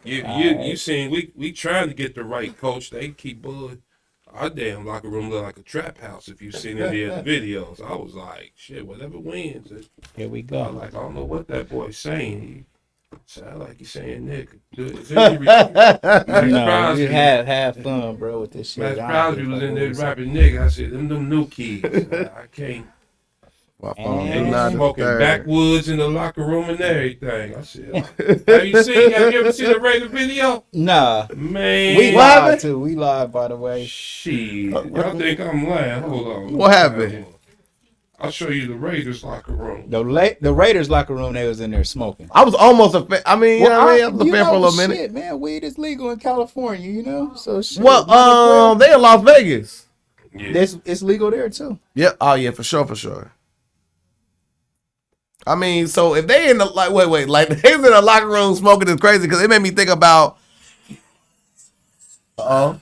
You seen we trying to get the right coach. They keep our damn locker room look like a trap house. If you seen any of the videos, I was like, shit, whatever wins. Here we I go. like, I don't know what that boy's saying. He sound like he's saying nigga. Is there any Max You Crosby? have fun, bro, with this shit. Max I don't Crosby give a was fuck in what there we say. rapping nigga. I said, them new kids. I can't. My phone They do was not smoking disturb. backwoods in the locker room and everything. I said, have you ever seen the Raider video? Nah. Man. We What live happened? too. We live, by the way. Shit. Y'all think I'm lying? Hold on. What happened? I'll show you the Raiders locker room. The Raiders locker room, they was in there smoking. I was almost a fan. I mean, you know what I mean? I was a fan for a little minute. Shit, man, weed is legal in California, you know? So shit. Well, they in Las Vegas. Yeah. It's legal there too. Yeah. Oh yeah, for sure. I mean, so if they in the wait, like they was in the locker room smoking is crazy because it made me think about. Oh.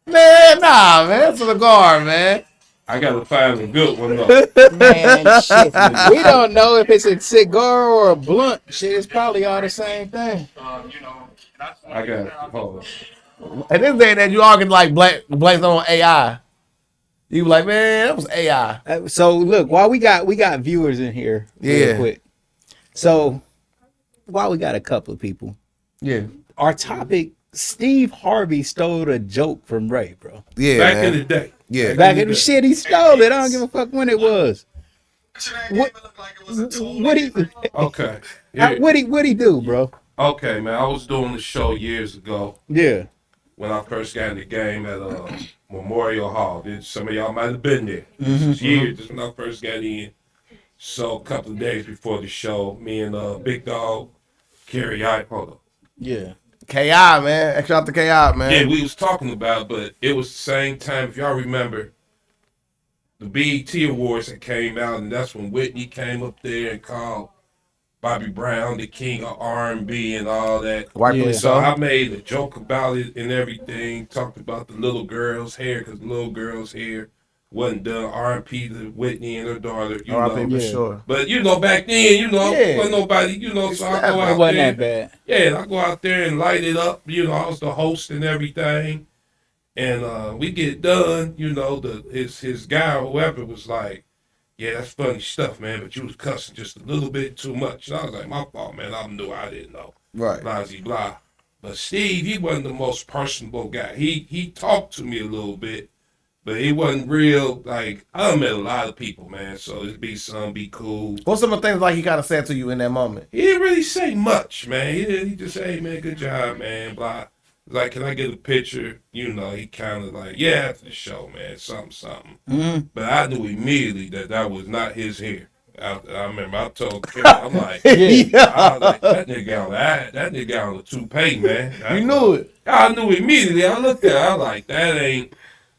Man, nah, man, that's a cigar, man. I gotta find a good one though. Man, shit. We don't know if it's a cigar or a blunt. Shit, it's probably all the same thing. I got hold on. And this day that you all can like blame on AI. You be like, man, that was AI. So look, while we got viewers in here, real Yeah. quick. So while we got a couple of people, Yeah. our topic: Steve Harvey stole a joke from Ray, bro. Yeah. Back man. in the day. Yeah. Back in the shit, he stole it. I don't give a fuck when it was. What he Okay. what he do, bro? Okay, man. I was doing the show years ago Yeah. when I first got in the game at Memorial Hall. Some of y'all might have been there. This is years. This is when I first got in. So a couple of days before the show, me and Big Dog, hold on. Yeah. KI, man. Shout out to KI, man. Yeah, we was talking about, but it was the same time. If y'all remember, the BET Awards that came out, and that's when Whitney came up there and called Bobby Brown the king of R&B and all that. Rightfully Yeah. So so. I made a joke about it and everything. Talked about the little girl's hair because the little girl's hair wasn't done. R&P to Whitney and her daughter. You RIP know. for Yeah. sure. But back then, Yeah. wasn't nobody, so I go It out wasn't there. that bad. Yeah, I go out there and light it up. I was the host and everything. And we get done, his guy or whoever was like, yeah, that's funny stuff, man, but you was cussing just a little bit too much. And I was like, my fault, man. I knew I didn't know. Right. Blah, blah. But Steve, he wasn't the most personable guy. He talked to me a little bit, but he wasn't real. Like, I done met a lot of people, man, so it'd be some, be cool. What's some of the things like he kind of said to you in that moment? He didn't really say much, man. He just said, hey, man, good job, man, blah. Like, can I get a picture? He kind of like, yeah, after the show, man, something. Mm. But I knew immediately that was not his hair. I remember I told Karen, I'm like, Yeah. I was like, that nigga on the toupee, man. You knew it. I knew immediately. I looked at it, I was like, that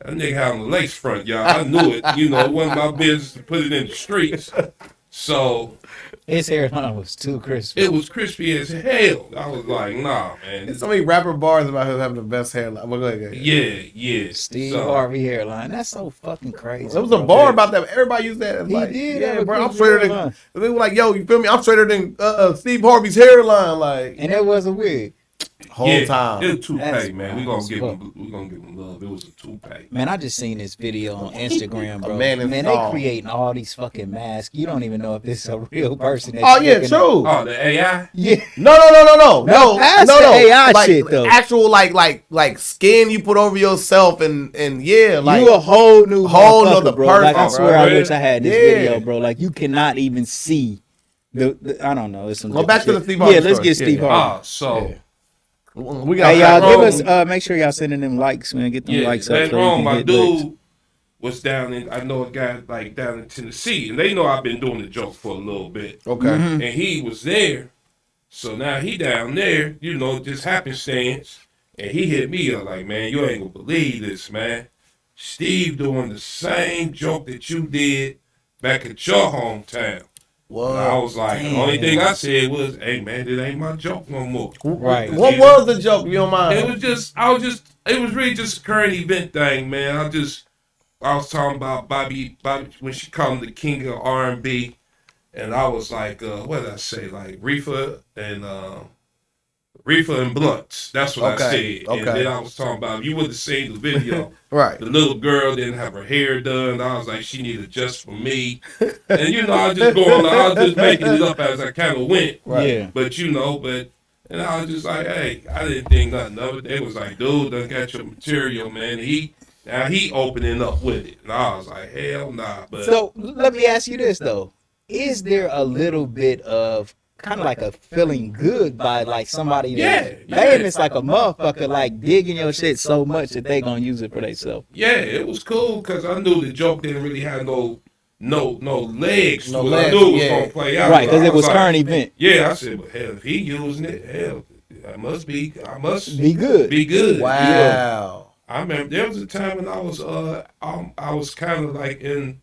nigga on the lace front, y'all. I knew it. It wasn't my business to put it in the streets. So His hairline was too crispy. it was crispy as hell. I was like, nah, man. There's so many rapper bars about him having the best hairline. Well, go ahead. Yeah. Steve So, Harvey hairline. That's so fucking crazy. There was a bro. bar about that. Everybody used that. He Like, did yeah, have a bro. I'm crispy straighter than. hairline. They were like, yo, you feel me? I'm straighter than Steve Harvey's hairline. Like, And that was a wig. whole time. It was toupee, That's man. We're nice, gonna give him love. It was a toupee. Man, I just seen this video on Instagram, bro. A man in they stall. creating all these fucking masks. You don't even know if this is a real person. that Oh you're yeah, looking true. Oh, the AI? at. Yeah. No, that's the AI like, shit, though. Actual like skin you put over yourself and yeah, like You a whole new whole motherfucker, nother bro. Like I person, swear, bro. I wish I had this Yeah. video, bro. Like you cannot even see the I don't know. It's some Go back to different the shit. Steve Harvey Yeah, let's story. get Steve Yeah. Harvey. So we got Hey y'all, Wrong. give us make sure y'all sending them likes, man. Get them yeah, likes up. later so we on, can my hit dude likes. was down in. I know a guy like down in Tennessee, and they know I've been doing the joke for a little bit. Okay. Mhm. And he was there, so now he down there, just happenstance, and he hit me up like, man, you ain't gonna believe this, man. Steve doing the same joke that you did back at your hometown. Whoa. And I was like, the only thing I said was, hey man, it ain't my joke no more. Right. What was the joke? If you don't mind. It was really just a current event thing, man. I was talking about Bobby when she called him the king of R&B. and I was like, what did I say? Like reefer and blunts. That's what I Okay, said. okay. And then I was talking about, if you would have seen the video, Right. the little girl didn't have her hair done. I was like, she needed just for me. And I was just going, I was just making it up as I kind of went. Right. Yeah. But and I was just like, hey, I didn't think nothing of it. They was like, dude, done got your material, man. Now he opening up with it. And I was like, hell nah. But So let me ask you this though: is there a little bit of kind of like a feeling good by like somebody that's famous like a motherfucker, like digging your shit so much that they gonna use it for themselves? yeah, it was cool because I knew the joke didn't really have no legs No to it. legs, I knew it was yeah. gonna play out. Right, because I it was like, current event. Yeah, I said, well, hell, if he using it, hell, I must Be good. be good. Wow. I remember there was a time when I was kind of like in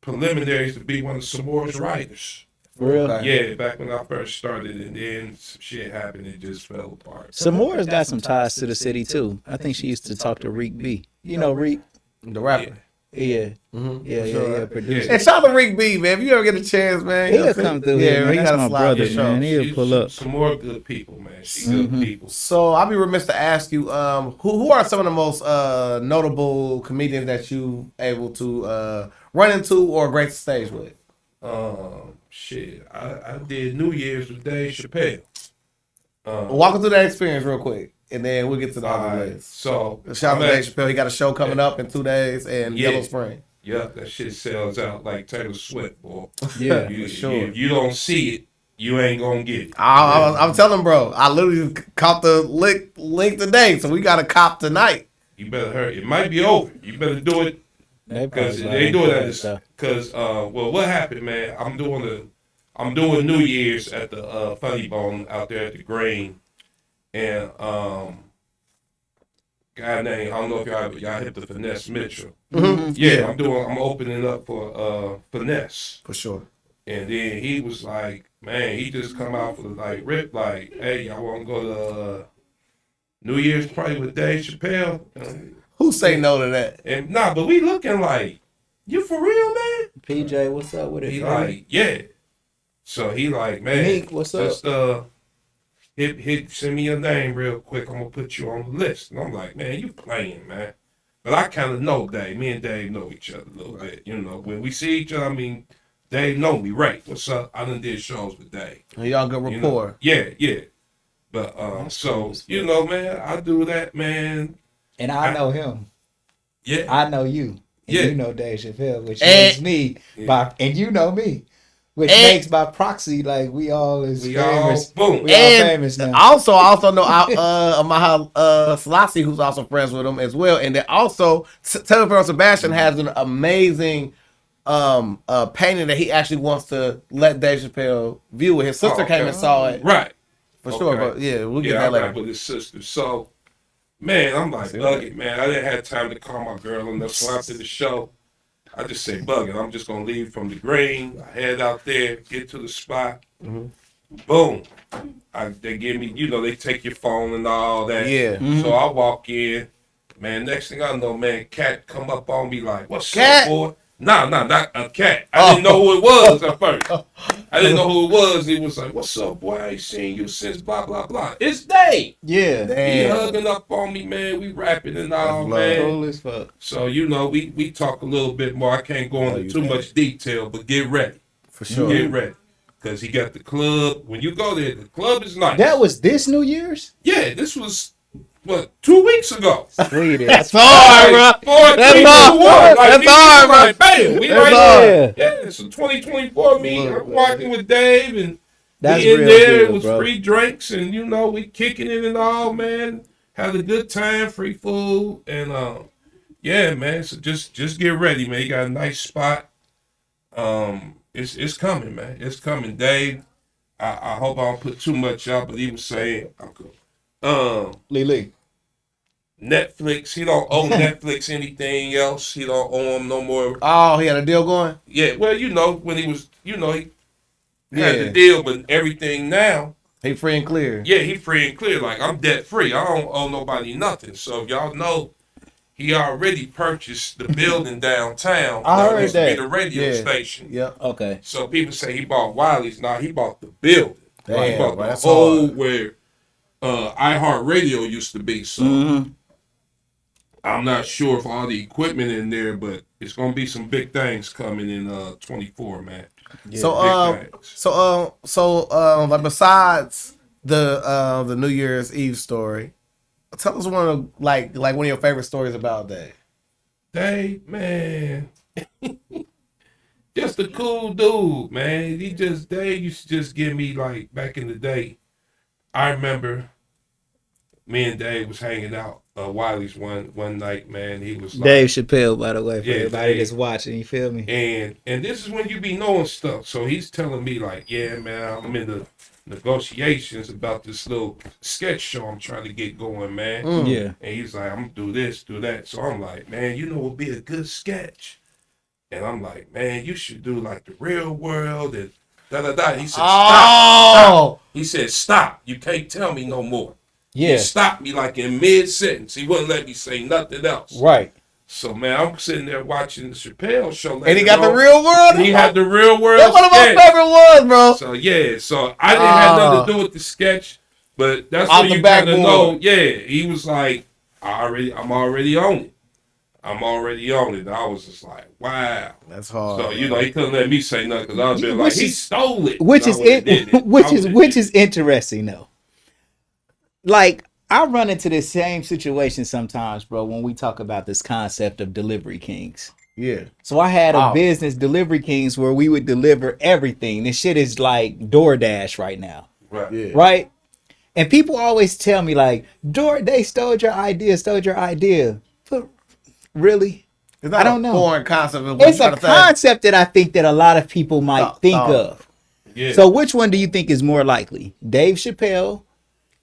preliminaries to be one of Samoa's writers. For real. Okay. Yeah, back when I first started, and then some shit happened, it just fell apart. Samoa's got some ties to the city too. I think she used to talk to Reek B. You know Reek? The rapper. Yeah. Mhm, Yeah, for yeah, sure. yeah. Producer. And shout out to Rick B, man. If you ever get a chance, man, He'll come through yeah, here, man. he That's gotta my slide brother, the show. man. He'll pull up. Some more good people, man. She good people. So I'll be remiss to ask you, who are some of the most notable comedians that you able to run into or grace the stage with? Shit, I did New Year's with Dave Chappelle. Walk us through that experience real quick, and then we'll get to the other Alright, list. so Shout out to Dave Chappelle. He got a show coming up in 2 days in Yeah. Yellow Spring. Yeah, that shit sells out like Taylor Swift, boy. Yeah, You, for sure. If you don't see it, you ain't gonna get it. I'm telling bro, I literally caught the link today, so we got a cop tonight. You better hurry. It might be over. You better do it because they do it at this. Because well, what happened, man? I'm doing New Year's at the Funny Bone out there at the Green, and guy named, I don't know if y'all hit the Finesse Mitchell. Mm-hmm. Yeah, I'm opening up for Finesse. For sure. And then he was like, man, he just come out for like rip, like, hey, y'all want to go to New Year's party with Dave Chappelle? Who say no to that? And nah, but we looking like, you for real, man? PJ, what's up with it? He baby? like, yeah. So he like, man, Meek, what's up? just send me your name real quick. I'm gonna put you on the list. And I'm like, man, you playing, man. But I kind of know Dave. Me and Dave know each other a little bit. When we see each other, I mean, Dave know me, right? What's up? I done did shows with Dave. Y'all good rapport. Yeah. But so man, I do that, man. And I know him. Yeah. I know you. And Yeah. you know Dave Chappelle, which And- makes me and you know me. Which And- makes by proxy like we all is famous. Boom. We all And famous now. I also know Maha Selassie, who's also friends with him as well. And then also Taylor Sebastian has an amazing painting that he actually wants to let Dave Chappelle view it. His sister came and saw it. Right. For sure. But yeah, we'll get Yeah, that I later. rap with his sister. So, man, I'm like, bug it, man. I didn't have time to call my girl enough. So after the show, I just say, bug it. I'm just going to leave from the Green. I head out there, get to the spot. Boom. They give me, they take your phone and all that. Yeah. So I walk in. Man, next thing I know, man, Cat come up on me like, what's Cat? up, boy? No, not a cat. I didn't know who it was at first. I didn't know who it was. He was like, what's up, boy? I ain't seen you since blah, blah, blah. It's Dave. Yeah. He Damn. hugging up on me, man. We rapping and all, That's love. man. Cool as fuck. So, we talk a little bit more. I can't go into too much detail, but get ready. For sure. Get ready. Because he got the club. When you go there, the club is nice. That was this New Year's? Yeah, this was, 2 weeks ago. Sweet. That's hard, bro. 4, 3, 2, 1. hard. Like, That's hard, bro. like, bam, we That's right hard. there. Yeah, so 2024, me, I'm walking with Dave, and That's we in real there. good, It was bro. free drinks, and we kicking it and all, man. Had a good time, free food, and yeah, man. So just get ready, man. You got a nice spot. It's coming, man. It's coming, Dave. I hope I don't put too much out, but he was saying, Lee. Netflix. He don't owe Netflix anything else. He don't owe him no more. Oh, he had a deal going? Yeah, well, when he was, he had Yeah. the deal, but everything now, He free and clear. yeah, he free and clear. Like, I'm debt free. I don't owe nobody nothing. So if y'all know he already purchased the building downtown. I that heard used to be that. the radio Yeah. station. Yep. Okay. So people say he bought Wiley's. Nah, he bought the building. Like, he Damn, bought bro, the that's whole hard. where iHeartRadio used to be. So I'm not sure if all the equipment in there, but it's gonna be some big things coming in 24, man. So Big things. like besides the New Year's Eve story, tell us one of like one of your favorite stories about that. Dave, man. Just a cool dude, man. Dave used to just give me, like, back in the day. I remember me and Dave was hanging out Wiley's one night, man. He was like, Dave Chappelle, by the way, for Yeah, everybody Dave. that's watching. You feel me? and this is when you be knowing stuff. So he's telling me, like, yeah, man, I'm in the negotiations about this little sketch show I'm trying to get going, man. Yeah. And he's like, I'm gonna do this, do that. So I'm like, man, you know what would be a good sketch? And I'm like, man, you should do like the Real World and da da da. He said, stop. He said, stop. You can't tell me no more. Yeah. He stopped me like in mid sentence. He wouldn't let me say nothing else. Right. So man, I'm sitting there watching the Chappelle show. And he got the Real World. He had the Real World. That's one of my sketch. favorite ones, bro. So yeah, so I didn't have nothing to do with the sketch, but that's Off when the you kind of backboard. know. Yeah, he was like, I'm already on it. I'm already on it. And I was just like, wow. That's hard. So you know, he couldn't let me say nothing because I was been like, he stole it. Which And is I would've did it. which is interesting though. Like I run into this same situation sometimes, bro, when we talk about this concept of delivery kings. Yeah. So I had a Oh. business, Delivery Kings, where we would deliver everything. This shit is like DoorDash right now, Right. Yeah. right? And people always tell me like, they stole your idea. But really? It's not I don't a know. foreign concept. Of what It's you're a trying to say. concept that I think that a lot of people might think of. Yeah. So which one do you think is more likely? Dave Chappelle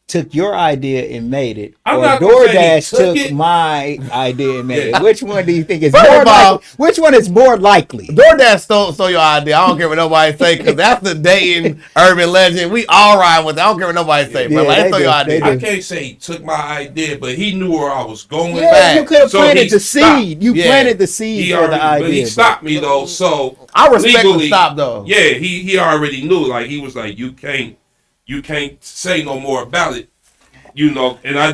took your idea and made it, I'm or not gonna say he DoorDash took took it. my idea and made Yeah. it? Which one do you think is First more of all- likely? Which one is more likely? DoorDash stole your idea. I don't care what nobody say because that's the Dayton urban legend. We all ride with it. I don't care what nobody say, bro. Yeah, Like, they they stole do. your They idea. I can't say he took my idea, but he knew where I was going. Yeah, you could have So planted he the stopped. seed. You Yeah. planted the seed He for the already, idea. but he stopped me though. So I respect the legally, stop though. Yeah, he already knew. Like he was like, you can't say no more about it. You know, and I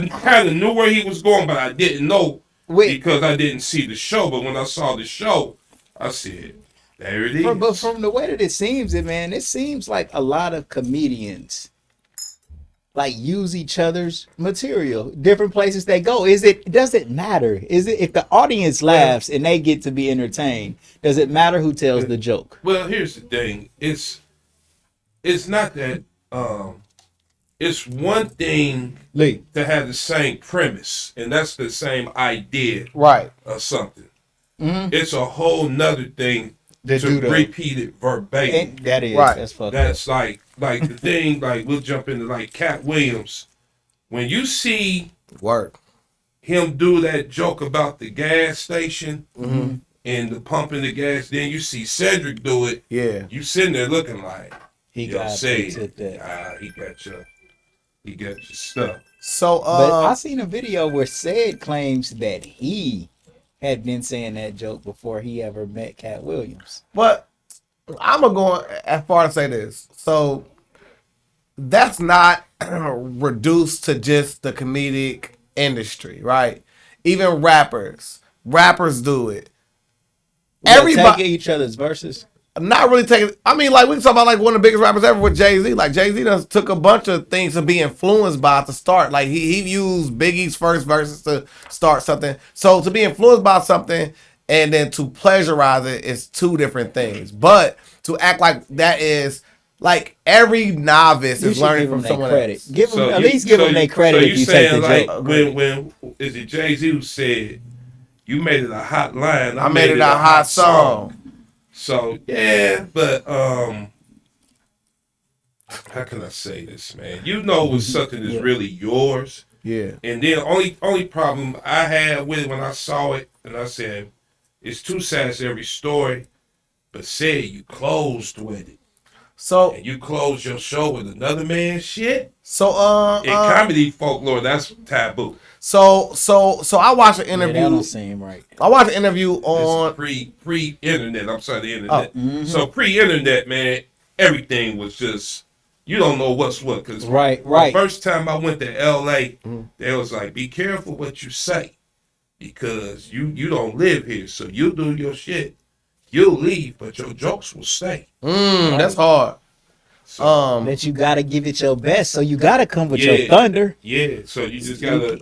kind of knew where he was going, but I didn't know because I didn't see the show. But when I saw the show, I said, there it is. But from the way that it seems like a lot of comedians like use each other's material. Different places they go. Does it matter? Is it if the audience laughs and they get to be entertained, does it matter who tells the joke? Well, here's the thing. It's not that it's one thing Lee. to have the same premise, and that's the same idea Right. or something. Mm-hmm. It's a whole nother thing To to do the- repeat it verbatim. That is Right. that's fucked That's up. like the thing. Like we'll jump into like Cat Williams. When you see Work. him do that joke about the gas station Mm-hmm. and the pumping the gas, then you see Cedric do it. Yeah. You sitting there looking like He yo, got say took that. he got your stuff. So But I seen a video where Said claims that he had been saying that joke before he ever met Cat Williams. but I'm gonna go as far as say this. So that's not reduced to just the comedic industry, right? Even rappers do it. Everybody each other's verses. Not really taking. I mean, like we can talk about like one of the biggest rappers ever with Jay-Z. Like Jay-Z done took a bunch of things to be influenced by to start. Like he used Biggie's first verses to start something. So to be influenced by something and then to plagiarize it is two different things. But to act like that is like every novice You is should learning give from them someone credit. else. Give them So at you- least give so them their you- credit so if you take saying, the like, joke. when is it Jay-Z who said you made it a hot line? I made it a hot song. So yeah, but how can I say this, man? You know, when something is really yours, Yeah. and then only problem I had with it when I saw it, and I said, it's two sides to every story, but say you closed with it. So and you close your show with another man's shit. So In comedy folklore, that's taboo. So I watched an interview. Yeah, that don't seem right. I watched an interview on pre-internet. I'm sorry, the internet. Mm-hmm. So pre-internet, man, everything was just you don't know what's what. Cause Right. the first time I went to L.A., they was like, be careful what you say because you don't live here. So you do your shit, you'll leave, but your jokes will stay. That's hard. So, that you gotta give it your best, so you gotta come with your thunder. Yeah, so you just gotta.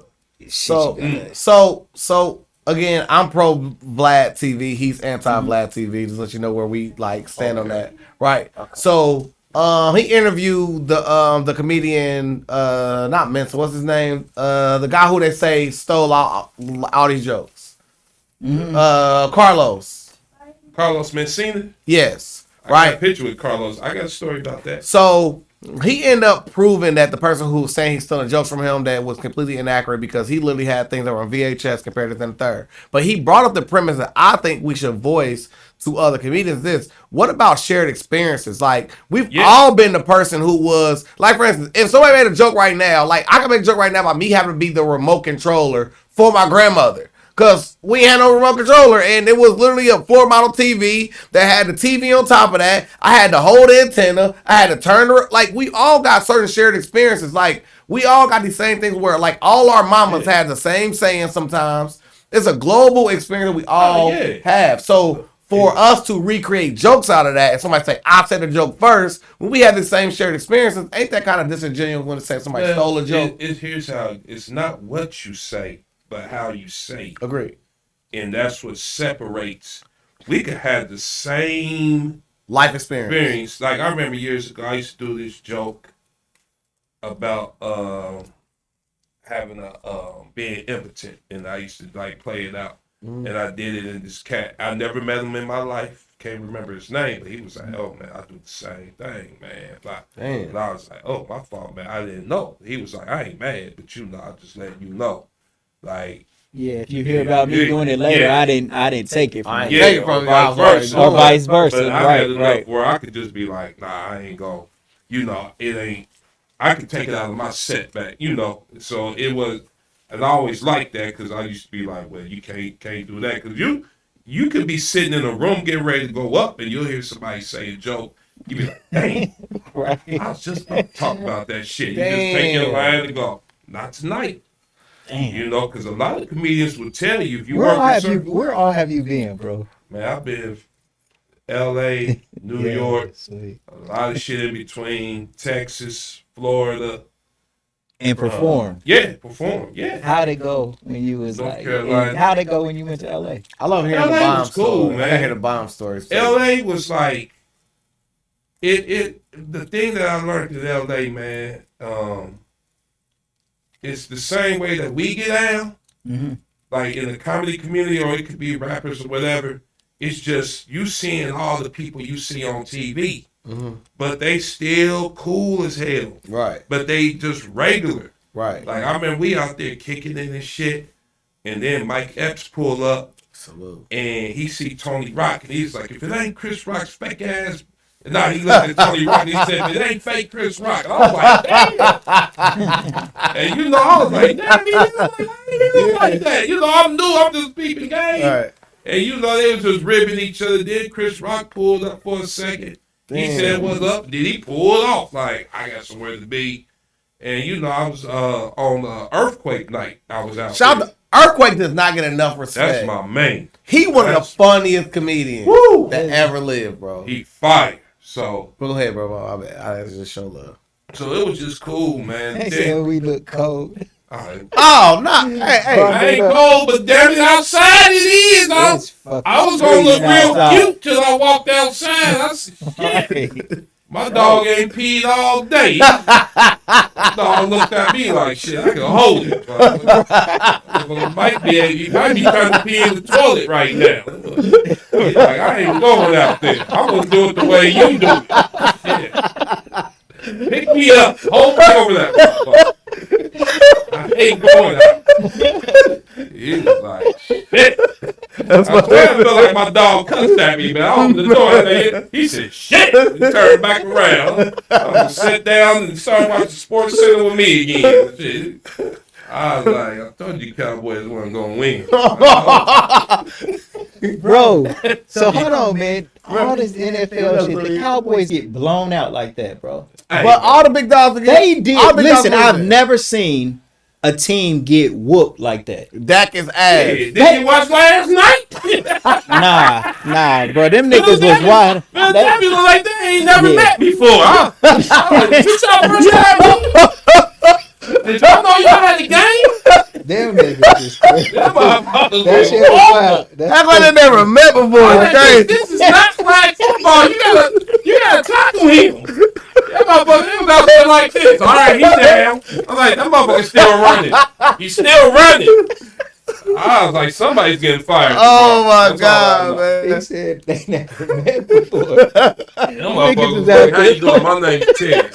So again, I'm pro Vlad TV. He's anti Vlad TV. Just let you know where we like stand on that, right? Okay. So he interviewed the comedian, not Mensa, what's his name? The guy who they say stole all these jokes. Carlos Mencina. Yes. I got a picture with Carlos. I got a story about that. So he ended up proving that the person who was saying he's stealing jokes from him that was completely inaccurate because he literally had things that were on VHS compared to the third. But he brought up the premise that I think we should voice to other comedians. What about shared experiences? Like we've all been the person who was like, for instance, if somebody made a joke right now, like I can make a joke right now about me having to be the remote controller for my grandmother. Because we had no remote controller, and it was literally a floor model TV that had the TV on top of that. I had to hold the antenna. I had to turn the... Like, we all got certain shared experiences. Like, we all got these same things where, like, all our mamas had the same saying sometimes. It's a global experience that we all have. So, for us to recreate jokes out of that, and somebody say, I said a joke first, when we have the same shared experiences, ain't that kind of disingenuous when it say somebody stole a joke? Here's how... It's not what you say, but how you say it. Agreed. And that's what separates. We could have the same life experience. Like I remember years ago, I used to do this joke about having being impotent, and I used to like play it out. And I did it in this cat. I never met him in my life. Can't remember his name, but he was like, "Oh man, I do the same thing, man." And I was like, "Oh, my fault, man. I didn't know." He was like, "I ain't mad, but I'm just letting you know." Like, if you hear about me doing it later, I didn't take it from you. Or vice versa. But I had enough where I could just be like, nah, I ain't go. It ain't. I could take it out of my setback, So it was, and I always liked that because I used to be like, well, you can't do that because you could be sitting in a room getting ready to go up and you'll hear somebody say a joke. You be like, dang, I was just about to talk about that shit. You just take your line and go, not tonight. Damn. Because a lot of comedians will tell you if you where all have you been, bro? Man, I've been L.A., New York, sweet. A lot of shit in between, Texas, Florida. And perform. Perform. How'd it go when you was North Carolina? How'd it go when you went to L.A.? I love hearing the bomb stories. Man. I hear the bomb stories. L.A. was like the thing that I learned in L.A., man. It's the same way that we get down, like in the comedy community, or it could be rappers or whatever. It's just you seeing all the people you see on TV, but they still cool as hell. Right. But they just regular. Right. Like I remember we out there kicking in and shit, and then Mike Epps pull up, and he see Tony Rock, and he's like, if it ain't Chris Rock's fake ass. No, he looked at Tony Rock and he said, it ain't fake Chris Rock. And I was like, damn. And I was like, damn, he look like that. I'm new, I'm just peeping game. Right. And they was just ribbing each other. Then Chris Rock pulled up for a second. Damn. He said, what's up? Did he pull it off? Like, I got somewhere to be. And I was on Earthquake night. I was out there. Earthquake does not get enough respect. That's my man. He one of the funniest comedians that ever lived, bro. He fired. So go ahead, bro. I just show love. So it was just cool, man. They said we look cold. Oh, no. Hey. I ain't cold, but damn it, outside it is. I was going to look real cute till I walked outside. I said, shit. My dog ain't peed all day. My dog looked at me like, shit, I can hold it. He might be trying to pee in the toilet right now. He's like, I ain't going out there. I'm going to do it the way you do it. Shit. Pick me up. Hold me over that. I ain't going out. He was like, shit. I swear I felt like my dog cussed at me, man. I opened the door, man. He said, shit, and turned back around. I'm gonna sit down and start watching Sports Center with me again. Shit. I was like, I told you Cowboys weren't gonna win. Bro, so hold on, man. All this NFL shit, the Cowboys get blown out like that, bro. But all the big dogs again. They did. Listen, I've never seen a team get whooped like that. Dak is ass. Hey, did you watch last night? Nah, bro. Them niggas was wild. Man, that people like they ain't never met before. Huh? This y'all first time? Did y'all know y'all had a game? Them niggas is crazy. That shit was wild. That's why they never met before. This is not flag football. You gotta tackle him. That motherfucker was out there like this. All right, he's down. I'm like, that motherfucker's still running. He's still running. I was like, somebody's getting fired. Oh my God, man. They said they never met before. Them motherfuckers was like, how you doing? My name's Ted.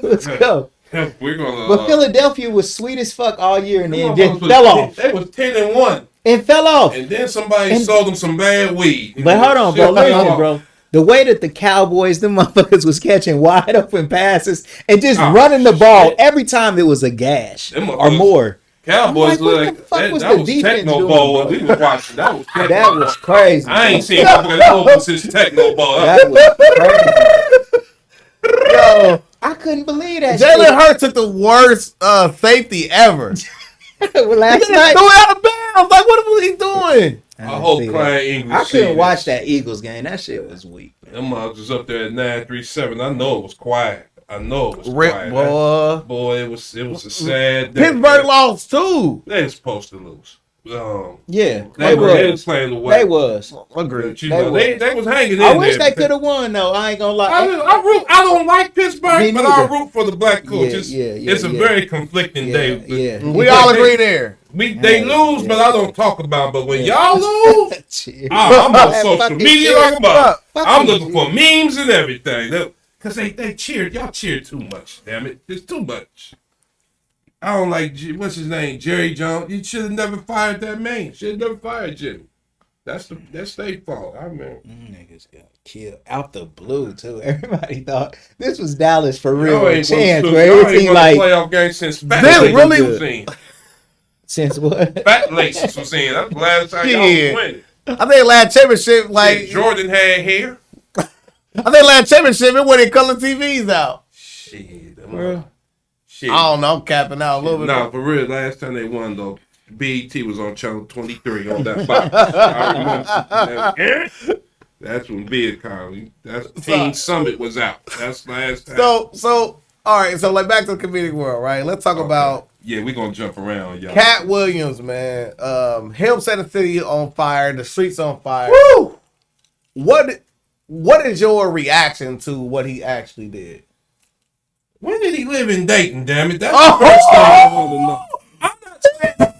Let's go. We're gonna. But Philadelphia was sweet as fuck all year and then fell off. They was 10-1. And fell off. And then somebody sold them some bad weed. But hold on, bro. Listen, bro. The way that the Cowboys, them motherfuckers was catching wide open passes and just running the ball every time there was a gash or more. Cowboys like, that was Techno Bowl. We was watching. That was crazy. I ain't seen that over since Techno Bowl. That was crazy. Yo, I couldn't believe that. Jalen Hurts took the worst safety ever. Last night, threw it out of bounds. Like, what was he doing? I hope Clyde English. I couldn't watch that Eagles game. That shit was weak. Them mugs was up there at 937. I know it was quiet. Quiet. Boy, it was a sad day. Pittsburgh lost too. They was supposed to lose. Yeah, they was playing the way. They was. Agreed. They was hanging in I there. wish they could have won though. I ain't gonna lie. I don't like Pittsburgh, but I root for the black coaches. It's a very conflicting day. Yeah. We all agree there. They lose, but I don't talk about them. But when y'all lose, I'm on social media like about. I'm looking for memes and everything. Because they cheered. Y'all cheered too much, damn it. It's too much. I don't like, what's his name, Jerry Jones. You should have never fired that man. Should have never fired Jimmy. That's their fault. I remember. Niggas got killed out the blue, too. Everybody thought this was Dallas for real. Chance, where everything like. Playoff game since Fat Laces was in. Since what? Fat Laces was in. That's the last time y'all was winning. I think last championship, like. Jordan had hair. I think last championship, it went in color TVs out. Shit. I don't know. I'm capping out a little bit. Nah, for real. Last time they won, though, BET was on channel 23 on that box. I remember. That's when Big Carly. That's Teen Summit was out. That's last time. So, all right. So, like, back to the comedic world, right? Let's talk about. Yeah, we're going to jump around, y'all. Cat Williams, man. Him set the city on fire, the streets on fire. Woo! What is your reaction to what he actually did? When did he live in Dayton, damn it? That's the first thing I want to know. I'm not saying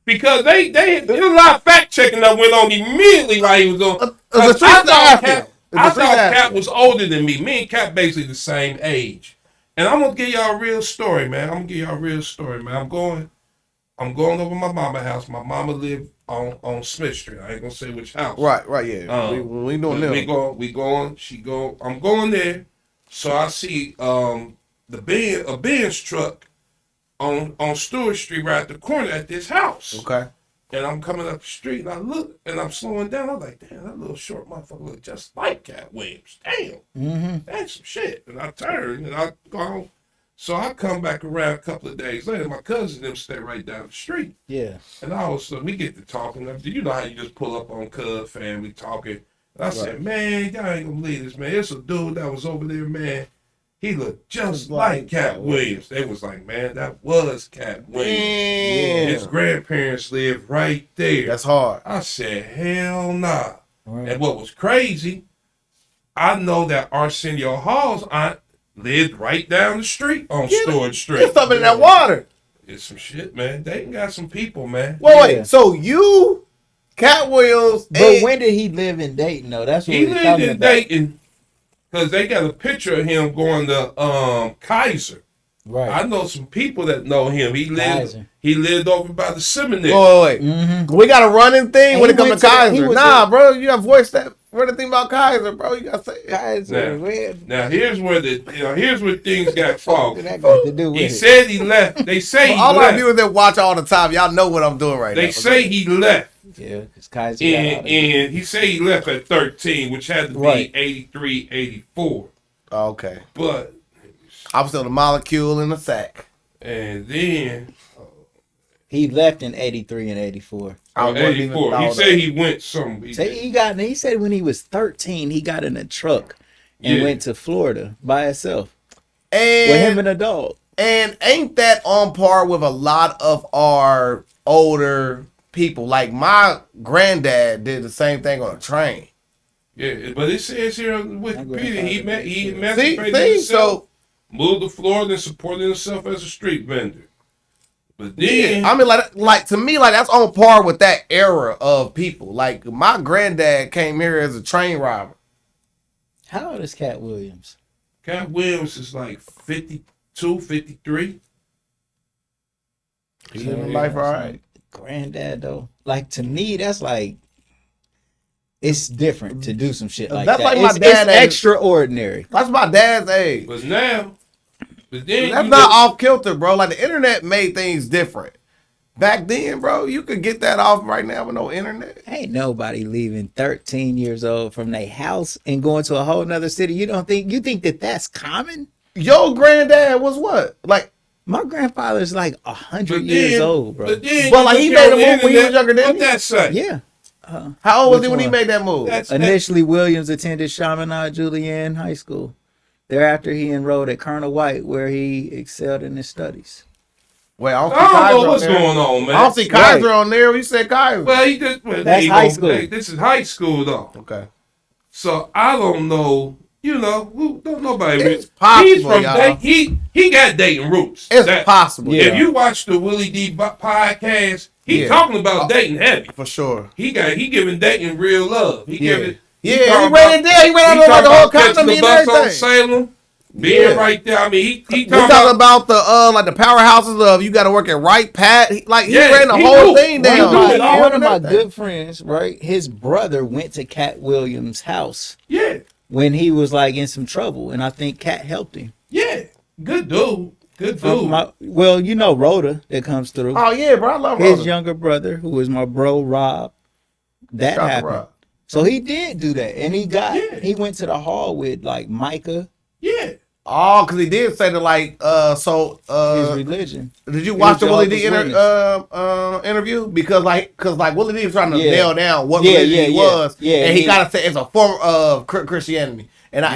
because they there was a lot of fact checking that went on immediately while he was on. I thought Cap was older than me. Me and Cap basically the same age. And I'm gonna give y'all a real story, man. I'm going over my mama's house. My mama lived on Smith Street. I ain't gonna say which house. Right, yeah. We doing them. We going. I'm going there. So I see a Benz truck on Stewart Street right at the corner at this house. Okay. And I'm coming up the street and I look and I'm slowing down. I'm like, damn, that little short motherfucker look just like Cat Williams. Damn. Mm-hmm. That's some shit. And I turn and I go home. So I come back around a couple of days later. My cousin them stay right down the street. Yeah. And all of a sudden we get to talking. You know how you just pull up on Cub family talking. And I said, man, y'all ain't gonna believe this, man. It's a dude that was over there, man. He looked just like Cat Williams. They was like, man, that was Cat Williams. Yeah. His grandparents lived right there. That's hard. I said, hell nah. Right. And what was crazy, I know that Arsenio Hall's aunt lived right down the street on Stewart Street. There's something in that water. It's some shit, man. They got some people, man. Wait. So you, Cat Williams, but when did he live in Dayton though? That's what he lived in Dayton because they got a picture of him going to Kaiser. Right. I know some people that know him. He Kaiser. lived over by the seminary. Wait. Mm-hmm. We got a running thing And when he it comes went to to the- he Kaiser. was Nah, bro, you got to voice that running thing about Kaiser, bro. You got to say it. Kaiser, Now, man. now here's where here's where things got What foggy. that got to do with He it? said he left. They say For he all our left. viewers that watch all the time, y'all know what I'm doing right now. They say he left. Yeah, because Kaiser got out of And he said he left at 13, which had to be Right. 83, 84. Okay. But, I'm still the molecule in the sack. and then, He left in 83 and 84. I wouldn't even 84. know He that. said he went some. So he said when he was 13, he got in a truck and Yeah. went to Florida by himself with him And, and a dog. and ain't that on par with a lot of our older people? Like my granddad did the same thing on a train. Yeah, but it says here on Wikipedia, he See, emancipated see, himself, so moved to Florida, and supported himself as a street vendor. But then, I mean, like to me, like that's on par with that era of people. Like my granddad came here as a train robber. How old is Cat Williams? Cat Williams is like 52, 53. He living life all right. Granddad though, like to me, that's like it's different to do some shit like That's that. like my It's dad age. extraordinary. That's my dad's age. But now, but then That's you not look- off kilter, bro. Like the internet made things different. Back then, bro, you could get that off right now with no internet. Ain't nobody leaving 13 years old from their house and going to a whole nother city. You think that that's common? Your granddad was what? Like, My grandfather's like 100 but years then- old, bro. But then, Well, you like, look he at made a on the move when he was internet, younger, didn't what he? that say? Yeah. how old was Which he when he one? made that move? That's Initially, Williams attended Chaminade Julienne High School. Thereafter, he enrolled at Colonel White, where he excelled in his studies. Wait, I don't see I don't Kaiser know on what's there. going on, man. I don't see Kaiser on there. You said Kaiser. Well, he just That's there you high go. school. Hey, this is high school though. Okay. So I don't know. You know, don't nobody. It's He's possible, from y'all. he got Dayton roots. It's That- possible. Yeah. If you watch the Willie D podcast, he Yeah. talking about Dayton heavy. For sure. He giving Dayton real love. He Yeah. giving. Yeah, talking he ran about- it there. He ran He out talking the whole about catching economy the and bus on everything. Salem, being Yeah. right there. I mean, he We talking talking about. about the like the powerhouses of you got to work at Right Pat. He Yeah, ran the he whole knew. thing He down. knew it all. One of my Everything. good friends, right? His brother went to Cat Williams' house Yeah, when he was like in some trouble, and I think Cat helped him. yeah, good dude, good dude. Well, you know Rhoda that comes through. Oh yeah, bro, I love His Rhoda. younger brother, who is my bro Rob, that Shout out to happened. Rob. So he did do that, and Yeah. he went to the hall with like Micah, Yeah, Oh, because he did say that like his religion. did you watch the Willie D Jehovah's interview? Because Willie D was trying to Yeah. nail down what Yeah, religion he yeah, was, yeah. and he he- kind of said it's a form of Christianity. And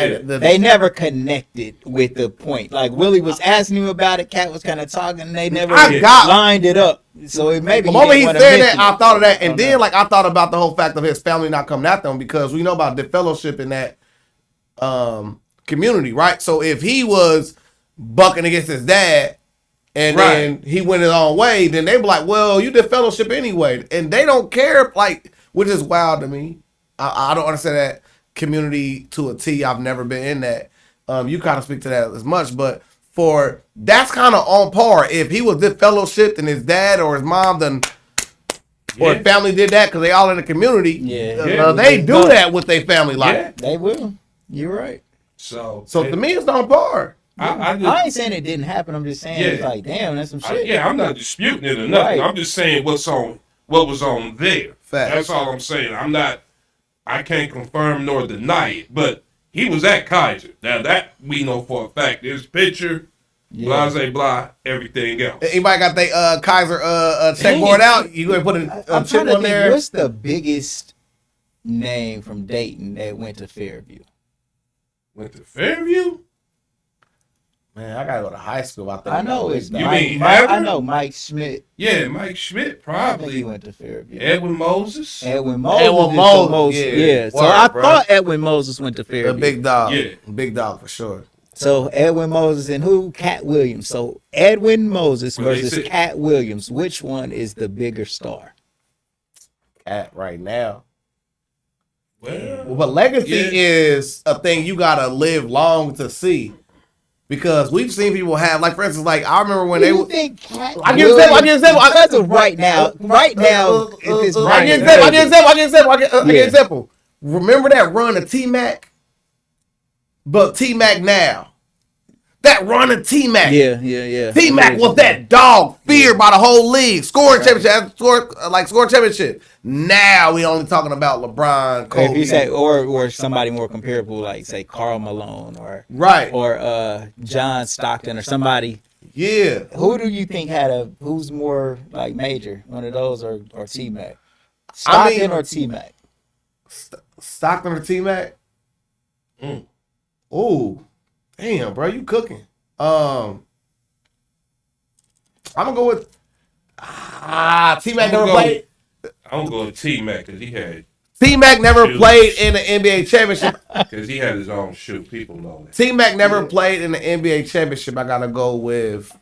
They never connected with the point. Like Willie was asking him about it, Cat was kind of talking, and they never lined it up. So it maybe the moment he didn't wanna said mention that, I it. thought of that, and don't then know. like I thought about the whole fact of his family not coming after him because we know about the fellowship in that community, right? So if he was bucking against his dad and then he went his own way, then they be like, well, you did fellowship anyway. And they don't care, like, which is wild to me. I don't understand that community to a T. I've never been in that. You kind of speak to that as much, but for that's kind of on par. If he was did fellowship and his dad or his mom done or his family did that because they all in the community, they do that with their family life. yeah. They will. You're right. So To me, it's on par. I I ain't saying it didn't happen. I'm just saying it's Yeah. like, damn, that's some shit. I'm not disputing it or nothing. Right. I'm just saying what was on there. Facts. That's all I'm saying. I can't confirm nor deny it, but he was at Kaiser. Now that we know for a fact. His picture, blah, blah, everything else. Anybody got their Kaiser checkboard out? You gonna put a I'm chip trying to on think, there? what's the biggest name from Dayton that went to Fairview? Went to Fairview? Man, I gotta go to high school. I think I know it's You Mike. mean I ever? know Mike Schmidt. Yeah, Mike Schmidt I think he probably. went to Fairview. Edwin Moses. Edwin Moses. Edwin is the Moses, most, yeah. So Word, I bro. thought Edwin Moses went to The Fairview. big dog. Yeah. Big dog for sure. So Edwin Moses and who? Cat Williams. So Edwin Moses Well, they versus said- Cat Williams. Which one is the bigger star? Cat right now. Well, But legacy Yeah. is a thing you gotta live long to see. Because we've seen people have, like, for instance, like, I remember when Do they you were. think Cat I give example. because of right now, if it's I right give example. Remember that run to T-Mac? But T-Mac now. That run to T-Mac. Yeah. T-Mac was that dog feared by the whole league. Scoring championship, scoring championship. Now we only talking about LeBron, Kobe. If you say or somebody more comparable, like say Karl Malone or Right. or John Stockton or somebody. Yeah. Who do you think who's more like major? One of those or T-Mac? Stockton or T-Mac? Stockton or T-Mac? Oh, damn, bro, you cooking. I'm gonna go with T-Mac never played. I'm gonna go with T-Mac because he had. T-Mac never played in the NBA championship. Because he had his own shoe. People know that. T-Mac never played in the NBA championship. I gotta go with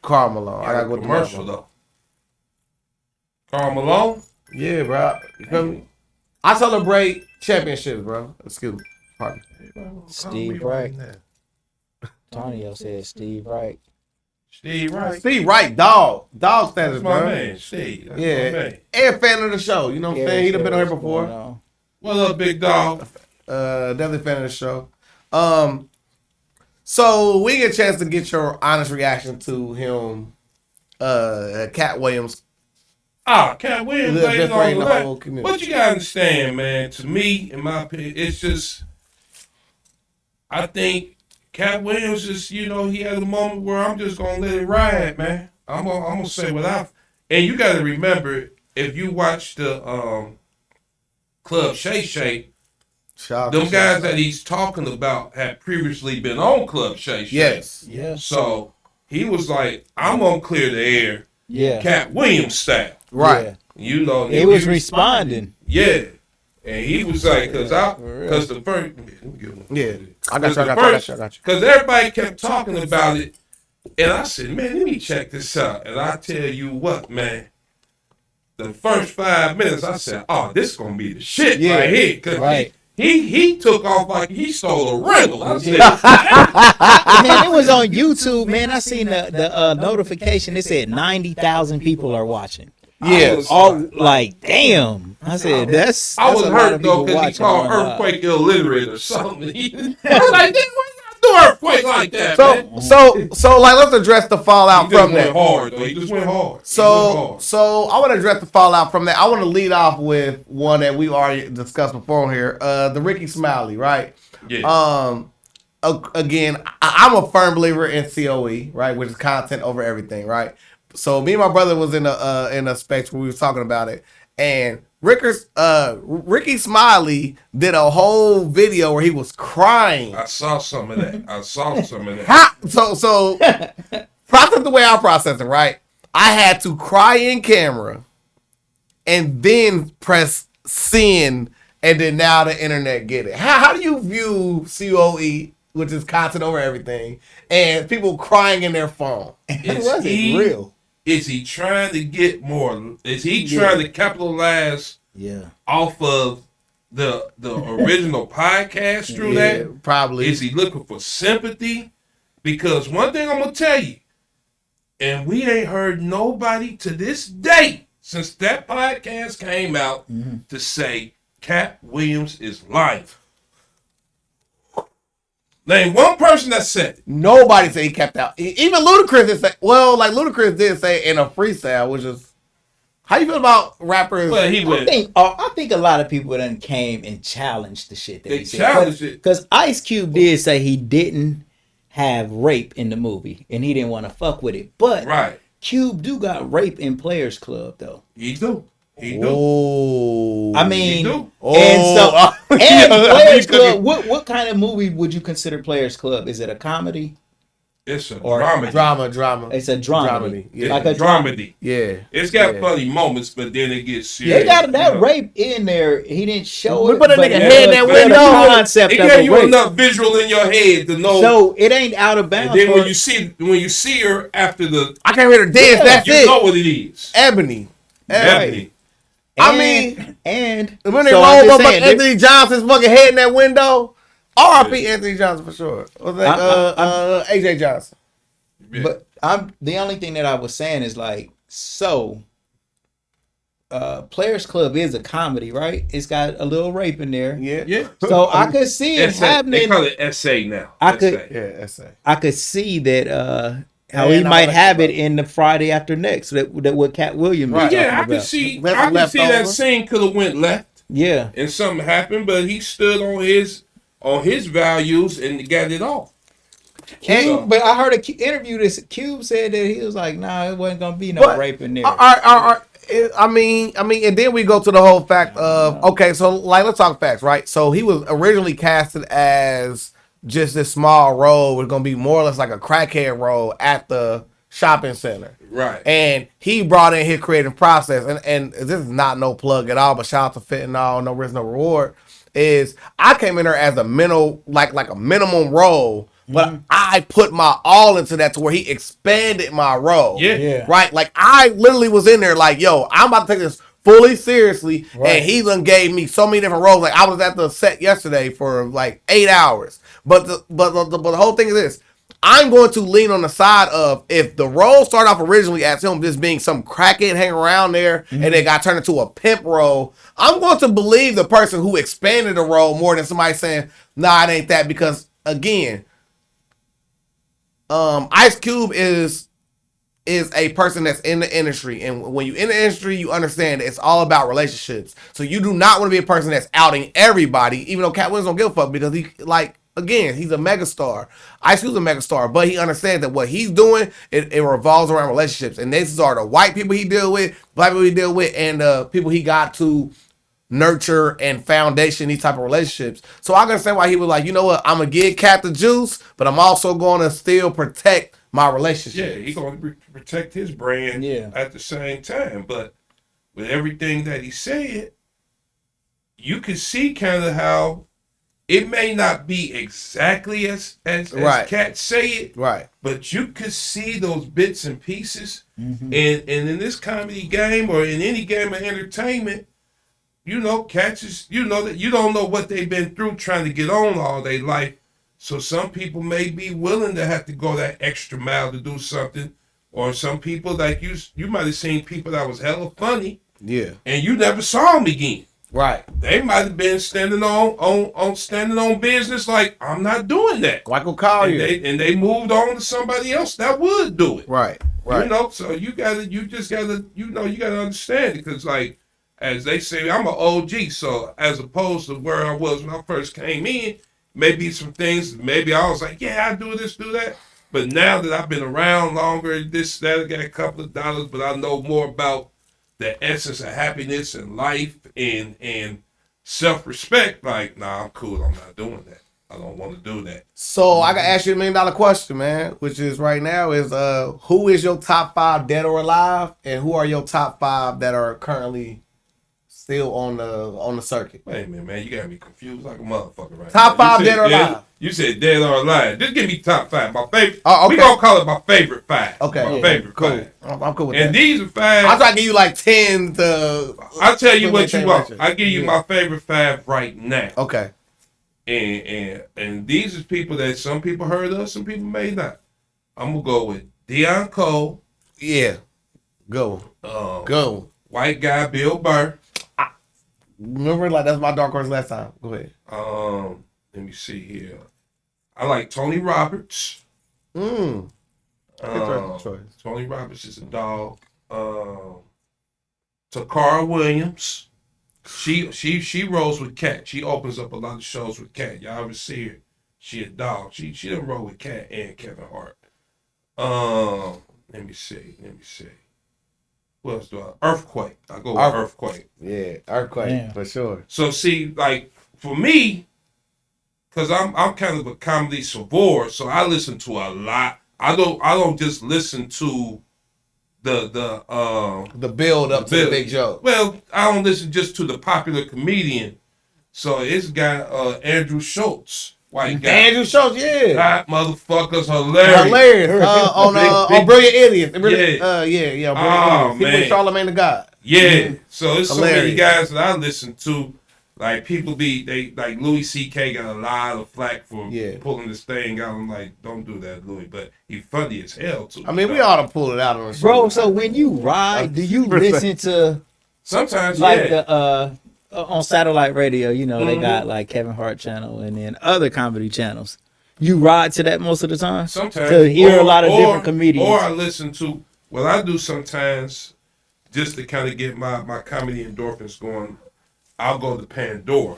Karl Malone. I gotta go with commercial though. Karl Malone? Yeah, bro. You feel me? I celebrate championships, bro. Excuse me. Pardon. Steve Wright. Tonio said Steve Wright. Steve Wright. Steve Wright, dog status, That's my bro. man, Steve. That's Yeah, my man. and fan of the show. You know what I'm saying? He done been on here before. What up, big dog? Definitely fan of the show. So we get a chance to get your honest reaction to him, Cat Williams. Cat Williams ain't on the whole that. community. But you gotta understand, man. To me, in my opinion, it's just. I think Cat Williams is, he had a moment where I'm just gonna let it ride, man. I'm gonna say what I. And you gotta remember, if you watch the Club Shay Shay, them guys that he's talking about had previously been on Club Shay Shay. Yes. So he was like, I'm gonna clear the air. Yeah. Cat Williams style. Right. Yeah. He was responding. Yeah. And he was like, because the first. Yeah. I got you. Because everybody kept talking about it. And I said, man, let me check this out. And I tell you what, man. The first 5 minutes, I said, this is going to be the shit right here. Because he took off like he stole a rental. I said, man, it was on YouTube, man. I seen the notification. It said 90,000 people are watching. Yeah. Like, damn. I said, that's I was a lot hurt, of people though, because he watching called on Earthquake illiterate or something. I was like, why not do Earthquake like that, man? So, like, let's address the fallout from that. He just went hard. So I want to address the fallout from that. I want to lead off with one that we already discussed before here. The Ricky Smiley, right? Yeah. Again, I'm a firm believer in COE, right, which is content over everything, right? So me and my brother was in a space where we was talking about it, and Ricky Smiley did a whole video where he was crying. I saw some of that. So process the way I process it, right? I had to cry in camera and then press send, and then now the internet get it. How do you view COE, which is content over everything, and people crying in their phone? Was it real? Is he trying to get more? Is he trying to capitalize off of the original podcast through that? Probably. Is he looking for sympathy? Because one thing I'm going to tell you, and we ain't heard nobody to this day since that podcast came out to say Cat Williams is lying. Name one person that said it. Nobody said he kept out. Even Ludacris did say. Well, like Ludacris did say in a freestyle, which is how you feel about rappers. Well, I think a lot of people then came and challenged the shit that they he said. challenged it because Ice Cube did say he didn't have rape in the movie and he didn't want to fuck with it. But Cube do got rape in Players Club though. He do. Oh, I mean, he do. And Players Club. What kind of movie would you consider Players Club? Is it a comedy? It's a drama. It's a dramedy. Yeah. Like a dramedy. Yeah. It's got funny moments, but then it gets serious. They got that rape in there. He didn't show it. We put a nigga head that window. Concept it gave you enough visual in your head to know. So it ain't out of bounds. And then when you see her after the, I can't hear her dance. That's you it. know what it is. Ebony. And when they so roll up Anthony Johnson's fucking head in that window, R.I.P. Anthony Johnson for sure. Was that AJ Johnson? Yeah. But I'm the only thing that I was saying is like, so Players Club is a comedy, right? It's got a little rape in there. Yeah. So I could see it Essay. happening. They call it essay now. I could- Essay. Yeah, that's it. I could see that how And he might all that have shit, it in the Friday After Next that what Cat Williams was Right. talking Yeah, I about. can see. Left- I can left see that over. scene could have went left, Yeah. and something happened, but he stood on his values and got it off. Cube, but I heard an interview. This Cube said that he was like, "Nah, it wasn't gonna be no But- rape in there." I mean, and then we go to the whole fact of okay, so like let's talk facts, right? So he was originally casted as just this small role, was gonna be more or less like a crackhead role at the shopping center, Right. and he brought in his creative process, and this is not no plug at all, but shout out to Fit and All, No Risk, No Reward. Is I came in there as a like a minimum role. But I put my all into that to where he expanded my role. Yeah. Right? Like, I literally was in there like, yo, I'm about to take this fully seriously. Right. And he done gave me so many different roles. Like, I was at the set yesterday for like 8 hours. But the whole thing is this. I'm going to lean on the side of if the role started off originally as him just being some crackhead hanging around there and then got turned into a pimp role, I'm going to believe the person who expanded the role more than somebody saying, nah, it ain't that. Because, again, Ice Cube is a person that's in the industry, and when you're in the industry, you understand it's all about relationships. So you do not want to be a person that's outing everybody, even though Cat Williams don't give a fuck because he he's a megastar. Ice Cube's a megastar, but he understands that what he's doing it revolves around relationships, and these are the white people he deal with, black people he deal with, and the people he got to nurture and foundation these type of relationships. So I understand why he was like, you know what, I'm gonna give Cat the juice, but I'm also gonna still protect my relationship. Yeah, he gonna protect his brand. Yeah. At the same time, but with everything that he said, you could see kind of how it may not be exactly as Right. Cat say it, Right. but you could see those bits and pieces. And in this comedy game or in any game of entertainment, you know, cats is, you know, that you don't know what they've been through trying to get on all their life. So some people may be willing to have to go that extra mile to do something. Or some people, like you might have seen people that was hella funny Yeah. and you never saw them again. Right. They might have been standing on business like, I'm not doing that. Michael Collier. And they moved on to somebody else that would do it. Right. Right. You know, so you gotta understand it, because like, as they say, I'm an OG, so as opposed to where I was when I first came in, maybe some things, maybe I was like, yeah, I do this, do that. But now that I've been around longer, this, that, I got a couple of dollars, but I know more about the essence of happiness and life and self-respect. Like, nah, I'm cool, I'm not doing that. I don't want to do that. So I gotta ask you $1 million question, man, which is right now is who is your top 5 dead or alive, and who are your top 5 that are currently still on the circuit? Wait a minute, man, you got me confused like a motherfucker right Top now. 5 dead or alive. You said dead or alive. Just give me top 5. My favorite. Oh, okay. We gonna call it my favorite 5. Okay. My Yeah, favorite cool. 5. I'm cool with And that. these are 5. I'm trying to give you like 10 to. I'll tell you what you Maintain want. ratio. I give you my favorite 5 right now. Okay. And these is people that some people heard of, some people may not. I'm gonna go with Deion Cole. Yeah. Go. Go. White guy Bill Burr. Remember, like that's my dark horse last time. Go ahead. Let me see here. I like Tony Roberts. Interesting choice. Tony Roberts is a dog. Takara Williams. She rolls with Cat. She opens up a lot of shows with Cat. Y'all ever see her? She a dog. She done roll with Cat and Kevin Hart. Let me see. What else do I? Earthquake. I go with Earthquake. Yeah, earthquake for sure. So see, like for me, because I'm kind of a comedy savant, so I listen to a lot. I don't just listen to the build up to the big joke. Well, I don't listen just to the popular comedian. So it's got Andrew Schultz, white guy. Andrew Schultz, yeah. That motherfucker's hilarious. Hilarious. On Brilliant Idiots. Yeah. Brilliant Oh, Idiots. He man. with Charlamagne the God. Yeah. So it's so many Hilarious. guys that I listen to. like people like Louis C.K. got a lot of flack for Yeah. pulling this thing out. I'm like, don't do that, Louis. But he funny as hell too. I mean, we ought to pull it out on the show. Bro, so when you ride, do you listen to Sometimes, like yeah. the on satellite radio? You know, they got like Kevin Hart channel and then other comedy channels. You ride to that most of the time. Sometimes to hear a lot of different comedians. Or I listen to what I do sometimes, just to kind of get my comedy endorphins going. I'll go to Pandora.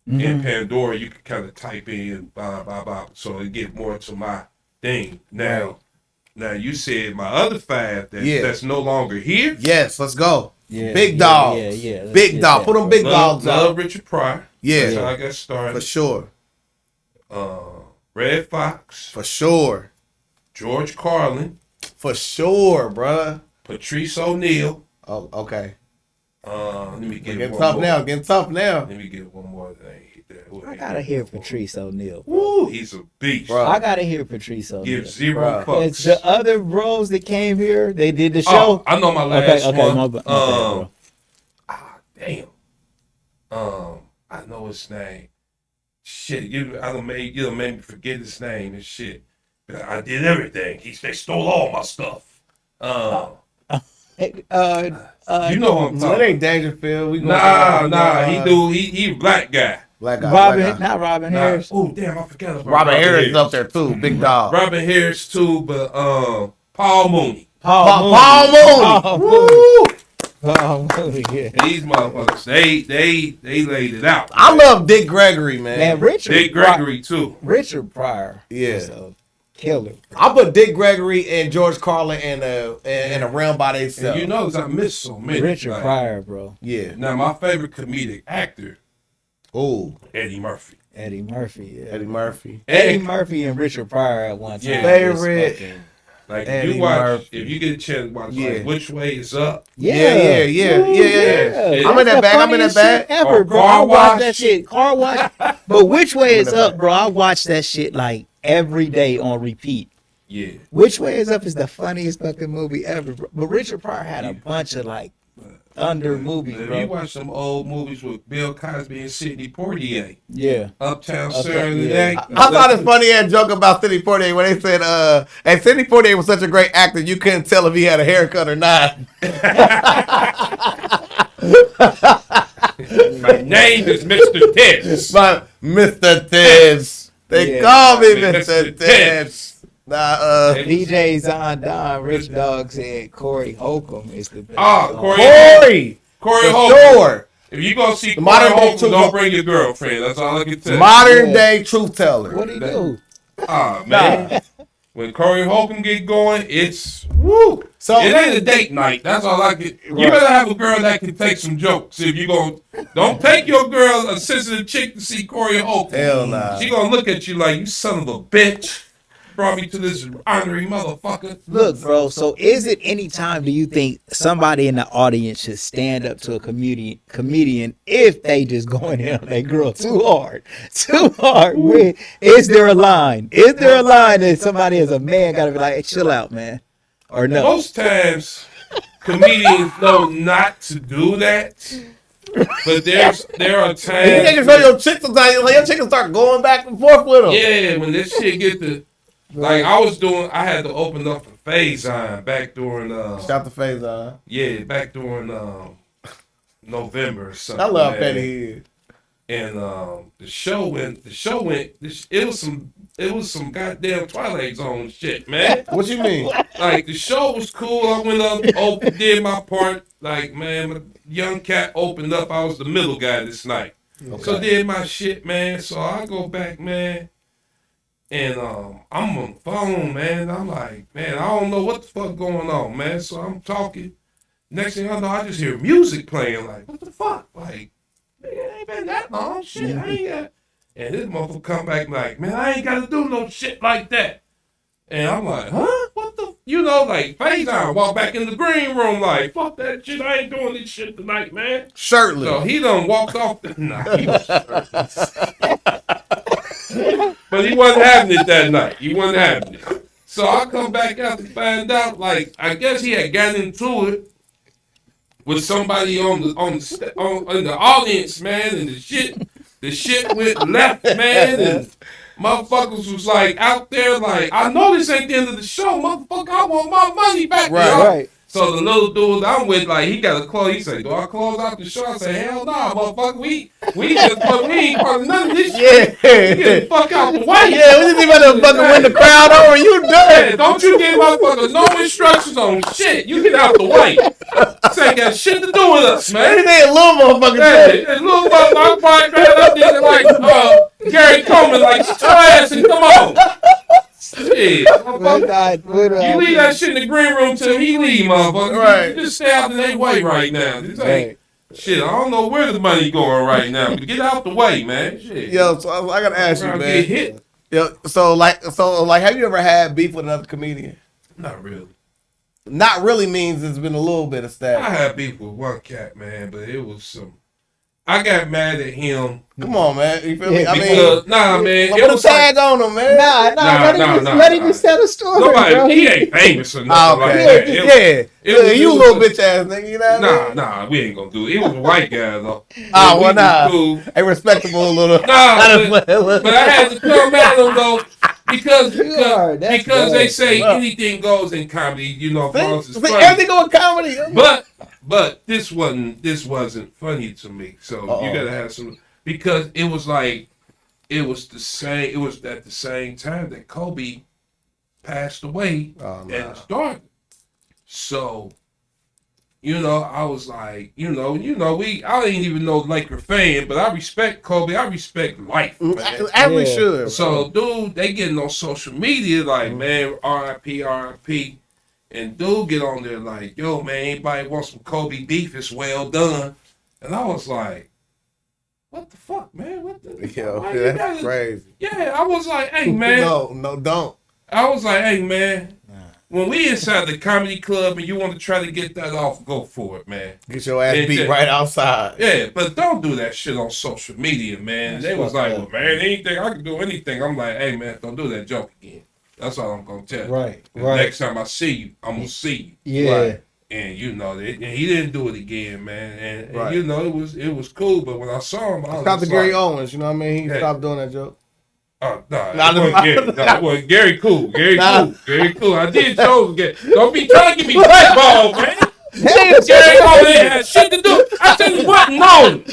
In Pandora, you can kind of type in blah blah blah, so it get more to my thing. Now you said my other 5 that's no longer here. Yes, let's go. Yeah, Big dogs. Yeah. Big dog. Put them big dogs Love up. Richard Pryor. Yeah. That's how I got started. For sure. Red Fox. For sure. George Carlin. For sure, bruh. Patrice O'Neal. Oh, okay. Let me get Getting one tough more. now. Getting tough now. Let me get one more thing. I gotta hear Patrice O'Neal. Woo, he's a beast. Bro. I gotta hear Patrice O'Neal. Give zero Bruh. It's fucks. the other bros that came here. They did the Oh, show. I know my last okay, one. my bad, bro. Damn. I know his name. Shit, you done made me forget his name and shit. But I did everything. They stole all my stuff. You know what I'm So it talking. ain't Dangerfield. We He a black guy. Black guy. Robin, black guy. not Robin Nah. Harris. Oh damn, I forgot about Robin Harris is up there too. Big dog. Robin Harris too, but Paul Mooney. Paul Mooney. Woo! Paul Mooney, yeah. These motherfuckers, they laid it out. I love Dick Gregory, man. Man, Richard Dick Gregory too. Richard Pryor. Yeah. is a killer. I put Dick Gregory and George Carlin in a realm by And themselves. you notice I missed so many. Richard Like, Pryor, bro. Yeah. Now my favorite comedic actor, Ooh. Eddie Murphy. Eddie Murphy, yeah. Eddie Murphy. Eddie Murphy and Richard Pryor at one time. Yeah. Favorite. was fucking- Like Eddie if you watch, Murphy. if you get a chance to watch, Yeah. like Which Way Is Up. Yeah. Ooh, yeah. I'm in that That's the bag. I'm in that funniest bag. shit ever, Or bro. Car I watch Wash. that shit. Car wash. But Which Way I'm Is in that Up, bro? I watch that shit like every day on repeat. Yeah. Which Way Is Up is the funniest fucking movie ever, bro. But Richard Pryor had a bunch of like thunder movies, If bro. you watch some old movies with Bill Cosby and Sidney Poitier, Yeah. Uptown Uptown, Saturday yeah. Night. I thought this funny ass joke about Sidney Poitier when they said, and Sidney Poitier was such a great actor, you couldn't tell if he had a haircut or not. My name is Mr. Tibbs. But Mr. Tibbs. They Yeah. call me Mr. Mr. Tibbs. Tibbs. Nah, DJ Zon Don, Rich Dog said Corey Holcomb is the best. Ah, song. Corey Corey, for Holcomb. sure. If you gonna see Corey modern day Holcomb, truth- don't bring your girlfriend. That's all I can tell you. Modern Yeah. day truth teller. What'd he do? Ah, man. When Corey Holcomb get going, it's woo. So- It ain't a date night. That's all I can. You better have a girl that can take some jokes. If you don't take your girl, a sensitive chick, to see Corey Holcomb. Hell nah. She gonna look at you like, you son of a bitch. Brought me to this honorary motherfucker. Look, bro. So, is it any time do you think somebody in the audience should stand up to a comedian if they just going in on that girl too hard, too hard? Is there a line? Is there a line that somebody as a man got to be like, hey, chill out, man, or no? Most times, comedians know not to do that. But there are And you times. can show your chick sometimes. Like, your chick can start going back and forth with them. Yeah, when this shit get to, like I had to open up for Phase-On back during Shout the face on. back during November or something. I love man. Petty Head. And the show went. It was some goddamn Twilight Zone shit, man. What you mean? Like the show was cool. I went up, did my part. Like man, when the young cat opened up, I was the middle guy this night. So did my shit, man. So I go back, man. And I'm on the phone, man. I'm like, man, I don't know what the fuck going on, man. So I'm talking. Next thing I know, I just hear music playing. Like, what the fuck? Like, nigga, it ain't been that long. Shit, I ain't got. And this motherfucker come back like, man, I ain't got to do no shit like that. And I'm like, huh? What the? You know, like, Phase-On walk back in the green room like, fuck that shit. I ain't doing this shit tonight, man. Shirtless. So he done walked off. Nah, he was shirtless. But he wasn't having it that night. He wasn't having it. So I come back out to find out, like, I guess he had gotten into it. with somebody in the audience, man, and the shit went left, man, and motherfuckers was like out there like, I know this ain't the end of the show, motherfucker, I want my money back. Right. So the little dude I'm with, like, he got a close. He said, "Do I close out the show?" I say, "Hell nah, motherfucker. We ain't part of none of this shit. Yeah. Get the fuck out the way." Yeah, we just about to fucking win the crowd over. You done. Yeah, don't you give motherfuckers no instructions on shit. You get out the way. This ain't got shit to do with us, man. This ain't a little motherfucking thing. Hey, little motherfucker, I'm probably man, I did it like Gary Coleman, like, sit your ass and come on. Shit, motherfucker. You leave that shit in the green room till he leave, motherfucker. Right. You just stay out of their way right now. This ain't shit. I don't know where the money going right now, but get out the way, man. Shit. Yo, so I gotta ask you, man. Get hit. Yo, so have you ever had beef with another comedian? Not really. Not really means it's been a little bit of I static. had beef with one cat, man, but it was some. I got mad at him. Come on, man. You feel me? I Because, man. put a tag on him, man. Let him just tell the story. Nobody, bro. he ain't famous or nothing like Okay. that. You a little bitch ass nigga, you know what I mean? Nah, we ain't gonna do it. He was a white guy though. Oh, We well, was nah. cool. A respectable little. But I had to come at him though because bad. they say anything goes in comedy. You know, as long as it's funny. Everything go in comedy. But this wasn't funny to me. So you gotta have some, because it was like it was at the same time that Kobe passed away and his daughter. So, I was like, I didn't even know Laker fan, but I respect Kobe. I respect life, man. As we should. So, dude, they getting on social media like, man, RIP, RIP. And dude get on there like, yo, man, anybody want some Kobe beef? It's well done. And I was like, what the fuck, man? What the Yo, that's crazy. Yeah, I was like, hey, man. No, don't. I was like, hey, man. When we inside the comedy club and you want to try to get that off, go for it, man. Get your ass beat right outside. Yeah, but don't do that shit on social media, man. They was like, well, man, anything, I can do anything. I'm like, hey, man, don't do that joke again. That's all I'm going to tell you. Right. Next time I see you, I'm going to see you. Yeah. Right. And, and he didn't do it again, man. And it was cool. But when I saw him, I was Stop the like, Gary Owens, you know what I mean? He stopped doing that joke. Oh, no, it wasn't Gary. Cool. Gary cool. I did shows again. Don't be trying to get me blackballed, man. Gary Coleman had shit to do. I tell you what, no.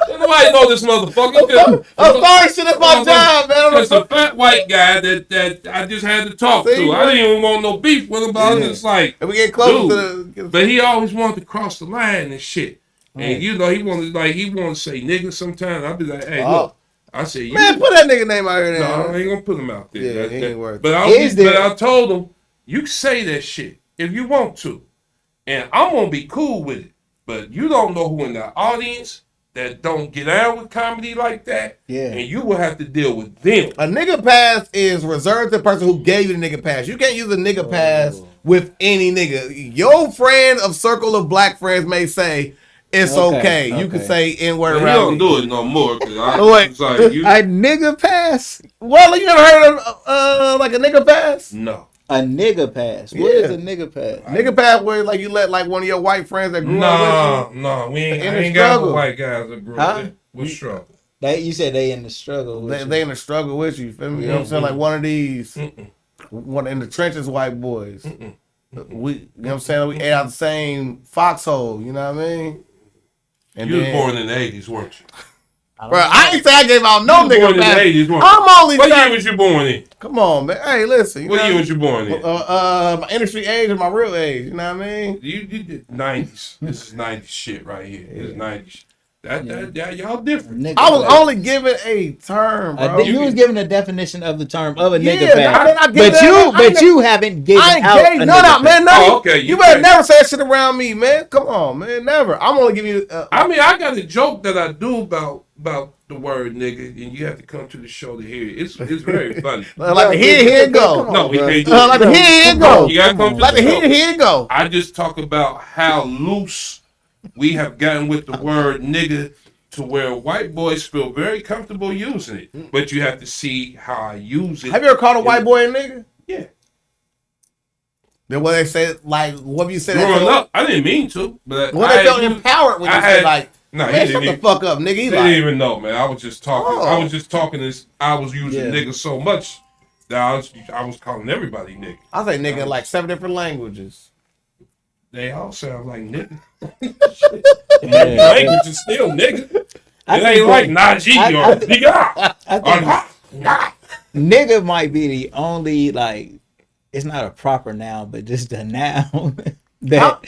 Nobody know this motherfucker. I'm sorry, shit, that's my job, man. It's a fat white guy that I just had to talk to. I didn't even want no beef with him, but I was just like, and we get close to the. But he always wanted to cross the line and shit. And he wanted to say nigga sometimes. I'd be like, hey, look. I said, man, put that nigga name out here. No, I ain't gonna put him out there. Yeah, he ain't worth it. But I told him, you can say that shit if you want to. And I'm gonna be cool with it. But you don't know who in the audience that don't get out with comedy like that. Yeah. And you will have to deal with them. A nigga pass is reserved to the person who gave you the nigga pass. You can't use a nigga pass with any nigga. Your friend of circle of black friends may say, it's okay. You can say N-word around. You don't do it no more. A nigga pass? Well, you never heard of like a nigga pass? No. A nigga pass. What is a nigga pass? Nigga pass where like you let like one of your white friends that grew up with you. No, we ain't got no white guys that grew up with struggle. You said they in the struggle with they in the struggle with you. Feel me? You know what I'm saying? Like one of these, one in the trenches white boys. We, you know what I'm saying? We ate out the same foxhole. You know what I mean? And you was born in the 80s, weren't you? Bro, I ain't say I gave out no nigga pass. I'm only what year was you born in? Come on, man. Hey, listen. What year was you born in? My industry age and my real age. You know what I mean? You did 90s. This is 90s shit right here. This is 90s. That y'all different. Nigga I was only given a term, bro. You was given a definition of the term of a nigga pass. But you haven't given out. No, man. No. Oh, okay. You better never say that shit around me, man. Come on, man. Never. I'm only giving you. I got a joke that I do about the word nigga, and you have to come to the show to hear it. It's very funny. Like here it go. No, we can't do it. Like here it go. You gotta come to the show. Here it go. I just talk about how loose we have gotten with the word nigga to where white boys feel very comfortable using it. But you have to see how I use it. Have you ever called a white boy a nigga? Yeah. Then what they say, like, what have you said? Growing up, I didn't mean to, but what they felt empowered when you said, like, nah, man, shut the fuck up, nigga. They didn't even know, man. I was just talking. Oh. I was just talking this. I was using nigga so much that I was calling everybody nigga. I say nigga in like 7 different languages. They all sound like nigga. Language is still nigga. It ain't like Najee or nigga. Nigga might be the only, like, it's not a proper noun, but just a noun that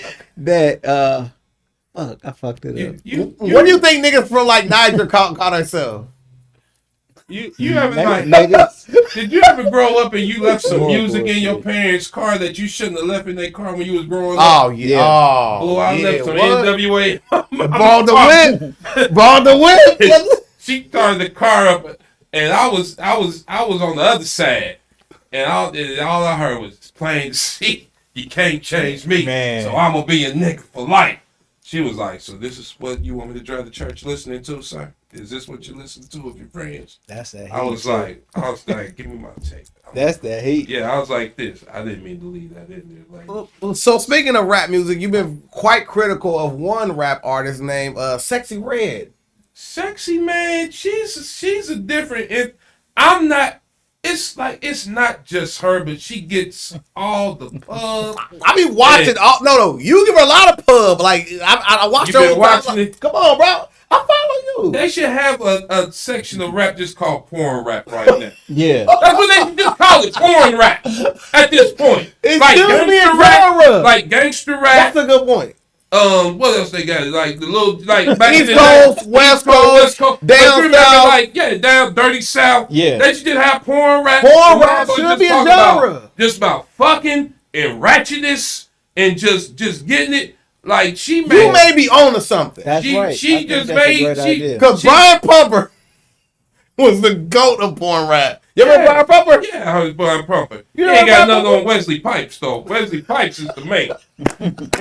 fuck, I fucked it up. What do you think niggas from like Niger call themselves? You ever did you ever grow up and you left some music in your parents' car that you shouldn't have left in their car when you was growing up? Oh yeah. Oh, I left some NWA. Ball the whip. Ball the whip. She started the car up and I was on the other side. And all I heard was plain see, you can't change me. Man. So I'm gonna be a nigga for life. She was like, so this is what you want me to drive the church listening to, sir? Is this what you listen to with your friends? That's that heat. I was like, give me my tape. That's that heat. Yeah, I was like this. I didn't mean to leave that in there. Like, so speaking of rap music, you've been quite critical of one rap artist named Sexy Red. Sexy, man, she's a different. I'm not. It's like it's not just her, but she gets all the pub. I be watching. No, you give her a lot of pub. Like I watched her. You been watching it? Come on, bro. I follow you. They should have a section of rap just called porn rap right now. Yeah, that's what they should just call it, porn rap. At this point, it's like gangster rap. Like gangster rap. That's a good point. What else they got? Like the little, like back East Coast, West Coast, down south, like down dirty south. Yeah, they should just have porn rap. Porn rap should be a genre. Just about fucking and ratchetness and just getting it. Like she made. You may be on to something. That's right. She just made. Because Brian Pumper was the GOAT of porn rap. You remember Brian Pumper? Yeah, I was Brian Pumper. He ain't got nothing on Wesley Pipes though. Wesley Pipes is the man.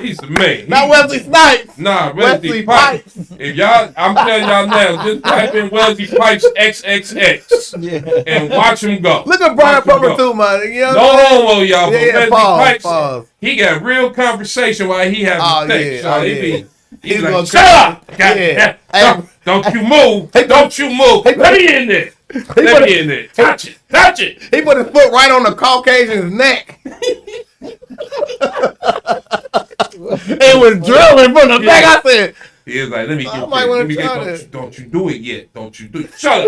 He's the man. Not Wesley Snipes. Nah, Wesley Pipes. If y'all, I'm telling y'all now, just type in Wesley Pipes XXX and watch him go. Look at Brian Pumper too, man. You know no homo, y'all. But Wesley Pipes, pause. He got real conversation while he having sex. So he's like, shut up! Don't you move! Don't you move! Let me in there! Let me in there! Touch it! He put his foot right on the Caucasian's neck. It was drilling from the back. I said, he was like, let me get don't you do it yet. Don't you do it. Shut up.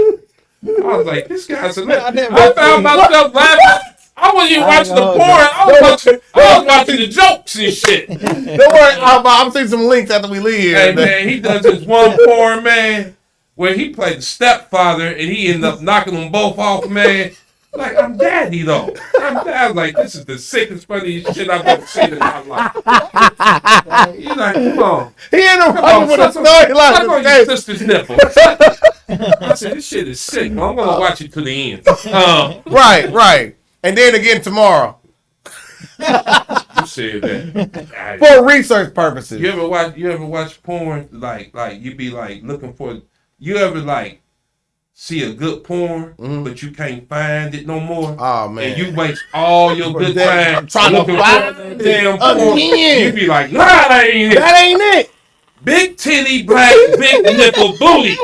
I was like, this guy's a man. I found myself laughing. I wasn't even watching the porn. I was watching the jokes and shit. Don't worry, I'm seeing some links after we leave here. Hey, man, he does this one porn, man, where he played the stepfather and he ended up knocking them both off, man. Like, I'm daddy, though. I was like, this is the sickest, funniest shit I've ever seen in my life. He's like, come on. He ended up running with a storyline. Suck on your sister's nipple. I said, this shit is sick. Well, I'm going to watch it to the end. Right. And then again tomorrow. You said that. For research purposes. You ever watch porn? Like you be like looking for. You ever like see a good porn, but you can't find it no more? Oh man! And you waste all your good time trying to find damn porn. Again. You be like, nah, that ain't it. Big titty, black, big nipple, booty.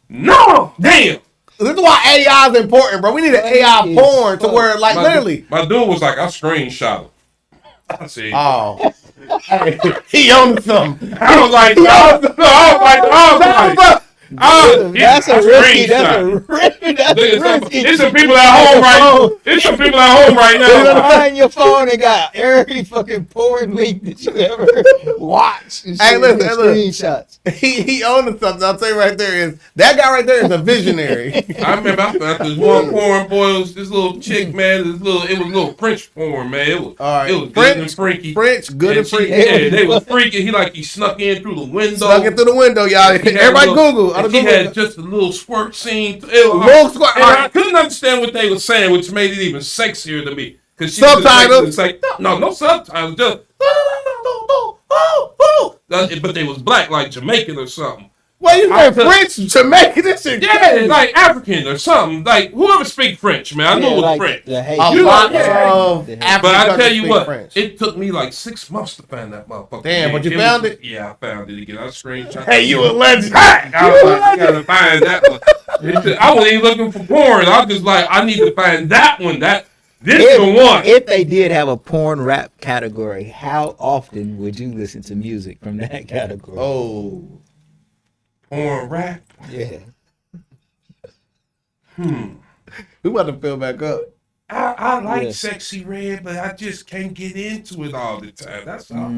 No, damn. This is why AI is important, bro. We need an AI porn to where, like, literally. My dude was like, I screenshot him. I said, oh. He owned something. I was like, that's a risky. There's some people at home right now. You're behind your phone and got every fucking porn link that you ever watched. Hey, listen, screenshots. He owned something. I'll tell you right there is that guy right there is a visionary. I remember I found this one porn boy. It was this little chick, man. It was a little French porn, man. It was good and freaky. French, good and freaky. Yeah, they was freaky. He snuck in through the window. Snuck in through the window, y'all. Everybody Google. He had just a little squirt scene. I couldn't understand what they were saying, which made it even sexier to me. Because subtitles. It's like no subtitles. Just no. But they was black, like Jamaican or something. Well, you say French, Jamaican, this shit Yeah, crazy. like African or something. Like whoever speak French, man. I know it's French. A lot of African But I tell you speak what, French. it took me like 6 months to find that motherfucker. Damn, but you found it? Yeah, I found it again. I screenshot. Hey, you a legend. I was like, I gotta find that one. I wasn't even looking for porn. I was just like, I need to find that one. This is the one. If they did have a porn rap category, how often would you listen to music from that category? Oh. Porn rap? Yeah. We about to fill back up. I like Sexy Red, but I just can't get into it all the time. That's all.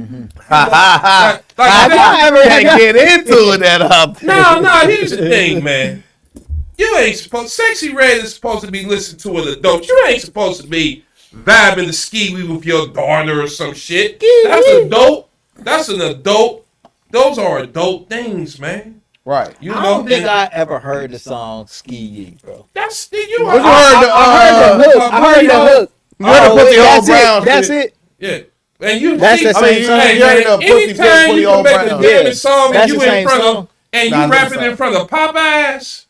I can't get into it that often. No, here's the thing, man. You ain't supposed. Sexy Red is supposed to be listened to an adult. You ain't supposed to be vibing the ski with your daughter or some shit. That's adult. That's an adult. Those are adult things, man. Right. I don't think I ever heard the song Ski Yee, bro. That's you. I heard the hook. I heard the hook. That's it. Yeah. And you that's see, the same song. Anytime you can make a damn song and you in front of and you rapping in front of Popeyes.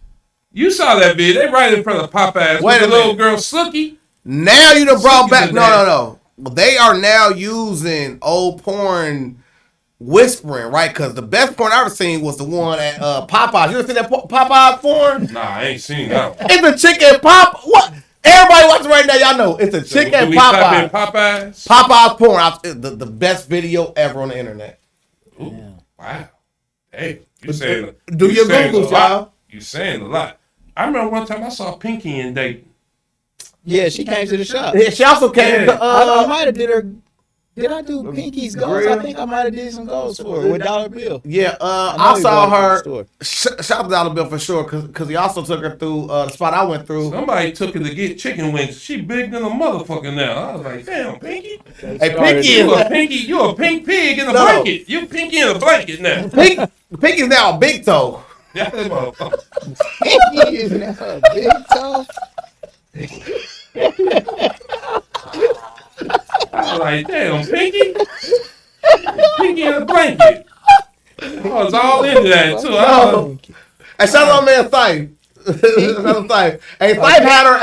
You saw that video. They right in front of Popeyes with the little girl Sookie. Now you done brought back. No. They are now using old porn whispering, right? Because the best porn I ever seen was the one at Popeyes. You ever seen that Popeyes porn? Nah, I ain't seen that one. It's a chicken pop. What? Everybody watching right now, y'all know it's a chicken Popeyes. Popeyes. Popeyes porn. The best video ever on the internet. Ooh, yeah. Wow. Hey, you saying do your Google, y'all. You saying a lot. I remember one time I saw Pinky in Dayton. Yeah, she came to the shop. Yeah, she also came to I might have did I do Pinky's goals? I think I might have did some goals for her with Dollar Bill. Yeah, I saw her. Shout out to Dollar Bill for sure, because he also took her through the spot I went through. Somebody took her to get chicken wings. She big than a motherfucker now. I was like, damn, Pinky. Hey, Pinky, you a pink pig in a blanket. You Pinky in a blanket now. Pinky's now a big toe. Yeah, that motherfucker. Pinky is now a big toe. I was like, damn, Pinky. Pinky in a blanket. I was all into that, too. Hey, shout out man Syfe. Hey, Syfe had her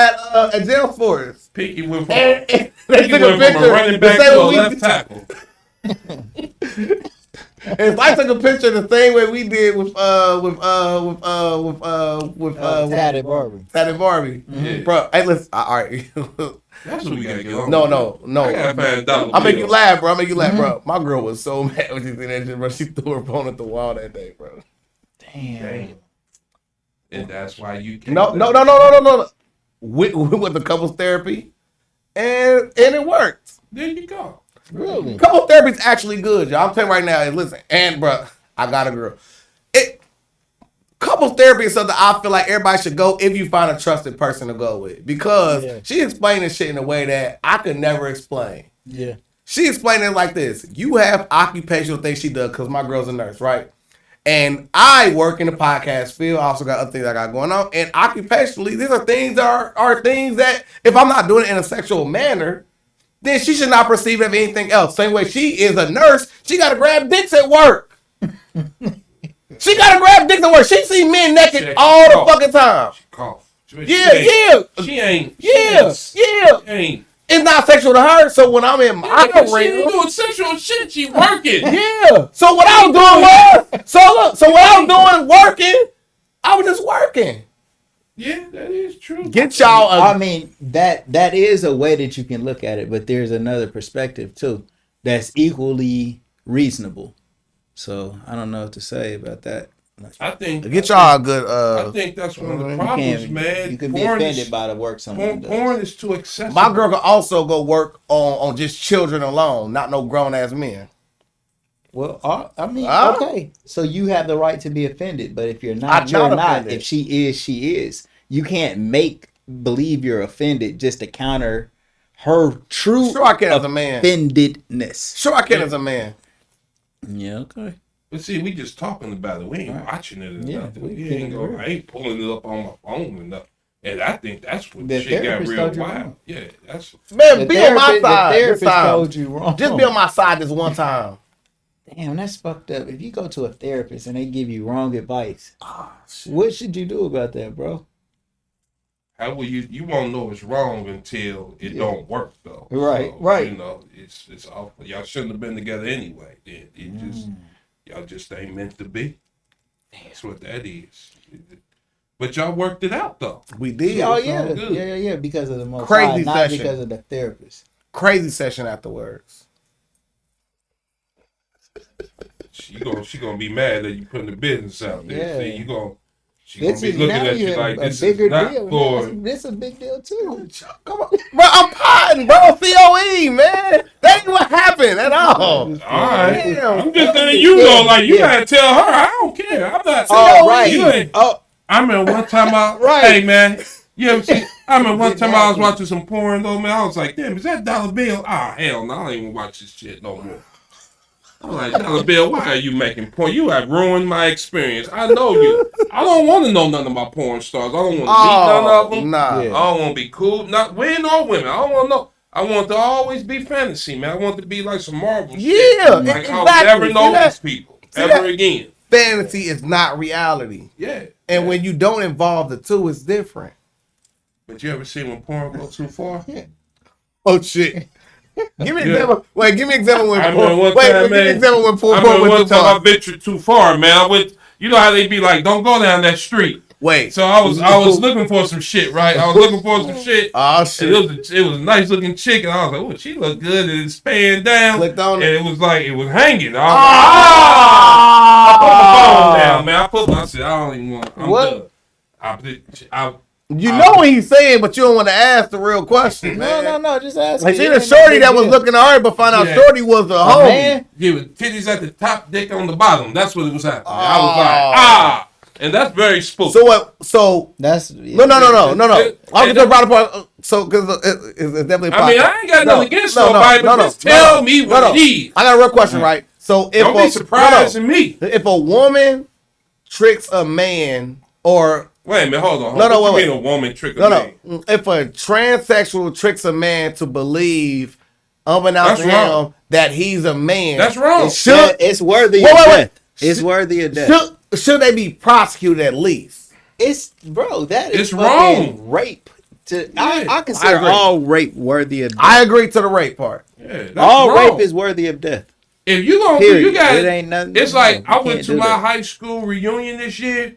at jail for us. Pinky went from, Pinky went from a running back to a left tackle. If I took a picture the same way we did with Tatted Barbie. Tatted Barbie. Yeah. Bro, hey, listen, all right. That's what we gotta get on. No. I gotta find Dollar I'll make Bill. you laugh, bro. My girl was so mad when she seen that shit, bro. She threw her phone at the wall that day, bro. Damn. And that's why you can't. No. We went to couples therapy, and it worked. There you go. Really? Couple therapy is actually good, y'all. I'm telling you right now. And listen, and bro, I got a girl. Couples therapy is something I feel like everybody should go if you find a trusted person to go with, because she explained this shit in a way that I could never explain. Yeah. She explained it like this: you have occupational things she does, because my girl's a nurse, right? And I work in the podcast field. I also got other things I got going on. And occupationally, these are things are things that if I'm not doing it in a sexual manner, then she should not perceive it as anything else. Same way she is a nurse, she got to grab dicks at work. She got to grab dicks at work. She see men naked all the fucking time. She cough. She ain't. It's not sexual to her. So when I'm in my she ain't doing sexual shit. She working. Yeah. So what I was doing was, so what I was doing working, I was just working. Yeah, that is true. Get y'all. I mean, that is a way that you can look at it, but there's another perspective too that's equally reasonable. So I don't know what to say about that. I think get y'all a good. I think that's one of the problems, man. You can be offended by the work someone does. Porn is too accessible. My girl can also go work on just children alone, not no grown ass men. Well, I mean, okay. So you have the right to be offended, but if you're not, you're not. Offended. If she is, she is. You can't make believe you're offended just to counter her true sure I can as a man. Offendedness. Sure I can as a man. Yeah, okay. But see, we just talking about it. We ain't watching it or nothing. I ain't pulling it up on my phone or nothing. And I think that's when shit got real wild. Yeah, that's man. Be on my side. The therapist told you wrong. Just be on my side this one time. Damn, that's fucked up. If you go to a therapist and they give you wrong advice, Shit. what should you do about that, bro? How will you won't know it's wrong until it don't work though. Right, So, right. You know, it's awful. Y'all shouldn't have been together anyway. Then it just y'all just ain't meant to be. That's what that is. But y'all worked it out though. We did. Oh it's yeah, all good. yeah, because of the most Crazy not session. because of the therapist. Crazy session afterwards. She gonna be mad that you putting the business out there. Yeah. See, she This gonna be is looking now at you you like a this bigger is not deal. for. This is a big deal too. Come on, bro. I'm potting, bro. COE, man. That ain't what happened at all. All right, Damn. I'm just letting you know. Like you gotta tell her. I don't care. I'm not. Oh, right. You ain't. Oh, I remember one time Right. Hey man, you ever see? I remember one time I was watching some porn though, man. I was like, damn, is that Dollar Bill? Ah, hell no, I don't even watch this shit no more. I'm like, Dollar Bill, why are you making porn? You have ruined my experience. I know you. I don't want to know nothing about porn stars. I don't want to meet none of them. Nah. Yeah. I don't want to be cool. Not men or women. I don't want to know. I want to always be fantasy, man. I want to be like some Marvel shit. Yeah, Like exactly. I'll never See know that? these people See ever that? again. Fantasy is not reality. Yeah. And when you don't involve the two, it's different. But you ever see when porn go too far? Oh shit. Give me an example. Wait, give me an example when I remember one wait, time, give me an man. example when porn I remember went one too time I far. ventured too far, man. I went. You know how they be like, don't go down that street. Wait. So I was looking for some shit, right? I was looking for some shit. Oh And shit. it was a nice looking chick, and I was like, "Oh, she looked good." And it's panned down, Clicked on and it. it was like it was hanging. I was like, I put my phone down, man. I said, I don't even want. I'm What? done. You know what he's saying, but you don't want to ask the real question, man. no, just ask. Like me. see It the ain't no shorty big that was deal. looking at her, but find out Yeah. shorty was a homie. man. Yeah, with titties at the top, dick on the bottom. That's what it was happening. I was Oh. like, and that's very spooky. So what? So That's no. I was just brought up. So because it's definitely. I mean, I ain't got nothing against nobody, but just tell me what it is. I got a real question, right? So if Don't be surprised in me. if a woman tricks a man, or Wait a minute, hold on. No, no, What wait, you mean a woman trick a no, man? if a transsexual tricks a man to believe, unbeknownst to That's wrong. him, that he's a man, That's wrong. It's worthy of death. It's worthy of death. Should they be prosecuted at least? It's bro, that is It's fucking wrong. rape. I I consider agree. all rape worthy of death. I agree to the rape part. Yeah, that's all wrong. rape is worthy of death. If you gonna Period. you got It ain't nothing. It's like No, I you went can't to do my that. high school reunion this year,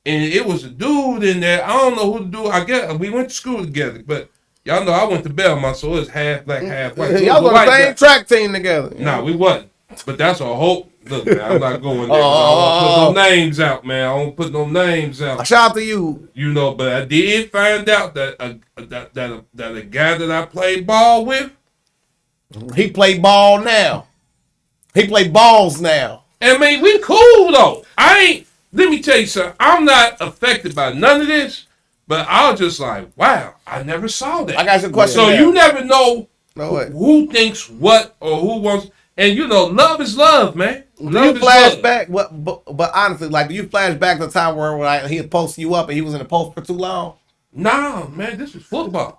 and it was a dude in there. I don't know who the dude. I guess we went to school together, but y'all know I went to Belmont, so it was half black, half white. So it Y'all was on a the white same guy. track team together. Nah, we wasn't. But that's a whole look, man. I'm not going there. 'Cause I don't put no names out, man. I don't put no names out. Shout out to you. You know, but I did find out that a guy that I played ball with, He play ball now. He play balls now. I mean, we cool though. Let me tell you something. I'm not affected by none of this, but I was just like, wow, I never saw that. I got your question. So now. you never know No way. who thinks what or who wants. And you know, love is love, man. Do you Love is flash love. back? But honestly, like, do you flash back to the time where like, he had posted you up and he was in the post for too long? Nah, man, this is football.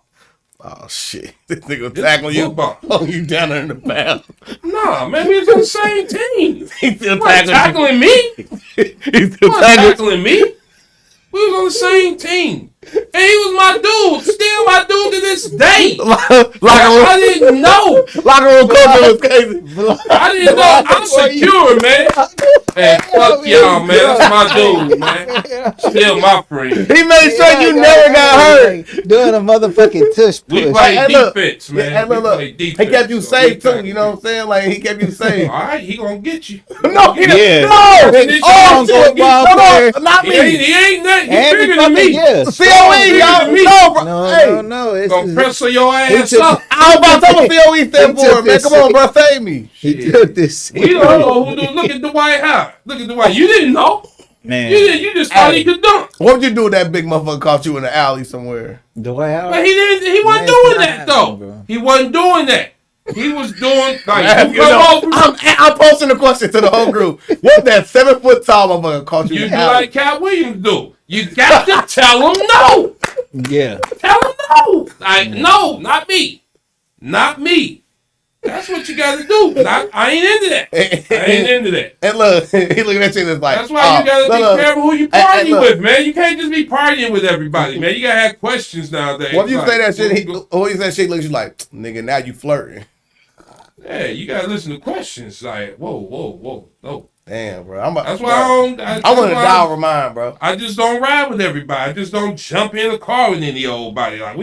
Oh shit! This nigga This tackle is you. football. Oh, you down there in the path. Nah, man, we was on the same team. He still You wasn't tackling me. He still You wasn't tackling me. We was on the same team. And he was my dude. Still my dude to this day. I didn't know. Locker room culture was crazy. I didn't know. I'm secure, man. Hey, fuck y'all, man. That's my dude, man. Still my friend. He made sure you never got hurt. Like, doing a motherfucking tush We push. play Hey, look. defense, man. Hey, look, We look. play He defense, kept you so safe we too. tackle You know what I'm saying? Like he kept you safe. All right, he gonna get you. No, he Yeah. no. He Oh gonna shit! go No, player. not He me. ain't that. He And bigger fucking, than me. yeah, COE, strong. y'all. me. No, bro. No, Hey, no. It's Gonna press your ass took- up. I was about to tell what COE stand He took for, man. this Come on, bro. Save me. He took this. We don't know who do. Look at Dwight Howard. Look at Dwight. You didn't know. Man, You just thought he could dunk. What would you do if that big motherfucker caught you in the alley somewhere? the way out. But he didn't. He wasn't Man, doing it's not that though. happening, bro. He wasn't doing that. He was doing like Man, you come over. I'm posting the question to the whole group. What that 7 foot tall motherfucker caught you You in do the alley? like Cat Williams do. You got to tell him no. Yeah. Tell him no. Like no, not me. Not me. That's what you got to do. I ain't into that. I ain't into that. And look, he looking at you and it's like, that's why you got to be careful who you party look, with, man. You can't just be partying with everybody, man. You got to have questions nowadays. When you say that shit, when you say shit, looks like, nigga, now you flirting. Yeah, you got to listen to questions like, whoa, no. Damn, bro. That's why I want to dial mine, bro. I just don't ride with everybody. I just don't jump in a car with any old body. Like,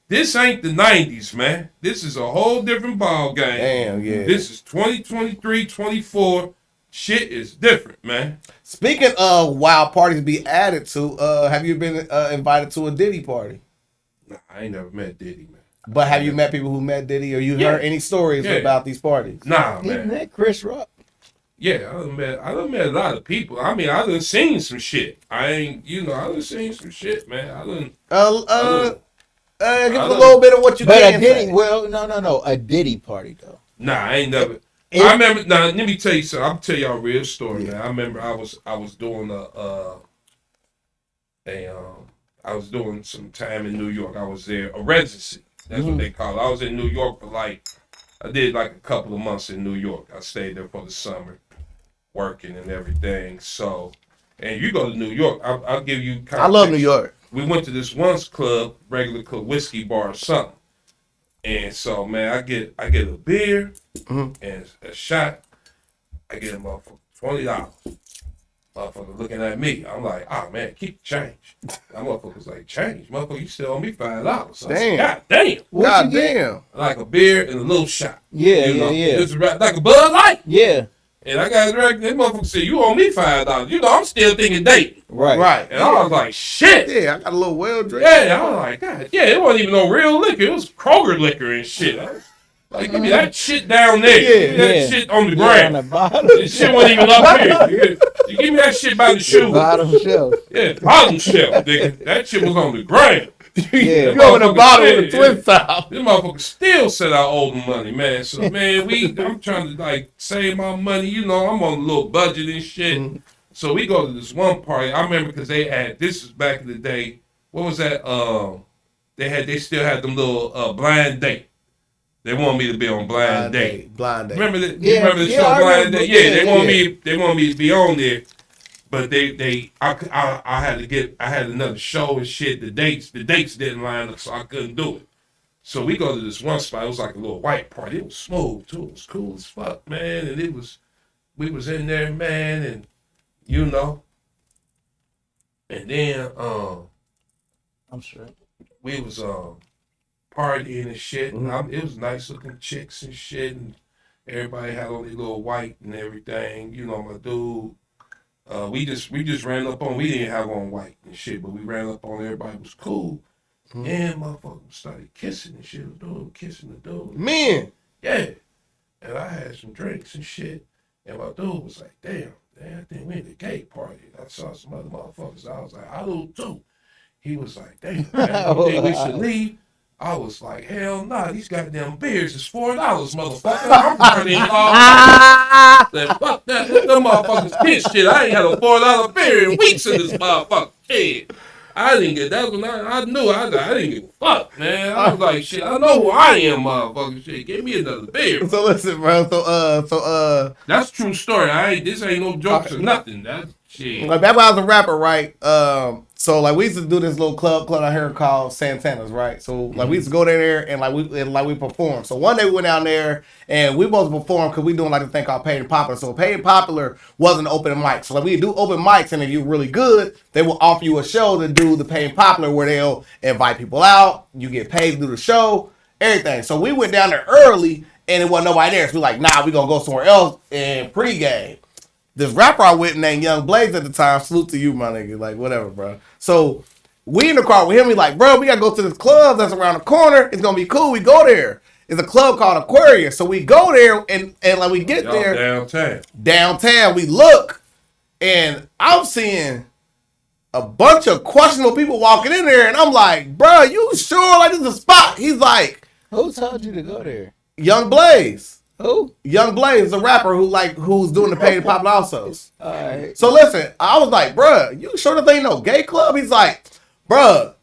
this ain't the 90s, man. This is a whole different ball game. Damn, yeah. This is 2023, 24. Shit is different, man. Speaking of wild parties be added to, have you been invited to a Diddy party? Nah, I ain't never met Diddy, man. But have you met people who met Diddy, or you heard any stories about these parties? Nah, man. Isn't that Chris Rock? Yeah, I done met a lot of people. I mean, I done seen some shit. I done seen some shit, man. Give us a little bit of what you can say. Well, no. A Diddy party, though. Nah, I ain't never. I remember. Now, let me tell you something. I'll tell y'all a real story, man. I remember I was doing I was doing some time in New York. I was there, a residency. That's what they call it. I was in New York for I did a couple of months in New York. I stayed there for the summer, working and everything. So, and you go to New York, I'll give you context. I love New York. We went to this once club, regular club, whiskey bar or something. And so, man, I get a beer and a shot. I get a motherfucker $20. Motherfucker looking at me. I'm like, oh man, keep the change. That motherfucker's like, change? Motherfucker, you still owe me $5. So damn. God damn. God damn. Like a beer and a little shot. Yeah. Just like a Bud Light. Yeah. And I got that motherfucker said, you owe me $5. You know, I'm still thinking dating. Right. And I was like, shit. Yeah, I got a little well drink. Yeah, I was like, God, yeah, it wasn't even no real liquor. It was Kroger liquor and shit. I was like, give me that shit down there. Give me that shit on the ground. On the bottom. This shit wasn't even up here. You give me that shit by the shoe. Bottom shelf. Yeah, bottom shelf, nigga. That shit was on the ground. Yeah. You go in the bottom with the twist top. This motherfucker still said I owe them money, man. So, man, I'm trying to, save my money. You know, I'm on a little budget and shit. Mm-hmm. So we go to this one party. I remember because this was back in the day. What was that? They still had them little blind date. They want me to be on blind date. Blind date. Remember the show Blind Date? Yeah, they want me to be on there. But I had another show and shit. The dates didn't line up, so I couldn't do it. So we go to this one spot. It was like a little white party. It was smooth too. It was cool as fuck, man. And we was in there, man, and you know. And then I'm sure we was partying and shit. And it was nice looking chicks and shit, and everybody had on their little white and everything. You know, my dude. We just ran up on. We didn't have on white and shit, but we ran up on. Everybody was cool, and motherfuckers started kissing and shit. The dude kissing the dude. Man, yeah. And I had some drinks and shit, and my dude was like, "Damn, I think we in the gay party." I saw some other motherfuckers. I was like, "I do too." He was like, "Damn, man, you think we should leave?" I was like, hell nah, these goddamn beers is $4, motherfucker. I'm burning all that. Fuck that. Them motherfuckers kiss shit. I ain't had a $4 beer in weeks in this motherfucker. Shit. I didn't get that when I knew I didn't give a fuck, man. I was like, shit, I know who I am, motherfucker. Shit, give me another beer. So listen, bro. So that's a true story. This ain't no jokes or nothing. That's shit. Like back when I was a rapper, right? So like we used to do this little club out here called Santana's, right? So like we used to go there and we perform. So one day we went down there and we both performed because we doing like a thing called Paid and Popular. So Paid and Popular wasn't open mic. So like we do open mics, and if you're really good, they will offer you a show to do the Paid and Popular where they'll invite people out. You get paid to do the show, everything. So we went down there early and it wasn't nobody there. So we like, nah, we gonna go somewhere else and pregame. This rapper I went named Young Blaze at the time. Salute to you, my nigga. Like, whatever, bro. So, we in the car with him. We like, bro, we got to go to this club that's around the corner. It's going to be cool. We go there. It's a club called Aquarius. So, we go there, and like, we get there. Downtown. We look, and I'm seeing a bunch of questionable people walking in there. And I'm like, bro, you sure? Like, this is a spot. He's like. Who told you to go there? Young Blaze. Who? Young Blaze, a rapper who's doing the Paid and Popular also. All right. So listen, I was like, bruh, you sure this ain't no gay club? He's like, bruh,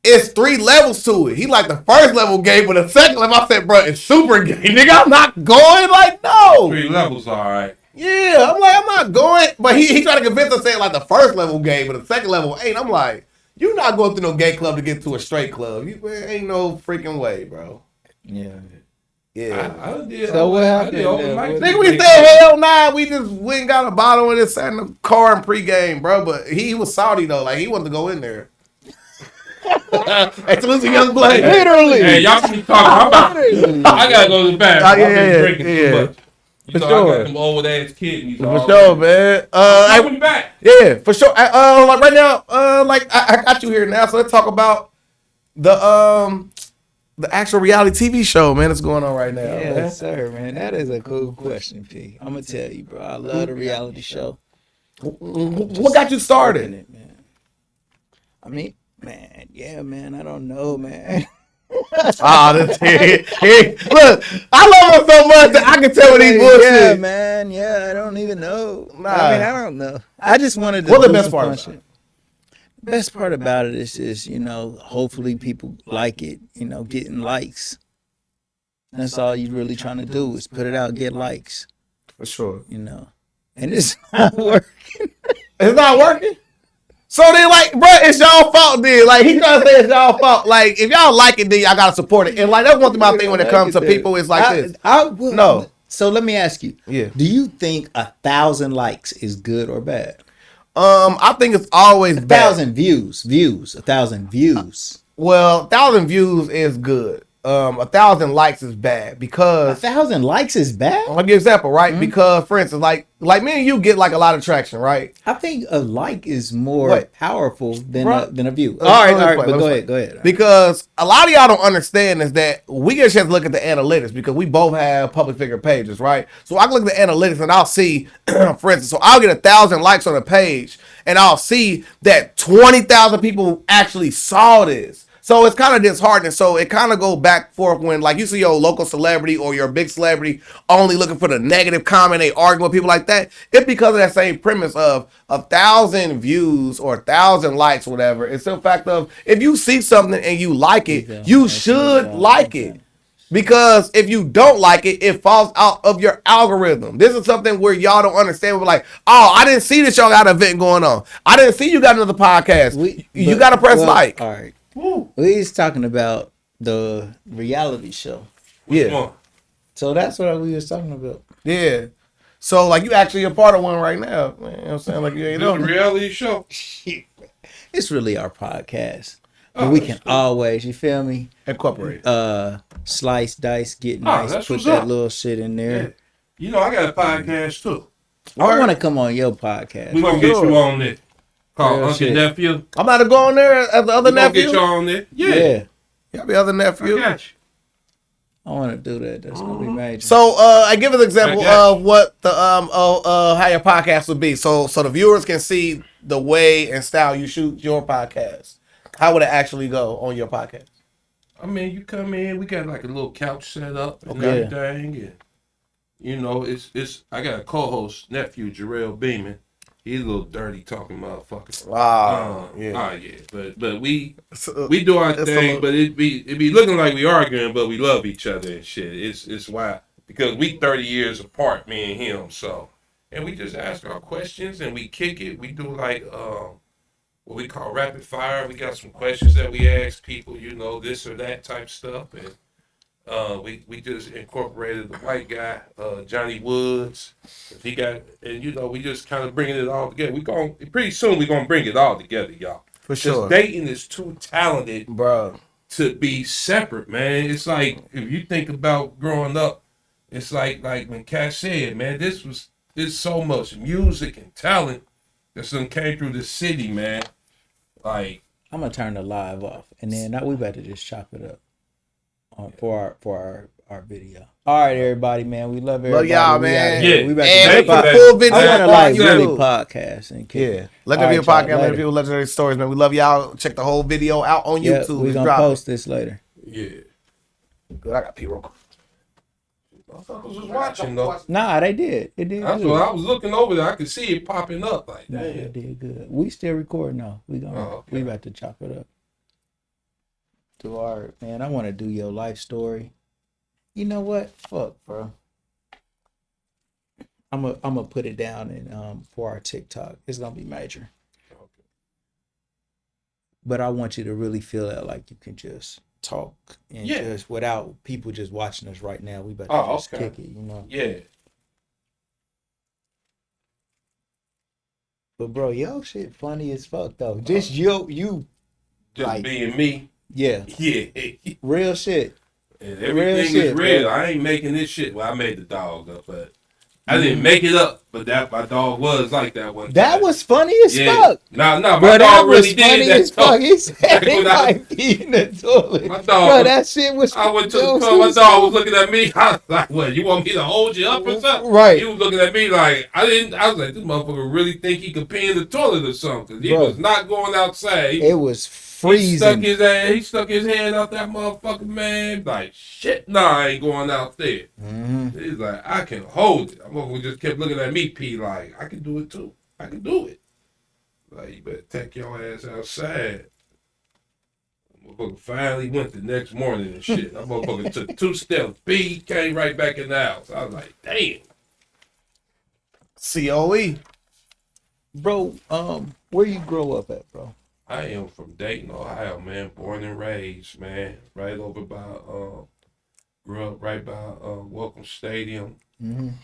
it's 3 levels to it. He like the first level gay, but the second level, I said, bro, it's super gay. Nigga, I'm not going. Like, no. 3 levels, all right. Yeah, I'm like, I'm not going. But he tried to convince us saying like the first level gay, but the second level ain't. I'm like, you not going through no gay club to get to a straight club. Ain't no freaking way, bro. Yeah. Yeah. I did. So what happened? Nigga, we said hell nah. We just went and got a bottle of this, sat in the car in pregame, bro. But he was salty though. Like he wanted to go in there. Hey, salute to Young Blade. Literally. Hey, y'all keep talking. I gotta go to the bathroom. I've been drinking too much. You know, I got them old ass kidneys. For sure, man. I'm back. Yeah, for sure. Like right now, like I got you here now, so let's talk about the actual reality TV show, man, that's going on right now. Yes, sir, man. That is a cool question, P. I'm gonna tell you, bro. I love the reality show. What got you started? It, man. I mean, man, yeah, man. I don't know, man. This look, I love him so much that I can tell what he's bullshit. Yeah, man. Yeah, I don't even know. Nah. I mean, I don't know. I just wanted to. What's the best part about it? The best part about it is just, you know, hopefully people like it, you know, getting likes. That's all you're really trying to do is put it out, get likes. For sure. You know. And it's not working. It's not working? So then, like, bro, it's y'all fault then. Like, he trying to say it's y'all fault. Like, if y'all like it, then y'all got to support it. And, like, that's one thing my thing when it comes to people is like this. No. So let me ask you. Yeah. Do you think 1,000 likes is good or bad? I think it's always 1,000 views. 1,000 views. Well, 1,000 views is good. 1,000 likes is bad because 1,000 likes is bad. I'll give you an example, right? Mm-hmm. Because, for instance, like me and you get like a lot of traction, right? I think a like is more powerful than a view. All right, but go ahead. Because a lot of y'all don't understand is that we get a chance to look at the analytics because we both have public figure pages, right? So I can look at the analytics and I'll see, for instance, so I'll get 1,000 likes on a page and I'll see that 20,000 people actually saw this. So it's kind of disheartening. So it kind of go back and forth when, like, you see your local celebrity or your big celebrity only looking for the negative comment, they arguing with people like that. It's because of that same premise of 1,000 views or 1,000 likes, or whatever. It's the fact of if you see something and you like it, you should like it. Because if you don't like it, it falls out of your algorithm. This is something where y'all don't understand. We're like, oh, I didn't see that y'all got an event going on. I didn't see you got another podcast. You got to press like. All right. We's talking about the reality show. Yeah. So that's what we was talking about. Yeah. So like you actually a part of one right now. Man, you know what I'm saying? Like you ain't know. Reality show. It's really our podcast. But we can always, you feel me? Incorporate. Slice, dice, get nice, put that little shit in there. Yeah. You know, I got a podcast too. I want to come on your podcast. We're going to get you on there. Called Uncle Nephew. I'm about to go on there as the other nephew. Get you on there. Yeah. Y'all be other nephew. I got you. I want to do that. That's gonna be major. So I give an example of what the how your podcast would be. So the viewers can see the way and style you shoot your podcast. How would it actually go on your podcast? I mean, you come in, we got like a little couch set up and everything, and you know, it's I got a co-host nephew, Jarrell Beeman. He's a little dirty talking motherfucker. Wow. But we do our thing, but it be looking like we arguing, but we love each other and shit. It's why, because we 30 years apart, me and him. So, and we just ask our questions and we kick it. We do like what we call rapid fire. We got some questions that we ask people, you know, this or that type stuff, and we just incorporated the white guy, Johnny Woods. He got, and you know, we just kind of bringing it all together. Pretty soon we're gonna bring it all together, y'all. For sure. Dayton is too talented, bro, to be separate, man. It's like if you think about growing up, it's like when Cash said, man, there's so much music and talent that came through the city, man. Like, I'm gonna turn the live off, and then now we better just chop it up. For our video. All right, everybody, man. We love everybody. Love y'all, man. Yeah. We about and to full video. I want to like really podcast and Legendary podcast, legendary people, legendary stories, man. We love y'all. Check the whole video out on YouTube. We're gonna post this later. Yeah. Good. I got P-roll. Motherfuckers was watching though. Nah, they did. It did. That's what I was looking over there. I could see it popping up like that. It did good. We still recording though. We about to chop it up. Duarte, man, I want to do your life story. You know what? Fuck, bro. I'm gonna put it down in for our TikTok. It's gonna be major. But I want you to really feel that like you can just talk and just without people just watching us right now. We better just kick it, you know. Yeah. But bro, yo shit funny as fuck though. Just you Just like being me. Yeah. Yeah. Real shit. And everything is real. Bro. I ain't making this shit. Well, I made the dog up, but I didn't make it up. But that my dog was like that one time. That was funny as fuck. No, bro, my dog really funny did as fuck. He said he might be in the toilet. My dog, bro, that shit was. I went to the toilet. My dog was looking at me. I was like, "What? You want me to hold you up or something?" Right. He was looking at me like I didn't. I was like, "This motherfucker really think he could pee in the toilet or something?" He was not going outside. It was freezing. He stuck his hand out that motherfucker, man. Like, shit, nah, I ain't going out there. Mm-hmm. He's like, I can hold it. Motherfucker just kept looking at me, pee, like, I can do it too. I can do it. Like, you better take your ass outside. Motherfucker finally went the next morning and shit. That motherfucker took 2 steps, pee, came right back in the house. I was like, damn. COE. Bro, where you grow up at, bro? I am from Dayton, Ohio, man. Born and raised, man. Right over by, grew up right by Welcome Stadium,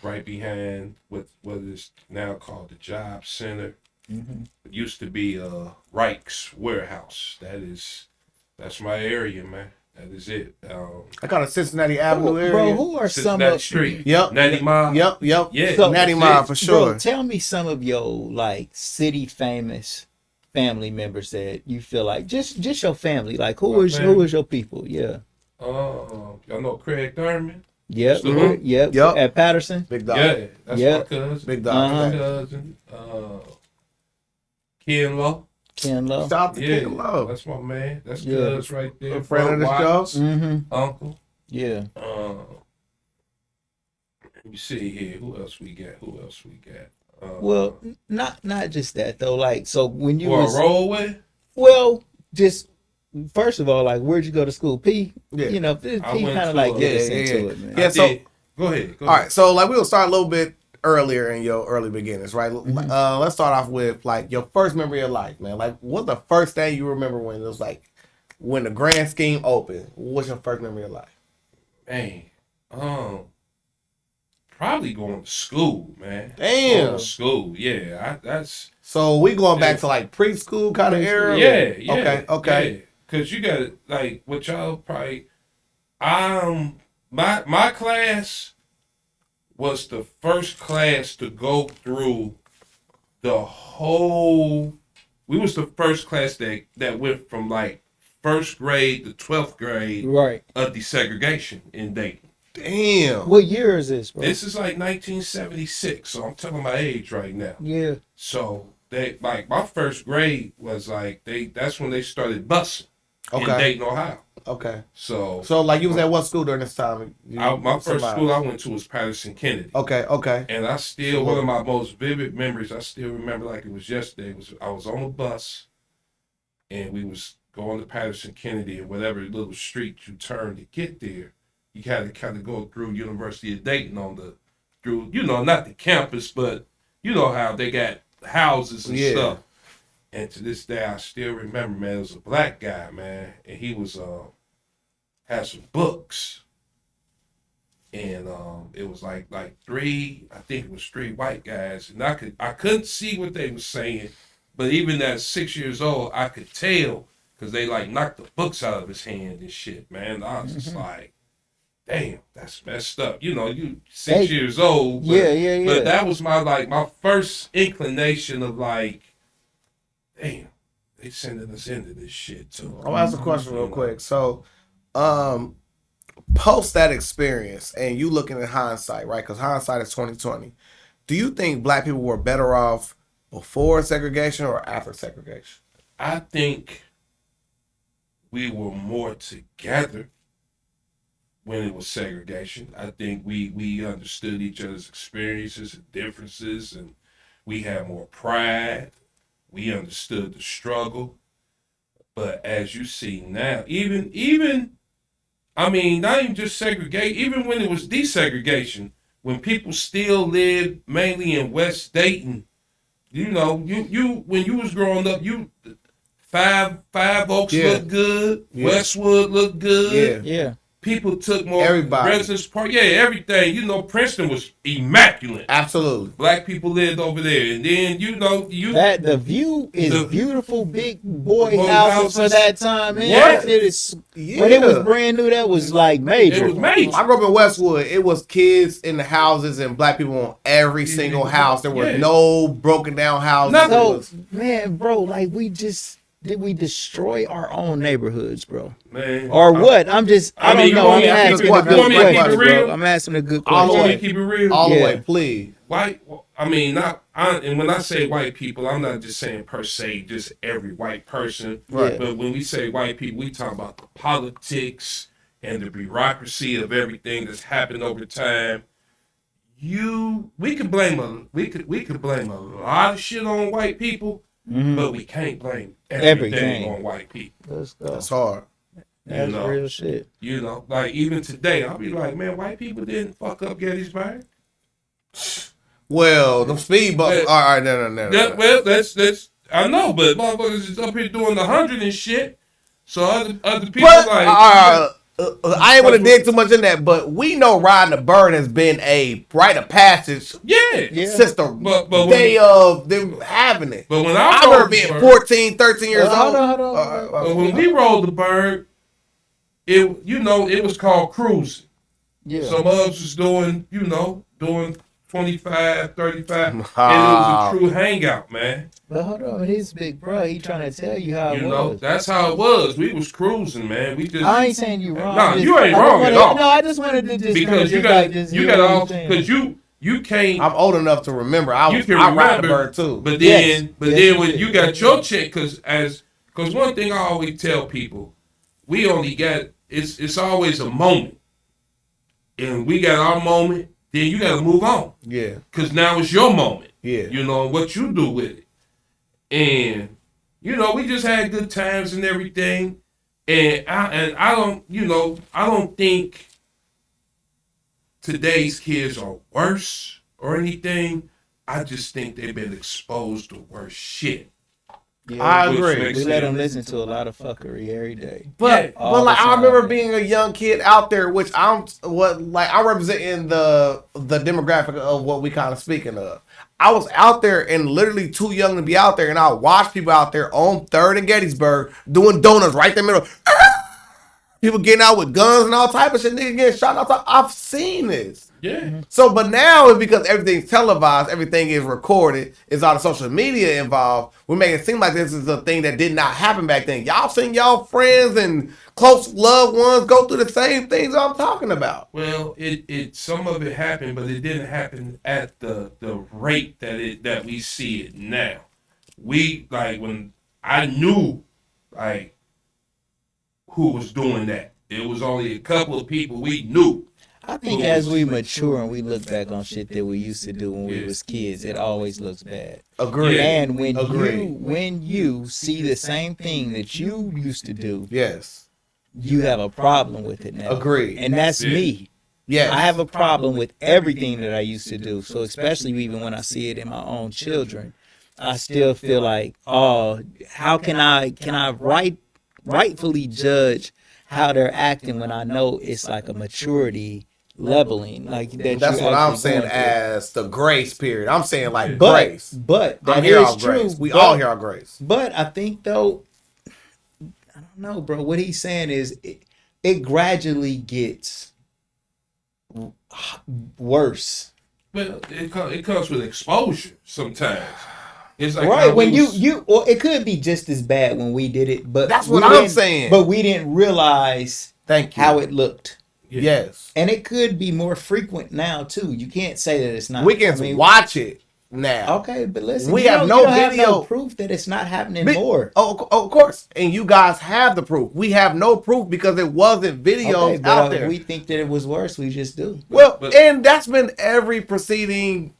right behind what is now called the Job Center. It used to be Reich's Warehouse. That's my area, man. That is it. I got a Cincinnati Avenue area. Bro, who are some Cincinnati of Street. Yep. Natty Mob. Yep. Yeah. So, Natty Mob for sure. Bro, tell me some of your like city famous family members that you feel like just your family. Like who is your people? Yeah. Y'all know Craig Thurman? Yep. Mm-hmm. Yep. At Patterson. Big dog. Yeah, that's my cousin. Big dog. My cousin. Ken Lowe. Ken Lowe. Shout out to Ken Lowe. That's my man. That's cuz right there. A friend of the show. Uncle. Yeah. Let me see here. Who else we got? Well, not just that though. Like, so when you roll with? Well, just first of all, like, where'd you go to school? P. Yeah. You know, P kind of like get us into it, man. Yeah. So go ahead. All right. So like we'll start a little bit earlier in your early beginnings, right? Let's start off with like your first memory of life, man. Like, what's the first thing you remember when it was like when the grand scheme opened? What's your first memory of life? Man, probably going to school, man. Damn. Going to school, yeah. That's so we going back to like preschool kind of era. Yeah. Okay. Yeah. Cause you got like what y'all probably. My class was the first class to go through the whole. We was the first class that went from like first grade to 12th grade of desegregation in Dayton. Damn. What year is this, bro? This is like 1976, so I'm telling my age right now. Yeah. So they like my first grade was like that's when they started busing in Dayton, Ohio. Okay. So like you was at what school during this time? My first school I went to was Patterson Kennedy. Okay. And I still one of my most vivid memories. I still remember like it was yesterday. I was on a bus, and we was going to Patterson Kennedy, and whatever little street you turned to get there, you had to kind of go through University of Dayton through not the campus, but you know how they got houses and stuff. And to this day, I still remember, man, it was a black guy, man, and he was had some books, and it was like three white guys, and I couldn't see what they were saying, but even at 6 years old, I could tell because they like knocked the books out of his hand and shit, man. I was just like, damn, that's messed up. You 6 years old. But, yeah. But that was my first inclination of like, damn, they sending us into this shit too. I'll ask a question real quick. So, post that experience and you looking at hindsight, right? Because hindsight is 2020. Do you think black people were better off before segregation or after segregation? I think we were more together when it was segregation. I think we understood each other's experiences and differences, and we had more pride. We understood the struggle. But as you see now, even I mean, not even just segregate. Even when it was desegregation, when people still lived mainly in West Dayton, you when you was growing up, Five Oaks looked good, Westwood looked good. Yeah. People took more Everybody. residence park. Yeah, everything. Princeton was immaculate. Absolutely. Black people lived over there, and then that the view is beautiful, big boy Boy houses for houses. that time, man. Yeah. It is when it was brand new. That was like major. It was major. I grew up in Westwood. It was kids in the houses and black people on every single house. There was no broken down houses. So, man, bro, like did we destroy our own neighborhoods, bro? Man, or what? I don't know. I'm asking a good question, bro. I'm asking a good question. All the way, keep it real. All the way, please. And when I say white people, I'm not just saying per se just every white person. Right. But when we say white people, we talk about the politics and the bureaucracy of everything that's happened over time. We could blame a lot of shit on white people, but we can't blame everything on white people. That's hard. That's real shit. Like even today, I'll be like, man, white people didn't fuck up Gettysburg. Well, the speed bumps. All right, no. Well, that's I know, but motherfuckers is up here doing the 100 and shit. So other people I ain't want to dig too much in that, but we know riding the bird has been a rite of passage. Yeah. System. But day of them having it. But when I remember being 14, 13 years old. Hold on. But when we rolled the bird, it was called cruising. Yeah. Some of us was doing 25, 35, and it was a true hangout, man. But hold on, his big bro, he trying to tell you how it was. That's how it was. We was cruising, man. I ain't saying you wrong. No, you ain't wrong at all. No, I just wanted to just because you can't. I'm old enough to remember. I ride the bird too. But then when you got your check, because one thing I always tell people, we only got it's always a moment, and we got our moment. Then you got to move on. Yeah. Because now it's your moment. Yeah. What you do with it. And, we just had good times and everything. And I don't think today's kids are worse or anything. I just think they've been exposed to worse shit. Yeah, I agree. We let them listen to a lot of fuckery every day. But like I remember being a young kid out there, which I'm representing the demographic of what we kind of speaking of. I was out there and literally too young to be out there, and I watched people out there on 3rd and Gettysburg doing donuts right there in the middle. People getting out with guns and all type of shit, niggas getting shot outside. I've seen this. Yeah. So, but now it's because everything's televised, everything is recorded, it's all the social media involved. We make it seem like this is a thing that did not happen back then. Y'all seen y'all friends and close loved ones go through the same things I'm talking about. Well, it some of it happened, but it didn't happen at the rate that we see it now. When I knew who was doing that. It was only a couple of people we knew. I think as we mature and we look back on shit that we used to do when we was kids, it always looks bad. Agreed. And when you see the same thing that you used to do, yes, you have a problem with it now. Agreed. And that's me. Yeah, I have a problem with everything that I used to do. So especially even when I see it in my own children, I still feel like, how can I rightfully judge how they're acting when I know it's like a maturity leveling, like that. That's what I'm saying as the grace period. I'm saying like grace. But that is true. We all hear our grace. But I think though, I don't know, bro. What he's saying is it gradually gets worse. Well, it comes with exposure sometimes. It's like right when you or it could be just as bad when we did it, but that's what I'm saying. But we didn't realize how it looked. Yeah. Yes, and it could be more frequent now too. You can't say that it's not. We can watch it now. Okay, but listen, we have no video have no proof that it's not happening more. Oh, of course, and you guys have the proof. We have no proof because it wasn't videos out there. We think that it was worse. We just do. Well, and that's been every preceding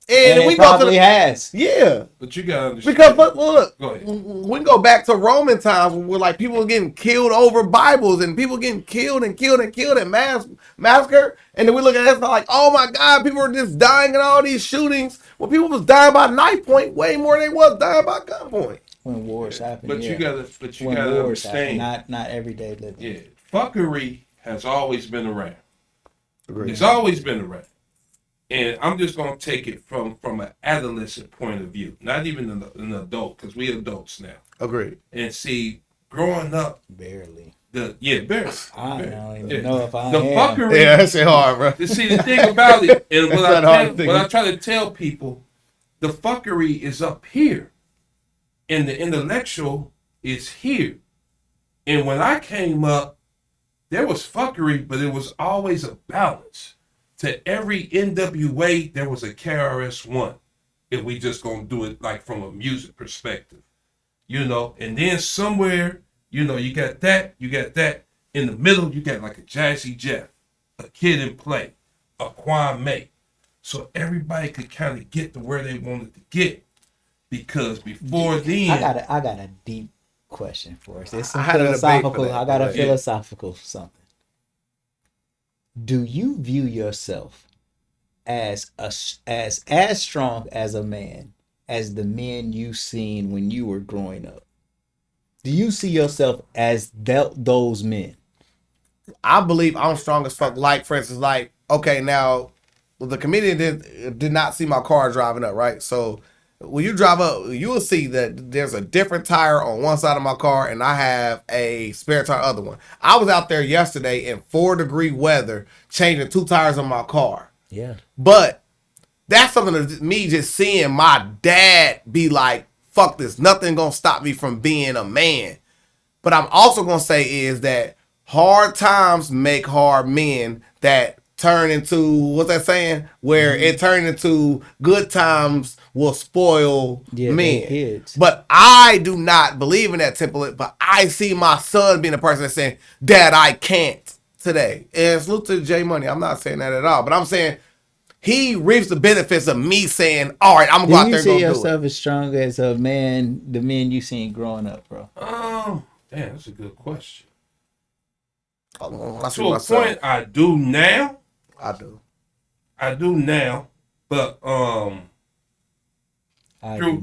And we it go to probably has. yeah. But you gotta understand. Because look, Go ahead. we can go back to Roman times where like people were getting killed over Bibles and people getting killed and massacre. And then we look at it like, oh my God, people are just dying in all these shootings. Well, people was dying by knife point way more than they was dying by gunpoint. When wars happen, But yeah. you gotta understand. Not everyday living. Yeah, fuckery has always been around. Agreed. It's always been around. And I'm just gonna take it from an adolescent point of view, not even an adult, because we adults now. Agreed. And see, growing up, Barely. barely. I don't even know if I the am. fuckery. Yeah, that's hard, bro. You see, the thing about it, and It's not hard thing. what I try to tell people, the fuckery is up here, and the intellectual is here. And when I came up, there was fuckery, but it was always a balance. To every NWA, there was a KRS-One. If we just gonna do it like from a music perspective, you know. And then somewhere, you know, you got that. In the middle, you got like a Jazzy Jeff, a Kid and Play, a Kwame. So everybody could kind of get to where they wanted to get. Because before then, I got a deep question for us. It's some I had a debate for philosophical. that. I got a Yeah. philosophical something. Do you view yourself as strong as a man as the men you seen when you were growing up? Do you see yourself as those men? I believe I'm strong as fuck. Like, for instance, like, okay, now the comedian did not see my car driving up, right? So when you drive up, you will see that there's a different tire on one side of my car and I have a spare tire other one. I was out there yesterday in 4-degree weather changing 2 tires on my car. Yeah. But that's something that me just seeing my dad be like, fuck this, nothing gonna stop me from being a man. But I'm also gonna say is that hard times make hard men that turn into, what's that saying? Where it turned into good times will spoil men. Kids. But I do not believe in that template, but I see my son being a person that's saying, Dad, I can't today. And salute to J Money. I'm not saying that at all, but I'm saying he reaps the benefits of me saying, all right, I'm going to go out there and go do Do you see it. yourself as strong as a man, the men you seen growing up, bro? damn, that's a good question. I see To a myself. point, I do now. I do. But I do not.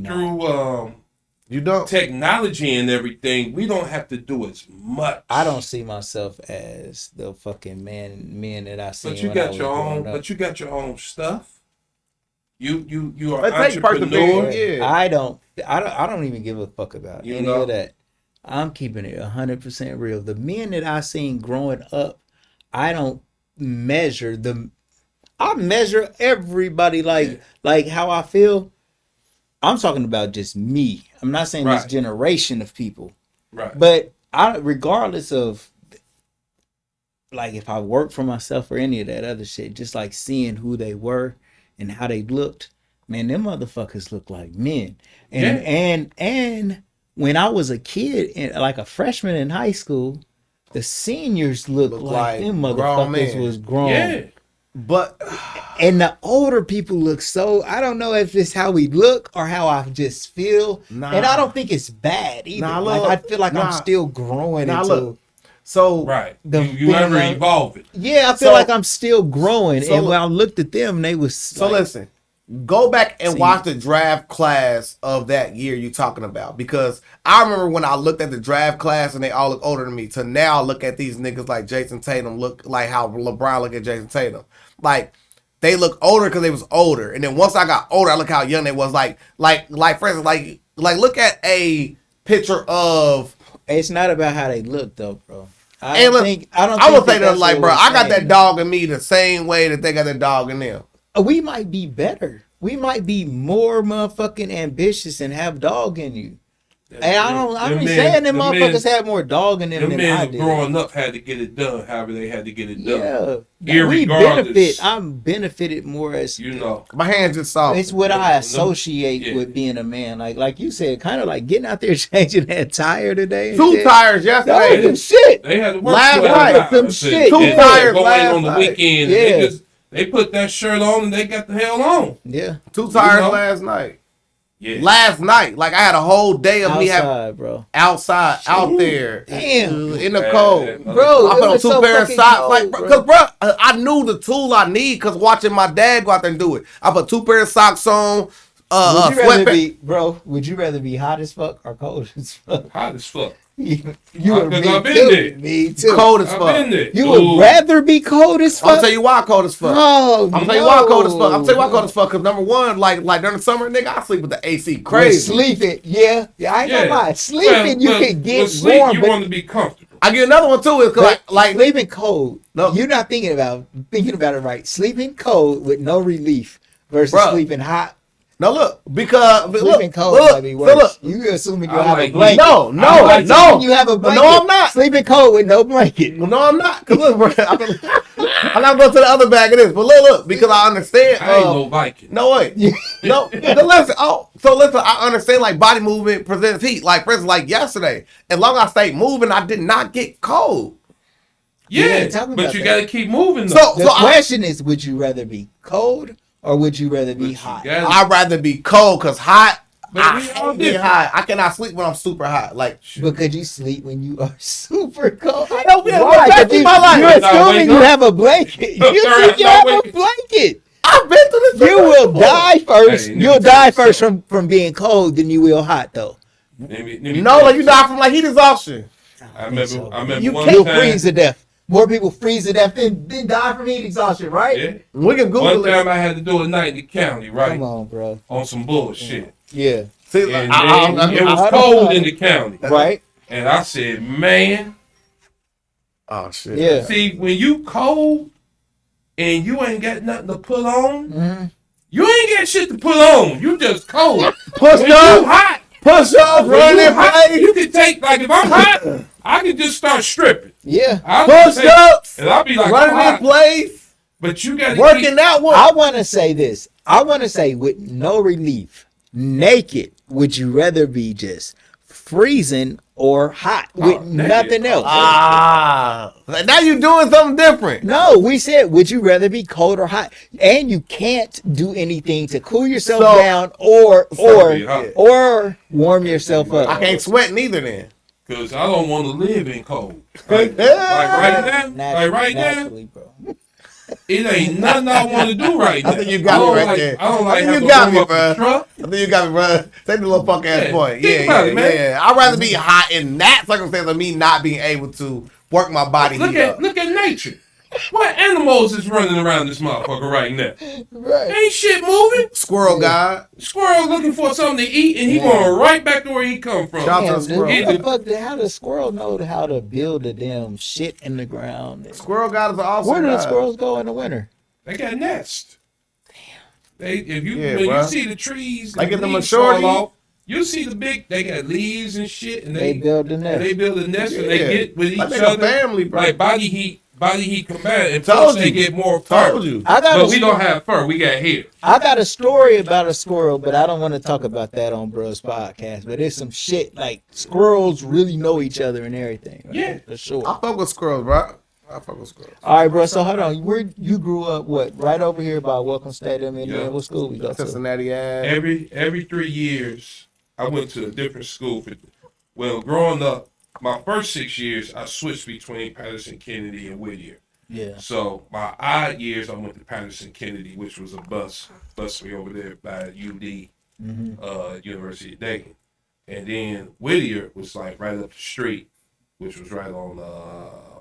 through You don't? technology and everything, we don't have to do as much. I don't see myself as the fucking men that I seen. But you when I got was your own. growing up. But you got your own stuff. You are It an takes entrepreneur. perseverance. Yeah. I don't even give a fuck about You any know? of that. I'm keeping it 100% real. The men that I seen growing up, I don't measure them. I measure everybody like how I feel. I'm talking about just me. I'm not saying this Right. generation of people. Right. But regardless of like if I work for myself or any of that other shit, just like seeing who they were and how they looked, man, them motherfuckers look like men. And when I was a kid, like a freshman in high school, the seniors looked like them grown motherfuckers men. was grown. Yeah. But And the older people look so, I don't know if it's how we look or how I just feel. Nah. And I don't think it's bad either. Nah, like look, I feel like I'm nah. still growing Now into look, so Right. The You ever feeling- evolve it. yeah, I feel So- like I'm still growing. so- and when I looked at them, they was So like, listen, go back and See. watch the draft class of that year you talking about, because I remember when I looked at the draft class and they all look older than me. To now look at these niggas like Jason Tatum, look like how LeBron look at Jason Tatum. Like they look older because they was older, and then once I got older, I look how young they was. Like for instance, like look at a picture of. it's not about how they look though, bro. I And don't look, think I would say that that's like, what bro, we're I got saying. that dog in me the same way that they got that dog in them. We might be better. We might be more motherfucking ambitious and have dog in you. And I ain't saying them motherfuckers have more dog in them Them than men I who did. growing up had to get it done however they had to get it done. Yeah, we Irregardless. benefit. I'm benefited more as You know. My hands just soft. it's what I associate Yeah. with being a man. Like you said, kind of like getting out there changing that tire today. and 2 shit. tires That yesterday. was some shit. They had to work Last 12 night, hours some and- shit. and Two tires go in last on the night. weekend. Yeah. And They put that shirt on and they got the hell on. Yeah. 2 tires know? last night. Yeah. Last night, like I had a whole day of me Outside, bro. outside, out there, Damn. in the cold. Bro, I it put on was 2 so pair of fucking socks, cold, like, bro. cause bro, I knew the tool I need, cause watching my dad go out there and do it. I put 2 pair of socks on, Would you rather sweatpants. be, bro? Would you rather be hot as fuck or cold as fuck? Hot as fuck. You Because would I've be been too. there. Me too. Cold as I've fuck. been there. You Ooh. would rather be cold as I'm fuck. gonna tell you why cold as fuck. Oh, I'm gonna tell you why cold as fuck. I'm gonna tell you why cold as fuck. Cause number one, like during the summer, nigga, I sleep with the AC crazy. Sleeping, yeah. I ain't gonna lie. Sleeping, you can get sleep, warm, you but want to be comfortable. I get another one too. Is cause like sleeping cold. No. You're not thinking about it right. Sleeping cold with no relief versus Bruh. sleeping hot. no look because Sleeping cold might be worse. You assuming you I have like a blanket. no I'm assuming you have a No, blanket. I'm not. Sleeping cold with no blanket. no, I'm not. Cause look, bro, I'm not going to the other bag of this, but look, because I understand. I ain't no Viking. No way. No, listen. Oh, so listen. I understand. Like body movement presents heat. Like for instance, like yesterday, as long as I stayed moving, I did not get cold. Yeah, tell me but about you that. got to keep moving though. So, The so I, question is, would you rather be cold or would you rather be But you hot? gotta- I'd rather be cold because hot. But I we all hate being different. hot. I cannot sleep when I'm super hot. Like But could you sleep when you are super cold? don't be able to Why? back 'Cause in you, my life. you're Nah, assuming wake you up. have a blanket. You think you Nah, have wake a up. blanket. I've been through this. You will die first. Hey, You'll nigga, die so- first from being cold than you will hot though. Let me No, like you die from like heat exhaustion. I remember You one can't time. freeze to death. More people freeze to death than die from heat exhaustion, right? Yeah. We can One Google time it. I had to do a night in the county, right? Come on, bro. On some bullshit. Yeah. See, And like, then it was I don't cold know. in the county. Right? And I said, man, oh shit. Yeah. see, when you cold and you ain't got nothing to put on, Mhm. you ain't got shit to put on. You just cold. Push When you up, hot, push up, when run you in hot, place, you can take, like if I'm hot, I can just start stripping. Yeah. I'll push take- ups, And I'll be like, I'm running in hot. place, But you got to working out. What? I want to say this. I want to say with no relief, naked, would you rather be just freezing or hot with naked. nothing else? Now you doing something different. No, we said, would you rather be cold or hot? And you can't do anything to cool yourself So- down or be hot. warm yourself up. I can't sweat neither. Then. Because I don't want to live in cold. Like right now, like right now, Naturally, bro. it ain't nothing I want to do right now. I think you got me don't right like, there. I don't I like think having you to got warm me, up the bruh. truck. I think you got me, bro. Take the little punk ass Yeah, point. think about Yeah, it, man. yeah. I'd rather be hot in that circumstance of me not being able to work my body Look heat up. at nature. What animals is running around this motherfucker right now? Right. Ain't shit moving. Squirrel guy. Squirrel looking for something to eat, and he Yeah. going right back to where he come from. Shout out to Damn, the dude, squirrel. what the fuck? How does squirrel know how to build a damn shit in the ground? Squirrel guy is an awesome Where do the guy. squirrels go in the winter? They got nests. They if you Yeah, when bruh. you see the trees, Like the at the leaves maturity- fall off, you see the big. They got leaves and shit, and They build the and nest. they build a nest, and they Yeah. get with each Like they a other. family, bro. Like body heat combat, and Told plus they you. get more fur. Told you. I got But a we don't have fur. We got hair. I got a story about a squirrel, but I don't want to talk about that on Bros podcast. But it's some shit like squirrels really know each other and everything. Right? Yeah. for sure. I fuck with squirrels, bro. I fuck with squirrels. All right, bro. So hold on. Where you grew up? What? Right over here by Welcome Stadium, and Yeah. what school we go to? Cincinnati ass. Every 3 years, I went to a different school. Well, growing up, my first 6 years, I switched between Patterson Kennedy and Whittier. Yeah. So my odd years, I went to Patterson Kennedy, which was a bus me over there by UD, University of Dayton, and then Whittier was like right up the street, which was right on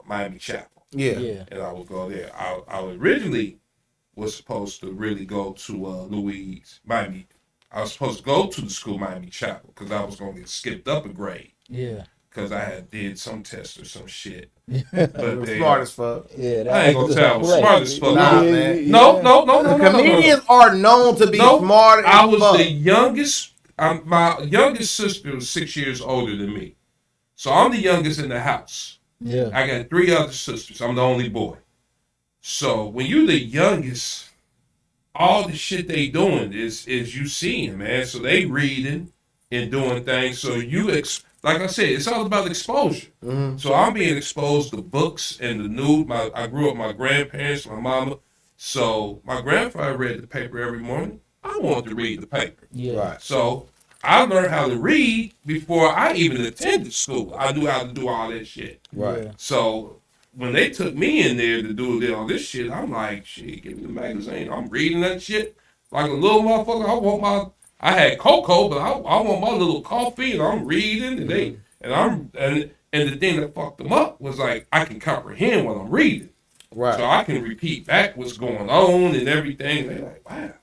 Miami Chapel, Yeah. Yeah. and I would go there. I originally was supposed to really go to Miami. I was supposed to go to the school Miami Chapel because I was going to get skipped up a grade Yeah. because I had did some test or some shit. You But they, smart as fuck. Yeah. I ain't gonna tell. I was smart as fuck. Nah, man. No. Comedians are known to be smart as I was fuck. the youngest. My youngest sister was 6 years older than me, so I'm the youngest in the house. Yeah. I got 3 other sisters. I'm the only boy. So when you're the youngest, all the shit they doing is you seeing, man. So they reading and doing things. So like I said, it's all about exposure. So I'm being exposed to books and the news. I grew up with my grandparents, my mama So my grandfather read the paper every morning. I wanted to read the paper. Yeah. Right. So I learned how to read before I even attended school. I knew how to do all that shit. Right. Yeah. So when they took me in there to do all this shit, I'm like, shit, give me the magazine. I'm reading that shit like a little motherfucker. I had cocoa, but I want my little coffee, and I'm reading, and the thing that fucked them up was like I can comprehend what I'm reading, Right. so I can repeat back what's going on and everything. They're like, wow.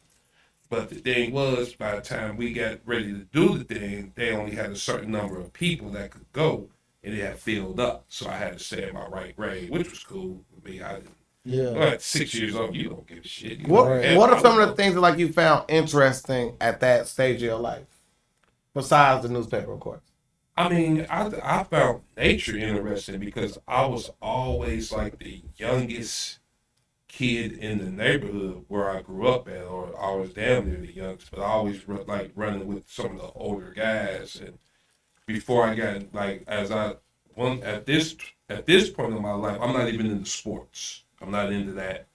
But the thing was, by the time we got ready to do the thing, they only had a certain number of people that could go, and it had filled up. So I had to stay in my right grade, which was cool with me. I didn't. Yeah. Well, at 6 years old, you don't give a shit. What Right. What are some of the things that like you found interesting at that stage of your life, besides the newspaper, of course? I mean, I found nature interesting because I was always like the youngest kid in the neighborhood where I grew up at, or I was damn near the youngest, but I always like running with some of the older guys. And before I got like, at this point in my life, I'm not even into sports. I'm not into that.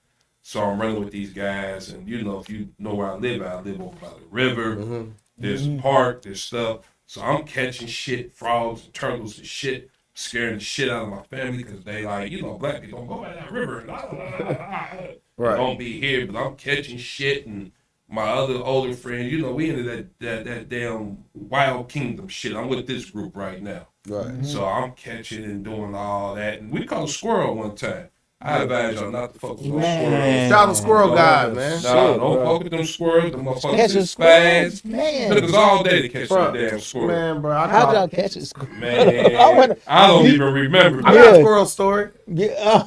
So I'm running with these guys, and you know, if you know where I live over by the river. Mm-hmm. There's a park, there's stuff. So I'm catching shit, frogs and turtles and shit, scaring the shit out of my family because they like, you know, black people don't go by that river. Right. Don't be here, but I'm catching shit. And my other older friend, you know, we into that damn Wild Kingdom shit. I'm with this group right now. Right. So I'm catching and doing all that. And we caught a squirrel one time. I advise y'all not to fuck with those squirrels. Shout out to Squirrel Guys, man. Nah, don't fuck with them squirrels. Them motherfuckers Catch a is squirrel, fast. man. Took us all day to catch Bro, that damn squirrel. Man, bro, How'd y'all catch it? Man, I don't even remember. I that. got a squirrel story. Yeah.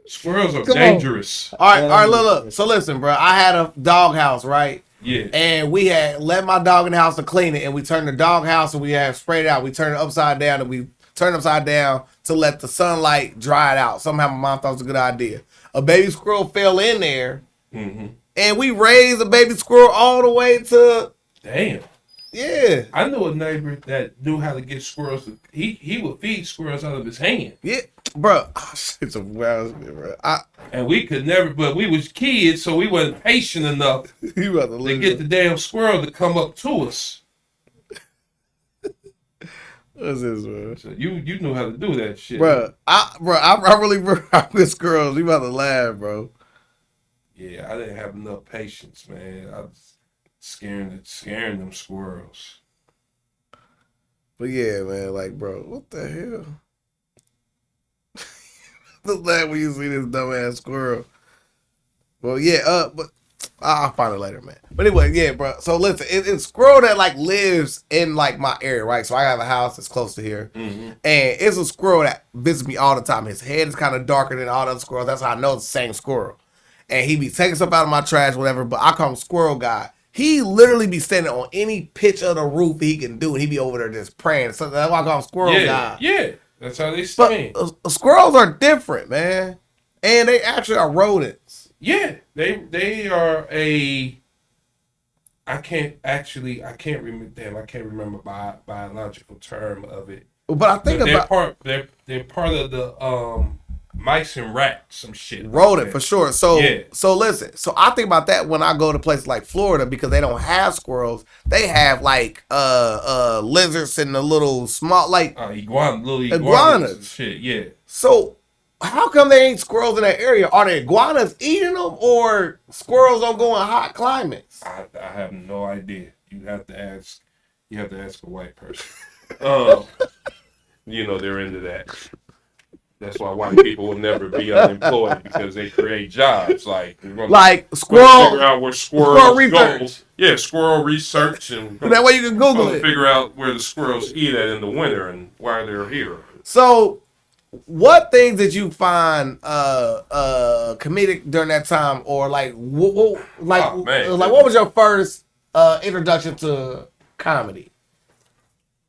Squirrels are Come on. dangerous. All right, look. So listen, bro, I had a dog house, right? Yeah. And we had let my dog in the house to clean it, and we turned the dog house and we had sprayed it out. We turned it upside down and we turned it upside down to let the sunlight dry it out. Somehow my mom thought it was a good idea. A baby squirrel fell in there, and we raised a baby squirrel all the way to. Damn. Yeah. I knew a neighbor that knew how to get squirrels. He would feed squirrels out of his hand. Yeah, bro. Oh, shit's a wild shit, bro. And we could never, but we was kids, so we wasn't patient enough You about to to get the damn squirrel to come up to us. What's this, bro? So you knew how to do that shit. Bro, I really miss squirrels. You about to laugh, bro. Yeah, I didn't have enough patience, man. I was scaring them squirrels. But yeah, man, like, bro, what the hell? The laugh when you see this dumbass squirrel. Well, yeah, but I'll find it later, man. But anyway, yeah, bro. So listen, it's a squirrel that like lives in like my area, right? So I have a house that's close to here, and it's a squirrel that visits me all the time. His head is kind of darker than all the other squirrels. That's how I know it's the same squirrel. And he be taking stuff out of my trash, whatever. But I call him Squirrel Guy. He literally be standing on any pitch of the roof he can do, and he be over there just praying. So that's why I call him Squirrel Guy. Yeah, that's how they stand. But squirrels are different, man, and they actually are rodents. Yeah, they are a. I can't remember biological term of it. But I think about they're part of the mice and rats, some shit. Rodent for sure. So yeah. So listen. So I think about that when I go to places like Florida because they don't have squirrels. They have like lizards and the little small like little iguanas and shit. Yeah. So how come there ain't squirrels in that area? Are the iguanas eating them, or squirrels don't go in hot climates? I have no idea. You have to ask a white person. You know they're into that. That's why white people will never be unemployed because they create jobs like squirrel. Figure out where squirrel research. go. Yeah, squirrel research, and that way you can Google it. Figure out where the squirrels eat at in the winter and why they're here. So, what things did you find comedic during that time, or like what was your first introduction to comedy?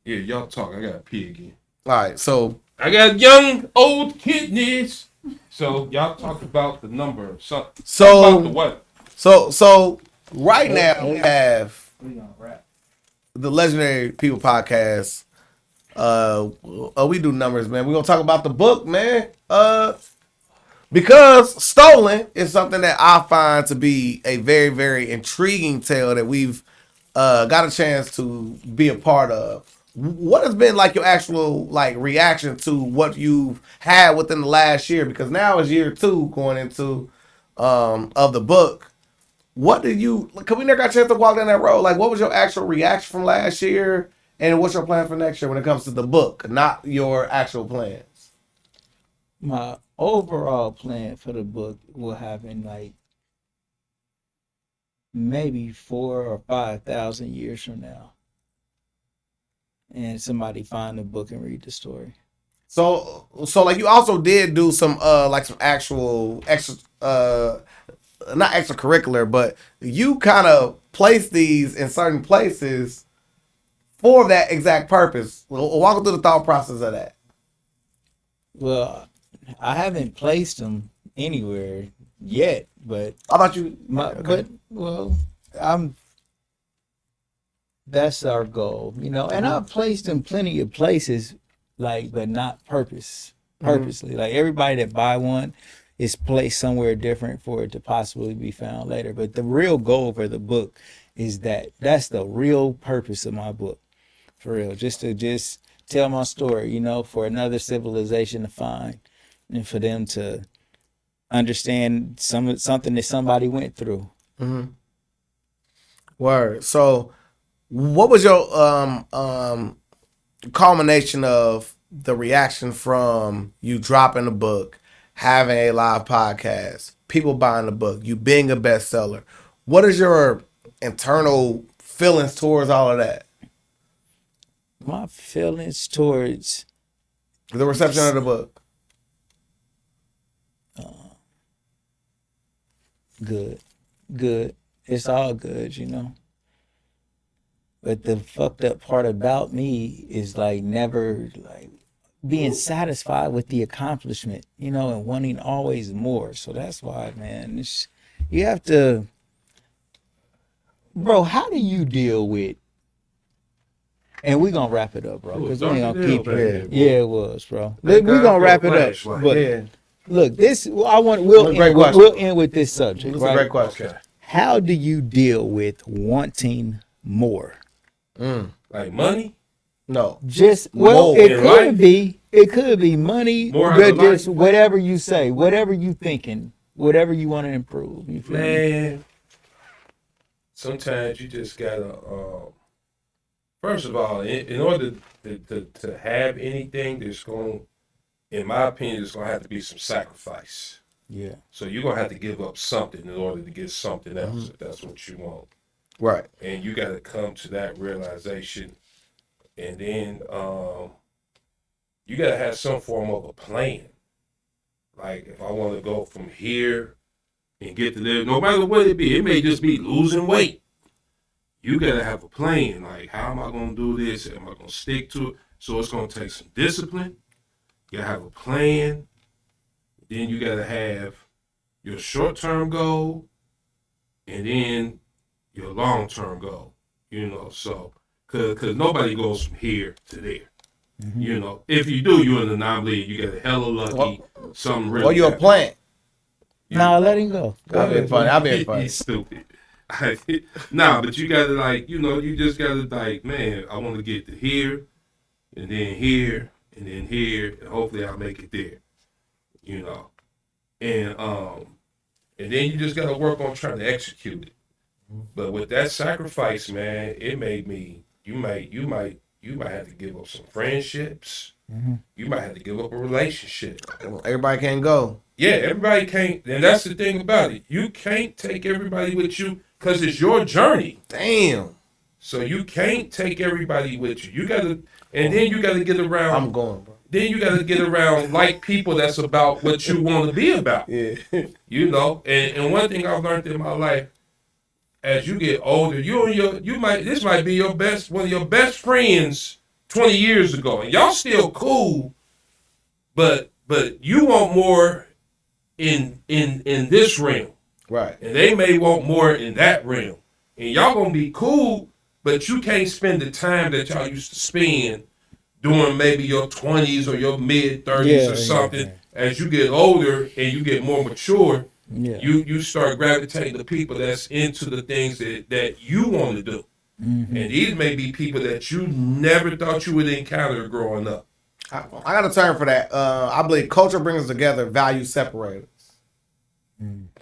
Yeah, y'all talk. I gotta pee again. All right, so I got young, old kidneys. So y'all talk about the number of something. So about the what? So right now we have the Legendary People Podcast. We do numbers, man. We're gonna talk about the book, man. Because Stolen is something that I find to be a very, very intriguing tale that we've got a chance to be a part of. What has been like your actual like reaction to what you've had within the last year? Because now is year 2 going into of the book. What did you? Cause we never got a chance to walk down that road. Like, what was your actual reaction from last year, and what's your plan for next year when it comes to the book, not your actual plans? My overall plan for the book will happen like maybe 4,000 or 5,000 years from now, and somebody find the book and read the story. So like you also did do some like some actual extra not extracurricular, but you kind of place these in certain places for that exact purpose. Walk us through the thought process of that. Well, I haven't placed them anywhere yet, but I thought you. that's our goal, you know. And I've placed them plenty of places, like, but not purposely. Like everybody that buy one is placed somewhere different for it to possibly be found later. But the real goal for the book is that's the real purpose of my book, for real. Just to tell my story, you know, for another civilization to find, and for them to understand something that somebody went through. Mm-hmm. Word. So, what was your culmination of the reaction from you dropping the book, having a live podcast, people buying the book, you being a bestseller? What is your internal feelings towards all of that? My feelings towards the reception of the book. Good. It's all good, you know. But the fucked up part about me is like never like being satisfied with the accomplishment, you know, and wanting always more. So that's why, man, you have to, bro. How do you deal with? And we gonna wrap it up, bro, because we ain't gonna keep it. Yeah, it was, bro. We gonna wrap it up. But look, we'll end with this subject. That's a great question. Okay. How do you deal with wanting more? Like money? No. Just it could be money, More but just whatever you say, whatever you thinking, whatever you want to improve. You feel me? Man, sometimes you just gotta. First of all, in order to have anything, there's going, in my opinion, there's gonna have to be some sacrifice. Yeah. So you're gonna have to give up something in order to get something else, if that's what you want. Right. And you got to come to that realization, and then you got to have some form of a plan. Like, if I want to go from here and get to there, no matter what it be, it may just be losing weight. You got to have a plan. Like, how am I going to do this? Am I going to stick to it? So it's going to take some discipline. You got to have a plan. Then you got to have your short-term goal, and then your long-term goal, you know, so, cause nobody goes from here to there, you know. If you do, you're an anomaly. You get a hella lucky. Something really. Or you're a plant. No, let him go. I've been funny. He's stupid. Nah, but you gotta, like, you know, you just gotta, like, man, I want to get to here, and then here, and then here, and hopefully I'll make it there, you know, and then you just gotta work on trying to execute it. But with that sacrifice, man, it made me. You might have to give up some friendships. You might have to give up a relationship. Everybody can't go. Yeah, everybody can't, and that's the thing about it. You can't take everybody with you because it's your journey. Damn. So you can't take everybody with you. You gotta, and then you gotta get around. I'm going, bro. Then you gotta get around like people that's about what you want to be about. Yeah. You know, and one thing I've learned in my life. As you get older, this might be one of your best friends 20 years ago, and y'all still cool, but you want more in this realm, right? And they may want more in that realm, and y'all gonna be cool, but you can't spend the time that y'all used to spend during maybe your 20s or your mid 30s or something. as you get older and you get more mature, Yeah. you start gravitating to people that's into the things that you want to do. Mm-hmm. And these may be people that you never thought you would encounter growing up. I got a term for that. I believe culture brings us together, value separates.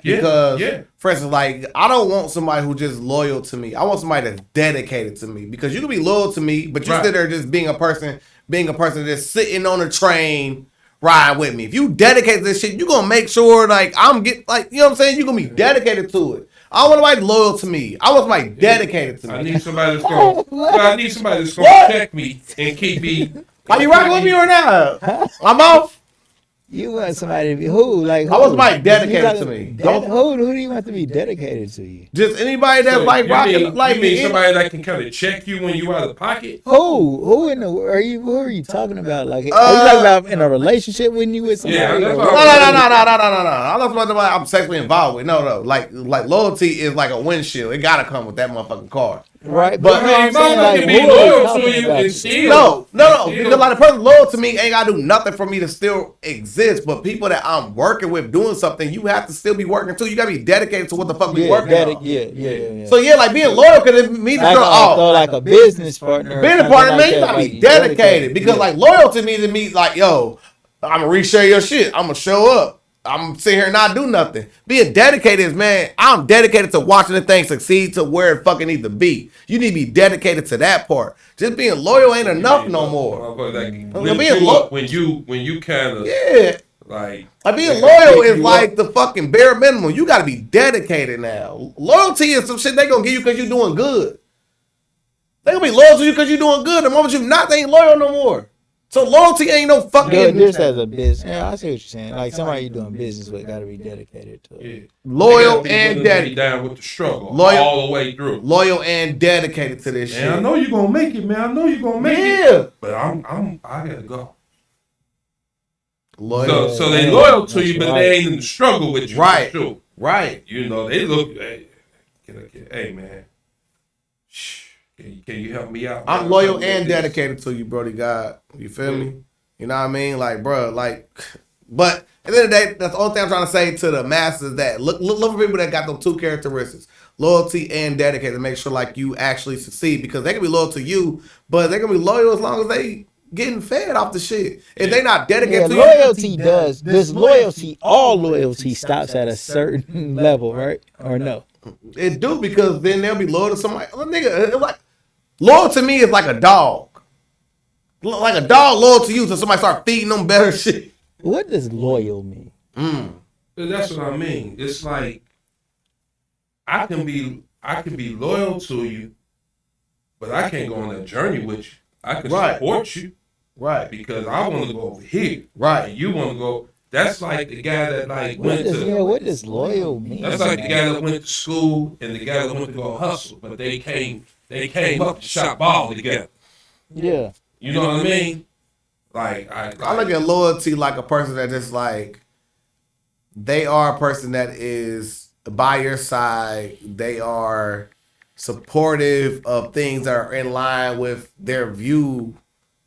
Because, for instance, like, I don't want somebody who just loyal to me. I want somebody that's dedicated to me. Because you can be loyal to me, but you sit there just being a person that's sitting on a train riding with me. If you dedicate to this shit, you're gonna make sure like I'm get like, you know what I'm saying? You're gonna be dedicated to it. I don't want somebody loyal to me. I want somebody dedicated to me. I need somebody that's gonna check me and keep me. Are you rocking with me or not? I'm off. You want somebody to be who? Like who? I want somebody dedicated to me. Who do you want to be dedicated to you? Just anybody that's like rocking like you mean somebody that can kind of check you when you out of pocket? Who in the who are you talking about? Like are you talking about in a relationship when you with somebody? Yeah, that's no. I'm not somebody I'm sexually involved with. No. Like loyalty is like a windshield. It gotta come with that motherfucking car. Right, but I'm saying, like, can be loyal to you and still. No. Because like the person loyal to me ain't gotta do nothing for me to still exist. But people that I'm working with doing something, you have to still be working too. You gotta be dedicated to what the fuck we working on. Yeah. So like being loyal could mean like like a business partner. Business partner, man, you gotta be dedicated. Because like loyalty to me like, yo, I'm gonna reshare your shit. I'm gonna show up. I'm sitting here and not do nothing. Being dedicated is, man, I'm dedicated to watching the thing succeed to where it fucking needs to be. You need to be dedicated to that part. Just being loyal ain't enough no more. When you kind of like being loyal is like the fucking bare minimum. You got to be dedicated now. Loyalty is some shit they gonna give you because you're doing good. They gonna be loyal to you because you're doing good. The moment you not, they ain't loyal no more. So loyalty ain't no fucking. This as a business. Yeah, I see what you're saying. Like somebody you're doing business with got to be dedicated to it. Yeah. Loyal and dedicated. Down with the struggle all the way through. Loyal and dedicated to this shit. I know you're gonna make it, man. I know you're gonna make it. But I gotta go. Loyal. So they loyal to you, but they ain't in the struggle with you. Right. Sure. Right. You know, they look. Hey man. Can you help me out? I'm loyal and dedicated to you, Brody God. You feel me? You know what I mean? Like, bro, like, but at the end of the day, that's the only thing I'm trying to say to the masses that look for people that got those two characteristics, loyalty and dedicated, to make sure like you actually succeed, because they can be loyal to you, but they can be loyal as long as they getting fed off the shit. If they not dedicated to loyalty you, does loyalty, all loyalty stops at a certain level, right? Or no? It do, because then they'll be loyal to somebody. Nigga, it's like, loyal to me is like a dog. Like a dog loyal to you till somebody start feeding them better shit. What does loyal mean? That's what I mean. It's like I can be loyal to you, but I can't go on that journey with you. I can support you. Right. Because I want to go over here. Right. And you want to go. That's like the guy that like what does loyal mean? That's like the guy that went to school and the guy that went to go hustle, but they came up to shop ball together. Yeah. You know what I mean? Like I look at loyalty like a person that just like, they are a person that is by your side. They are supportive of things that are in line with their view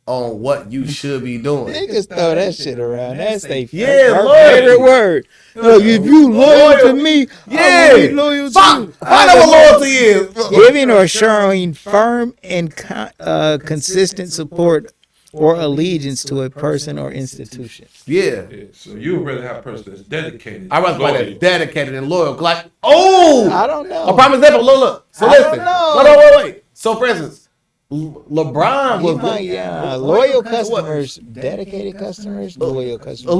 on what you should be doing. Niggas throw that shit around. That's their favorite word. If you loyal to me, I'm be loyal to you. I know what loyalty is. Giving or showing firm and consistent support or allegiance to a person or institution. Yeah. So you would rather have a person that's dedicated. I rather somebody that's dedicated and loyal. Like, I don't know. A prime example. Look. So listen. Wait. So for instance, LeBron was loyal customers, dedicated customers, loyal customers.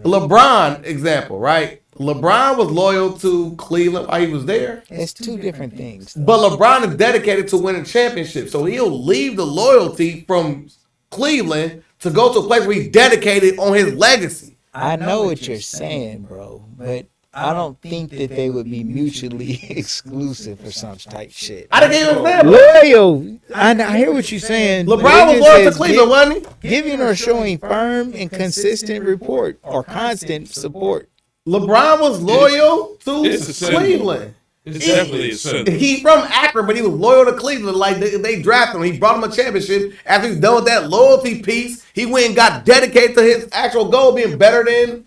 LeBron example, right? LeBron was loyal to Cleveland while he was there. It's two different things. But LeBron is dedicated to winning championships, so he'll leave the loyalty from Cleveland to go to a place where he's dedicated on his legacy. I know what you're saying, bro, but I don't think that they would be mutually exclusive or some type shit. I didn't give you an example. Loyal. I hear what you're saying. LeBron was loyal to Cleveland, wasn't he? Giving or showing firm and consistent report or constant support. LeBron was loyal to Cleveland. It's definitely a symbol. He's from Akron, but he was loyal to Cleveland. Like they drafted him. He brought him a championship. After he's done with that loyalty piece, he went and got dedicated to his actual goal, being better than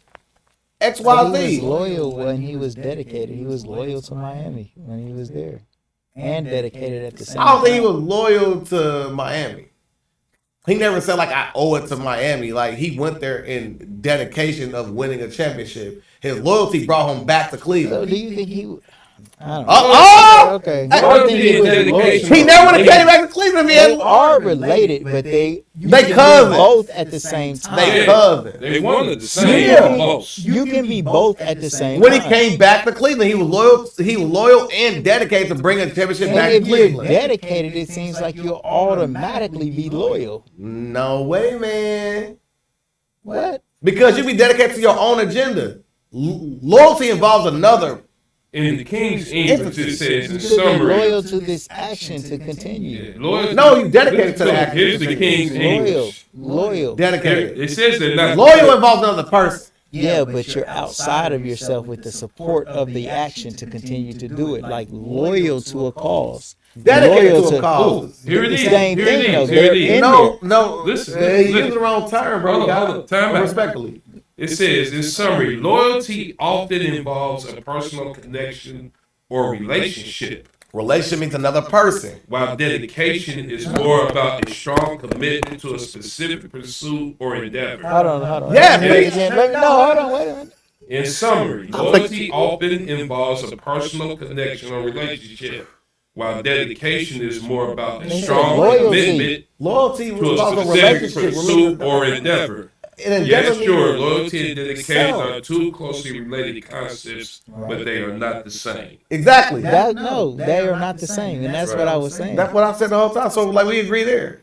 XYZ. He was loyal when he was dedicated. He was loyal to Miami when he was there, and dedicated at the same time. I don't think he was loyal to Miami. He never said like I owe it to Miami. Like he went there in dedication of winning a championship. His loyalty brought him back to So Cleveland. do you think he? I don't know. Okay. I don't think he was Dedication. He never would have came back to Cleveland if he They had. are related, but they cousins. both at the same time. They cousins. They wanted the same. Yeah. Close. You can be both at the same When time. he came back to Cleveland, he was loyal. He was loyal and dedicated to bring a championship And back to if you're Cleveland. dedicated, it seems like you'll automatically be loyal. No way, man. What? Because you be dedicated to your own agenda. Loyalty involves another. In the King's English, it says in You should be summary. loyal to this action to continue. Loyal. No, you dedicated to the Look, action. Here's the King's Loyal. English. Loyal. Dedicated. It says that not Loyal involves another person. Yeah, but you're outside of yourself with the support of the action to continue to do it. Like loyal to a cause. Dedicated Loyal to a cause. Here it the is. same Here thing, it though. is. Here They're it is. in No, no. Listen, You listen. using the wrong term, bro. Hold on. Time out. Respectfully. It says in summary, loyalty often involves a personal connection or relationship, Relationship means another person. while dedication is more about a strong commitment to a specific pursuit or endeavor. Hold on. Yeah, Let me man. again. Hold on, wait a minute. In summary, loyalty often involves a personal connection or relationship, while dedication is more about a They said strong loyalty. commitment Loyalty to was a also specific relationship. pursuit or endeavor. And Yes, endeavor sure, means loyalty and dedication self. are two closely related concepts, but they are not the same. Exactly. No, they are not the same, and that's what I was saying. That's what I said the whole time. So like we agree there.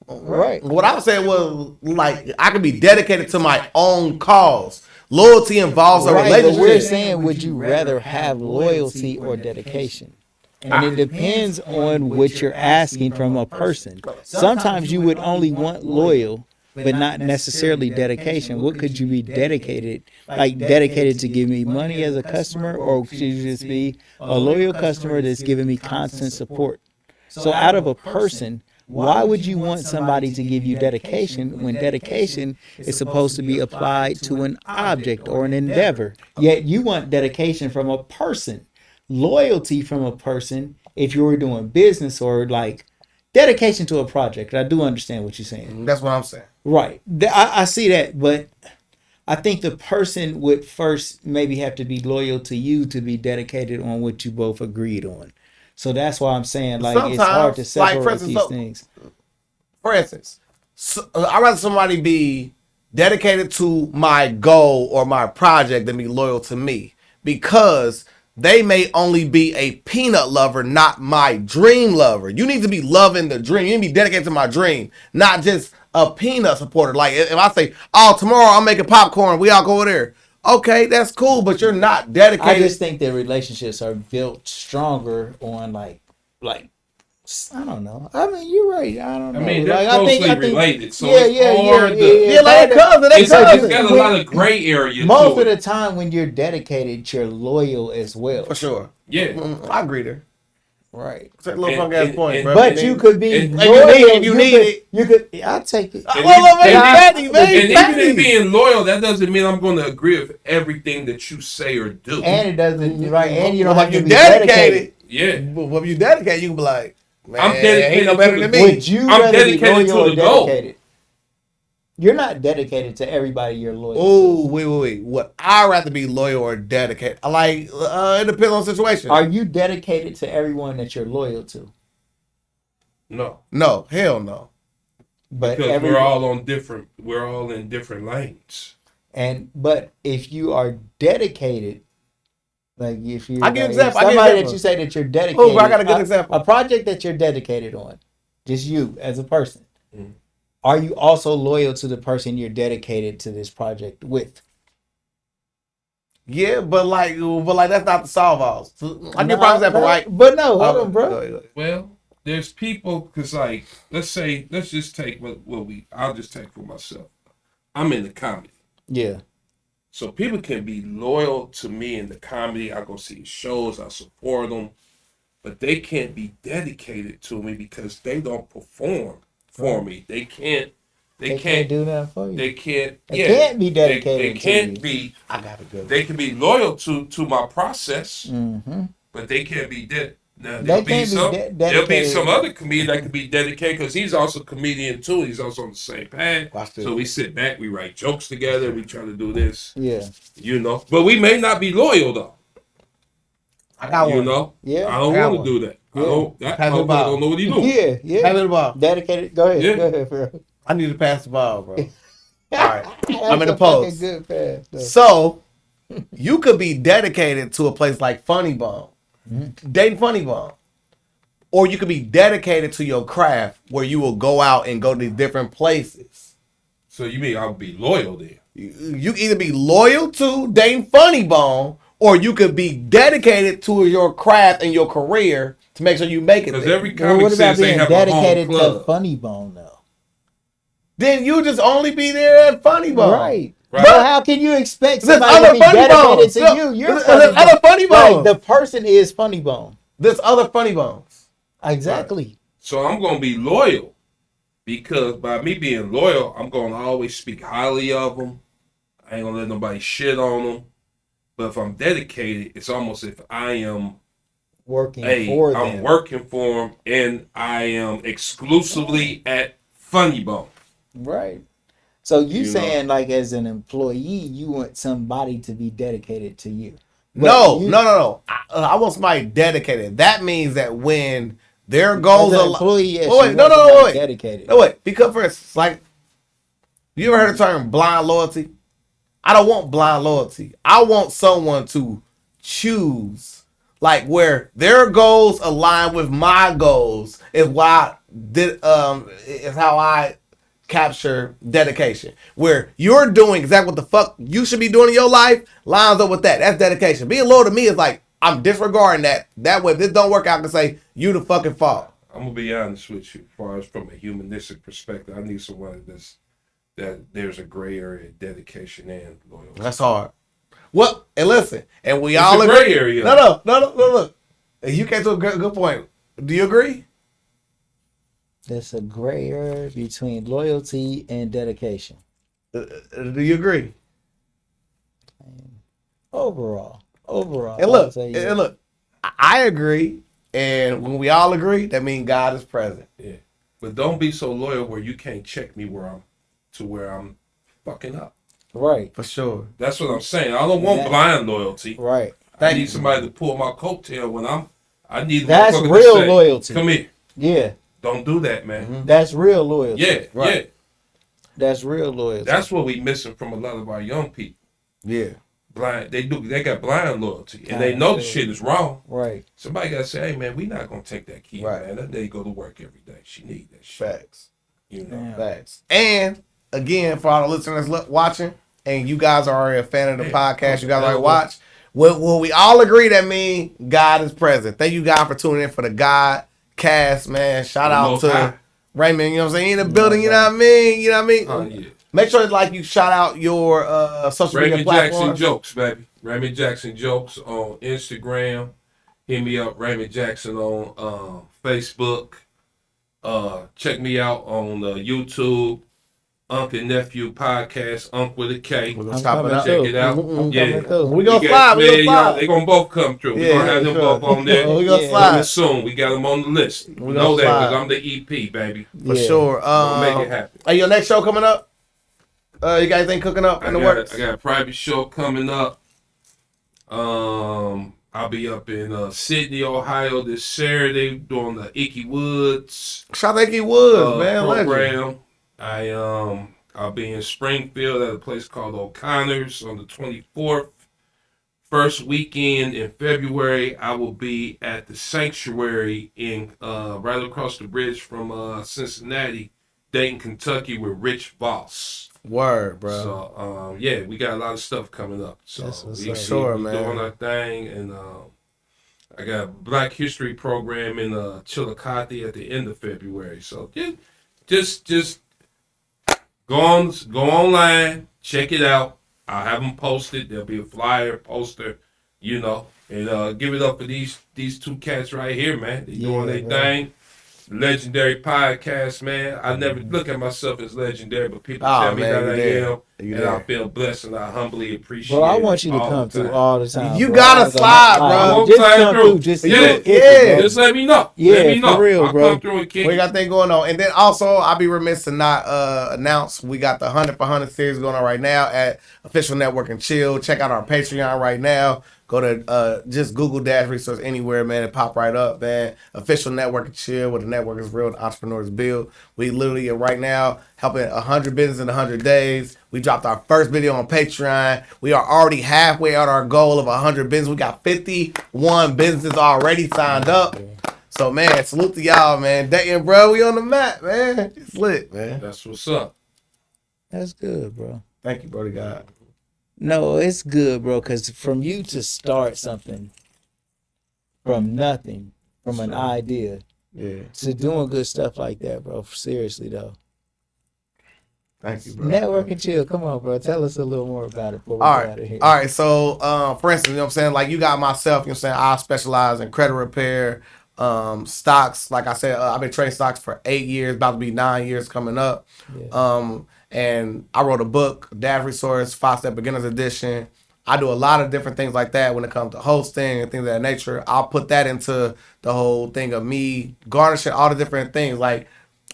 Right. What I said was like I could be dedicated to my own cause. Loyalty involves a Right, but we're relationship. saying, would you rather have loyalty or dedication? And it depends on what you're asking from a person. Sometimes you would only want loyal, but not necessarily dedication. What could you be dedicated? Like dedicated to give me money as a customer, or could you just be a loyal customer that's giving me constant support? So out of a person, why would you want somebody to give you dedication when dedication is supposed to be applied to an object or an endeavor? Yet you want dedication from a person, loyalty from a person if you were doing business, or like dedication to a project. I do understand what you're saying. That's what I'm saying. Right. I see that, but I think the person would first maybe have to be loyal to you to be dedicated on what you both agreed on. So that's why I'm saying, like, it's hard to Sometimes, like, separate for instance, these so- things. For instance, I'd rather somebody be dedicated to my goal or my project than be loyal to me, because they may only be a peanut lover, not my dream lover. You need to be loving the dream. You need to be dedicated to my dream, not just a peanut supporter. Like if I say, oh, tomorrow I'm making popcorn, we all go over there. Okay, that's cool, but you're not dedicated. I just think that relationships are built stronger on like I don't know. I mean, you're right. I don't know. I mean, like, they're closely I think, related, so yeah, it's hard to... Yeah, like they cousin, they It's cousin. got a lot of gray area Most to of the it. time when you're dedicated, you're loyal as well. For sure. Yeah. I agree there. Right. It's a little And- punk ass and- point, and- bro. But you could be and- loyal. you need it. You could. I'll take it. And Well, even- Betty, and baby, even baby. in being loyal, that doesn't mean I'm going to agree with everything that you say or do. And it doesn't. Right. And you don't Well, have if to you be dedicated. Yeah. Well, if you dedicate, you can be like, man, I'm dedicated ain't no better to than the- me. Would you I'm rather be dedicated loyal to or the goal. dedicated? You're not dedicated to everybody you're loyal to. Oh, wait. What I'd rather be loyal or dedicated. I like it depends on the situation. Are you dedicated to everyone that you're loyal to? No. No, hell no. But Because everyone, we're all in different lanes. but if you are dedicated, like if you I give like, example, if I give somebody example. that you say that you're dedicated, Oh, I got a good example. A project that you're dedicated on, just you as a person. Mm. Are you also loyal to the person you're dedicated to this project with? Yeah, but like that's not the solve all. So, I give No, prime example, no, right? But no, hold on, bro. Go ahead. Well, there's people, because like, let's just take what I'll just take for myself. I'm into comedy. Yeah. So people can be loyal to me in the comedy. I go see shows, I support them, but they can't be dedicated to me because they don't perform for me. They can't. They can't do that for you. They can't. They can't be dedicated. They can't to be. I got to go. They can be loyal to my process, but they can't be Now there'll be some other comedian that can be dedicated because he's also a comedian too. He's also on the same path. So we sit back, we write jokes together, we try to do this. Yeah. But we may not be loyal though. I got one. Yeah. I don't want to do that. Yeah. I don't know what he's doing. Yeah. Pass me the ball. Dedicated. Go ahead, bro. I need to pass the ball, bro. All right. I'm in the post. post. Good pass. So, you could be dedicated to a place like Funny Bone, dating Funny Bone. Or you could be dedicated to your craft where you will go out and go to these different places. So you mean I'll be loyal there? You can either be loyal to dating Funny Bone, or you could be dedicated to your craft and your career to make sure you make it. Because there. every comic says they have dedicated a home club. to Funny Bone though? Then you just only be there at Funny Bone. Right. But how can you expect somebody to be Funny dedicated bones. to you? You're there's other Funny Bones. Like the person is Funny Bone. There's other Funny Bones. Exactly. Right. So I'm going to be loyal because by me being loyal, I'm going to always speak highly of them. I ain't going to let nobody shit on them. But if I'm dedicated, it's almost if I am working for them. I'm working for them and I am exclusively at Funny Bone. Right. So you saying like as an employee, you want somebody to be dedicated to you. No. I want somebody dedicated. That means that when their goals are employee, wait. Dedicated. No, wait. Because for instance, like, you ever heard the term blind loyalty? I don't want blind loyalty. I want someone to choose, like where their goals align with my goals. Is why is how I capture dedication. Where you're doing exactly what the fuck you should be doing in your life lines up with that. That's dedication. Being loyal to me is like I'm disregarding that. That way, if this don't work out, I can say you the fucking fault. I'm gonna be honest with you, as far as from a humanistic perspective, I need someone that there's a gray area of dedication and loyalty. That's hard. Well, and listen, and we it's all a agree. Gray area. No. Look, you came to a good point. Do you agree? There's a gray area between loyalty and dedication. Do you agree? Overall. And look, I agree. And when we all agree, that means God is present. Yeah. But don't be so loyal where you can't check me where I'm fucking up. Right. For sure. That's what I'm saying. I don't want blind loyalty. Right. I need somebody to pull my coattail when I need that's real say, loyalty. Come here. Yeah. Don't do that, man. Mm-hmm. That's real loyalty. Yeah, right. Yeah. That's real loyalty. That's what we missing from a lot of our young people. Yeah. Blind. They got blind loyalty, and they know the shit is wrong. Right. Somebody got to say, "Hey, man, we not gonna take that kid, man. That day go to work every day. She need that shit." Facts. Facts. And again, for all the listeners watching, and you guys are already a fan of the podcast, you guys already watch. When we all agree, that means God is present. Thank you, God, for tuning in for the God cast, man. Shout out to Raymond. You know what I'm saying? In the building. You know what I mean? Oh yeah. Make sure you shout out your social media platforms. Raymond Jackson Jokes, baby. Raymond Jackson Jokes on Instagram. Hit me up, Raymond Jackson on Facebook. Check me out on YouTube. Uncle and Nephew Podcast, Unc with a K. We're gonna stop it up. Check it out. Yeah. We're gonna slide. They're gonna both come through. We're gonna have them both on there. We're gonna slide soon. We got them on the list. We know that because I'm the EP, baby. For sure. Make it happen. Hey, your next show coming up? You got anything cooking up in the works? I got a private show coming up. I'll be up in Sydney, Ohio this Saturday doing the Icky Woods. Shout out Icky Woods, man. Program. I'll be in Springfield at a place called O'Connor's on the 24th. First weekend in February, I will be at the Sanctuary in right across the bridge from Cincinnati, Dayton, Kentucky, with Rich Voss. Word, bro. So we got a lot of stuff coming up. So we man. Doing our thing, and I got a Black History program in Chillicothe at the end of February. So just go online, check it out. I'll have them posted. There'll be a flyer, poster, you know, and give it up for these two cats right here, man. They doing their thing. Legendary podcast, man. I never look at myself as legendary, but people tell me that I am, and I feel blessed and I humbly appreciate it. Bro, I want you to come through all the time. You bro. gotta slide, bro. Just come through. Just Just let me know. Yeah, let me know. For real, I'll bro. come through and kick. We got that going on, and then also I'll be remiss to not announce we got the 100 for 100 series going on right now at Official Network and Chill. Check out our Patreon right now. Go to just Google Dash Resource anywhere, man. It pop right up, man. Official Network and Chill, where the network is real, the entrepreneurs build. We literally are right now helping 100 businesses in 100 days. We dropped our first video on Patreon. We are already halfway out our goal of 100 businesses. We got 51 businesses already signed up. So, man, salute to y'all, man. Dayton, bro, we on the map, man. It's lit, man. That's what's up. That's good, bro. Thank you, brother God. No, it's good, bro, because from you to start something from nothing, from an idea, to doing good stuff like that, bro. Seriously, though. Thank you, bro. Network and Chill. Come on, bro. Tell us a little more about it before we All get out of here. right. So, for instance, you know what I'm saying? Like, you got myself, you know what I'm saying? I specialize in credit repair, stocks. Like I said, I've been trading stocks for 8 years, about to be 9 years coming up. Yeah. And I wrote a book, Dash Resource, 5-Step Beginner's Edition. I do a lot of different things like that when it comes to hosting and things of that nature. I'll put that into the whole thing of me garnishing all the different things. Like,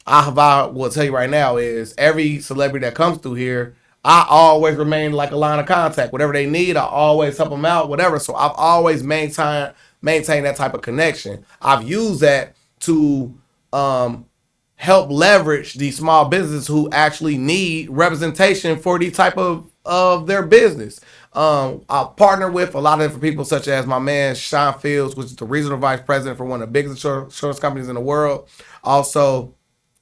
I will tell you right now is every celebrity that comes through here, I always remain like a line of contact. Whatever they need, I always help them out, whatever. So I've always maintained that type of connection. I've used that to help leverage these small businesses who actually need representation for the type of their business. I partner with a lot of different people, such as my man Sean Fields, which is the regional vice president for one of the biggest insurance companies in the world. Also,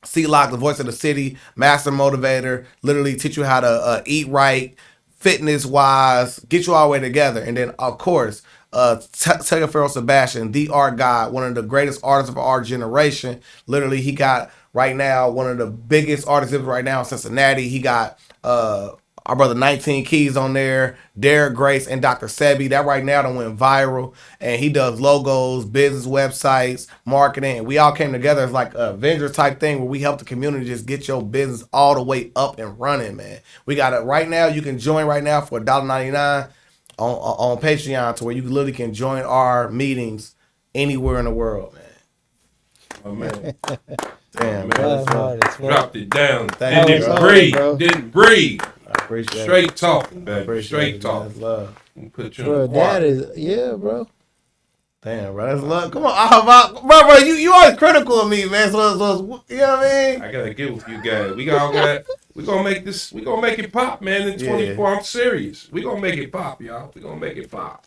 C-Lock, the voice of the city, master motivator, literally teach you how to eat right, fitness-wise, get you all the way together. And then, of course, Taylor Sebastian, the art guy, one of the greatest artists of our generation. Literally, he got right now one of the biggest artists right now in Cincinnati. He got our brother 19 Keys on there, Derek Grace, and Dr. Sebi. That right now done went viral. And he does logos, business websites, marketing. And we all came together as like a Avengers type thing where we help the community just get your business all the way up and running, man. We got it right now. You can join right now for $1.99 on Patreon, to where you literally can join our meetings anywhere in the world, man. Oh, man. Damn, man. Dropped it down. Didn't breathe. I appreciate Straight talking, baby. Straight talking. Love. Put you Bro, that is, yeah, bro. Damn, bro, that's love. Come on, bro, you always critical of me, man. So, you know what I mean? I gotta get with you guys. We gonna make this. We gonna make it pop, man. In 24, I'm serious. We gonna make it pop, y'all. We gonna make it pop.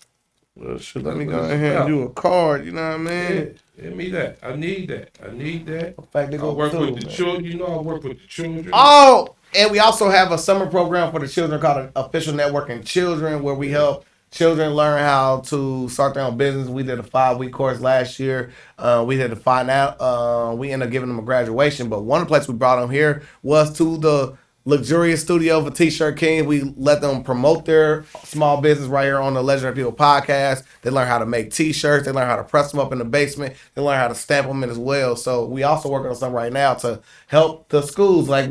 Well, shit, let me go ahead and do a card. You know what I mean? Yeah, give me that. I need that. In fact, they I go work too, with the man. children. You know, I work with the children. Oh, and we also have a summer program for the children called Official Network and Children, where we help children learn how to start their own business. We did a 5-week course last year. We had to find out. We ended up giving them a graduation. But one of the places we brought them here was to the luxurious studio of a T-Shirt King. We let them promote their small business right here on the Legendary People podcast. They learn how to make T-shirts. They learn how to press them up in the basement. They learn how to stamp them in as well. So we also working on something right now to help the schools. Like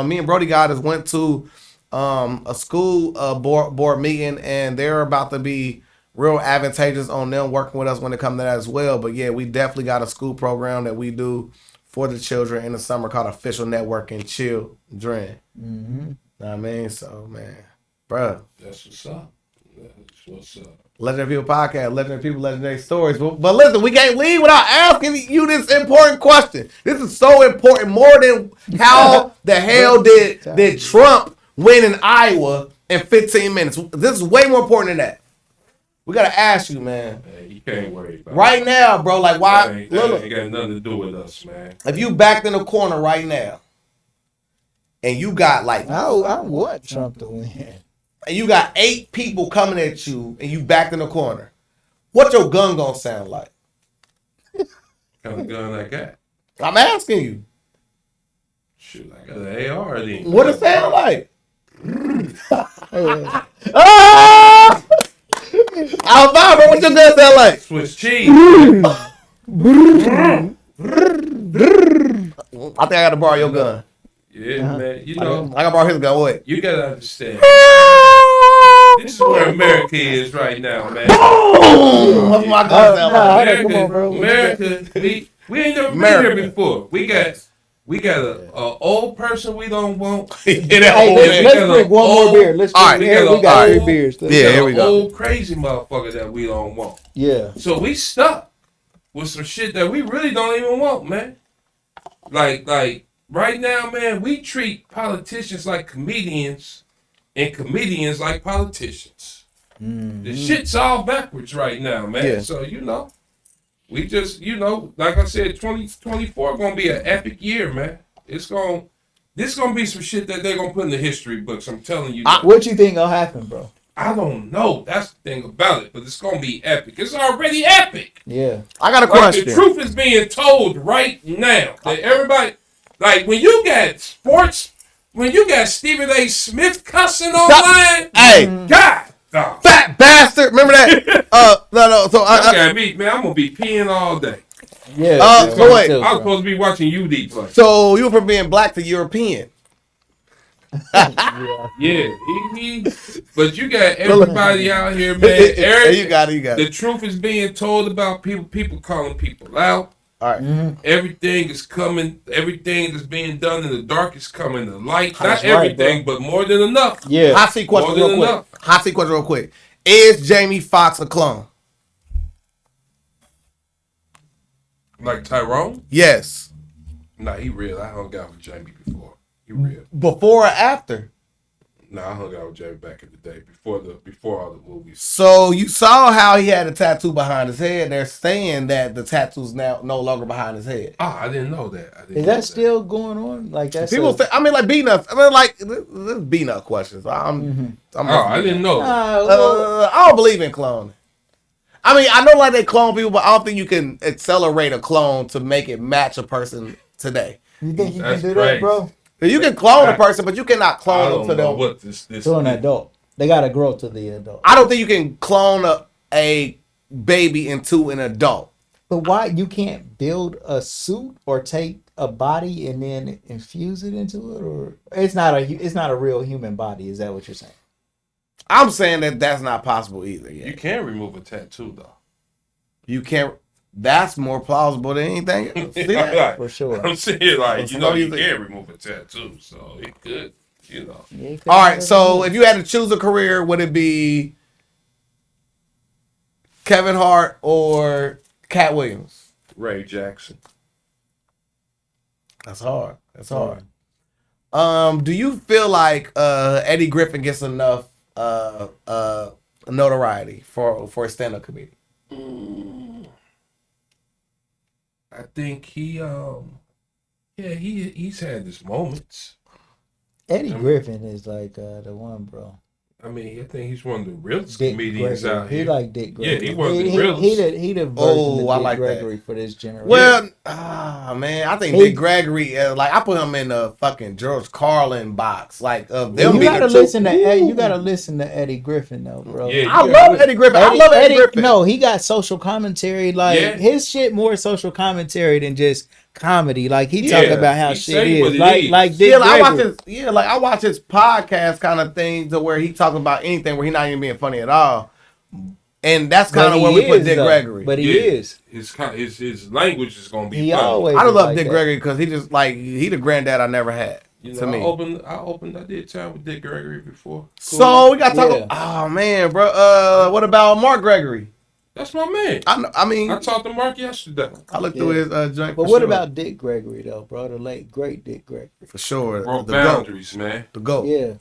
me and Brody Goddess went to a school board meeting, and they're about to be real advantageous on them working with us when it comes to that as well. But yeah, we definitely got a school program that we do for the children in the summer called Official Network and Children. Mm-hmm. Know what I mean? So, man, bruh. That's what's up. That's what's up. Legendary People Podcast, Legendary People, Legendary Stories. But listen, we can't leave without asking you this important question. This is so important, more than how the hell did Trump win in Iowa in 15 minutes. This is way more important than that. We got to ask you, man. Hey, you can't worry about right now, bro, like why? That ain't got nothing to do with us, man. If you backed in the corner right now, and you got like... I want Trump to win. And you got 8 people coming at you, and you backed in the corner, what your gun gonna sound like? What kind of gun I got? I'm asking you. Shoot, I got an AR then. What it sound like? Ah! Alvaro, what your gun sound like? Swiss cheese. I think I gotta borrow your gun. Yeah, man. You know, I gotta borrow his gun. Wait. you gotta understand. This is where America is right now, man. What's my gun sound like? America, come on, bro. America, we ain't never America. been here before. We got a old person we don't want. Yeah, that Hey, old let's, man. let's drink one more beer. Let's All right, drink. Here, we we got got three old- beers. Yeah, We here got we an go. old crazy motherfucker that we don't want. Yeah. So we stuck with some shit that we really don't even want, man. Like right now, man, we treat politicians like comedians and comedians like politicians. The shit's all backwards right now, man. Yeah. So, we just, like I said, 2024 gonna be an epic year, man. This gonna be some shit that they're gonna put in the history books. I'm telling you. What you think will happen, bro? I don't know. That's the thing about it, but it's gonna be epic. It's already epic. Yeah. I got a Like question. the truth is being told right now. That everybody, like when you got sports, when you got Stephen A. Smith cussing online, Hey, God, dog. fat bastard. Remember that? No. So Look at me, man. I'm gonna be peeing all day. Yeah. so wait. too, I was bro. supposed to be watching UD play. So you went from being black to European. Yeah, but you got everybody out here, man. You got it. The truth is being told about people. People calling people out. All right. Everything is coming. Everything that's being done in the dark is coming to light. That's Not right, everything, but more than enough. Yeah. Hot seat question More real than quick. enough. Hot seat question real quick. Is Jamie Foxx a clone? Like Tyrone? Yes. Nah, he real. I hung out with Jamie before. He real. Before or after? Nah, I hung out with Jamie back in the day before all the movies. So you saw how he had a tattoo behind his head. They're saying that the tattoo's now no longer behind his head. Ah, I didn't know that. Is that still going on? Like that's People say, I mean, like B-Nuts. I mean, like, this B-Nut questions. I'm I didn't know that. I don't believe in cloning. I mean, I know like they clone people, but I don't think you can accelerate a clone to make it match a person today. You think you That's can do crazy. that, bro? You can clone a person, but you cannot I clone don't them to know them. what this To an adult. They gotta grow to the adult. I don't think you can clone a baby into an adult. But why you can't build a suit or take a body and then infuse it into it, or it's not a real human body? Is that what you're saying? I'm saying that that's not possible either. You Yet. can remove a tattoo though. You can't. That's more plausible than anything else. See that? Right. For sure. I'm saying like So you you think- can remove a tattoo, so it could, Yeah, All right. So if you had to choose a career, would it be Kevin Hart or Cat Williams? Ray Jackson. That's hard. That's hard. Do you feel like Eddie Griffin gets enough notoriety for a stand-up comedian? I think he's had his moments. Eddie Griffin is like the one, bro. I mean, I think he's one of the realest Dick comedians Gregory. out here. He like Dick Gregory. Yeah, he one of the he realest. he the version Oh, of I Dick like that. Gregory for this generation. Well, man, I think He- Dick Gregory, like I put him in the fucking George Carlin box. Like, them you being gotta the two- listen to Eddie. You gotta listen to Eddie Griffin though, bro. Yeah, I love Eddie Griffin. I love Eddie Griffin. No, he got social commentary. Like Yeah. his shit more social commentary than just comedy. Like he Yeah, talk about how he shit say what is. it Like is. like Dick Yeah, like, Gregory. I watch his podcast kind of thing to where he talks about anything where he's not even being funny at all. And that's kind of where we put Dick Gregory. But he is. His language is gonna be He funny. always. I is love like Dick that. Gregory because he just like he the granddad I never had. To me. I did time with Dick Gregory before. Cool. So we got to talk. Yeah. Oh man, bro. What about Mark Gregory? That's my man. I mean, I talked to Mark yesterday. I looked through his joint. But for what sure. about Dick Gregory though, bro? The late great Dick Gregory. For sure, Broke the GOAT. boundaries, man. The GOAT. Yeah.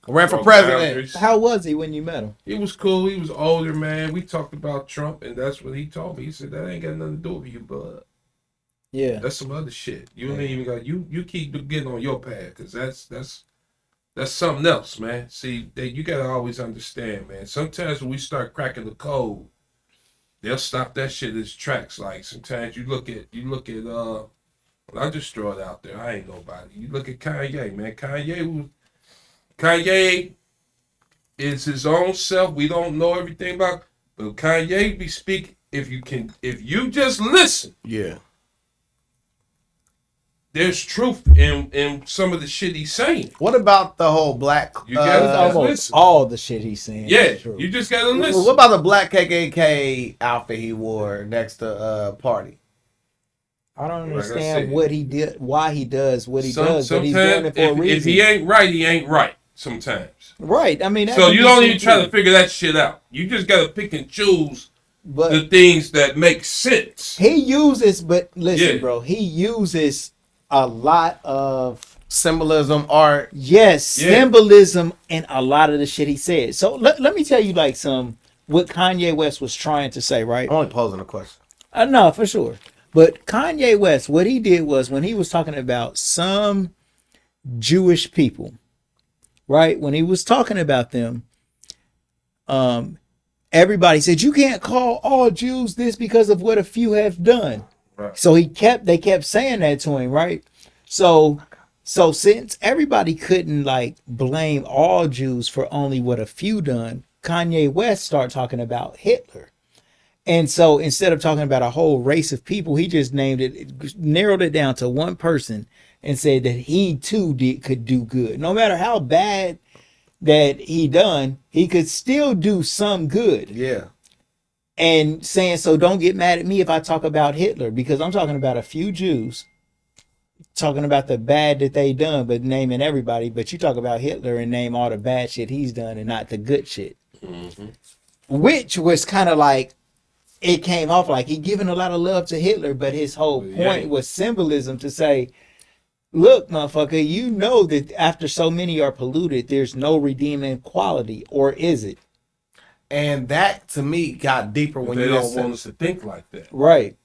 Ran for Broke president. boundaries. How was he when you met him? He was cool. He was older, man. We talked about Trump, and that's what he told me. He said that ain't got nothing to do with you, bud. Yeah. That's some other shit. You ain't even got you keep getting on your path, cause that's something else, man. See, you gotta always understand, man. Sometimes when we start cracking the code, they'll stop that shit in its tracks. Like sometimes you look at well, I just throw it out there. I ain't nobody. You look at Kanye, man. Kanye Kanye is his own self. We don't know everything about, but Kanye be speaking. If you just listen, Yeah. there's truth in some of the shit he's saying. What about the whole black? You gotta just Almost listen. all the shit he's saying. Yeah, is true. you just gotta listen. What about the black KKK outfit he wore next to Party? I don't Like I understand said. what he did, why he does what he does, but he's Sometimes, doing it for a reason. if he ain't right, he ain't right. Sometimes. Right. I mean, that So can you be don't true, even try too. to figure that shit out. You just gotta pick and choose But the things that make sense. he uses, but listen, Yeah. bro, he uses a lot of Symbolism, art. yeah. Yeah. Symbolism in a lot of the shit he said. So let me tell you like what Kanye West was trying to say, right? I'm only posing a question. No, for sure. But Kanye West, what he did was when he was talking about some Jewish people, right? When he was talking about them, everybody said you can't call all Jews this because of what a few have done. Right. So they kept saying that to him, right? So since everybody couldn't like blame all Jews for only what a few done, Kanye West started talking about Hitler. And so instead of talking about a whole race of people, he just narrowed it down to one person and said that he too could do good. No matter how bad that he done, he could still do some good. Yeah. And saying, so don't get mad at me if I talk about Hitler, because I'm talking about a few Jews, talking about the bad that they done, but naming everybody. But you talk about Hitler and name all the bad shit he's done and not the good shit. Mm-hmm. Which was kind of like, it came off like he giving a lot of love to Hitler, but his whole point was symbolism to say, look, motherfucker, you know that after so many are polluted, there's no redeeming quality, or is it? And that to me got deeper when They you don't just said- want us to think like that. Right.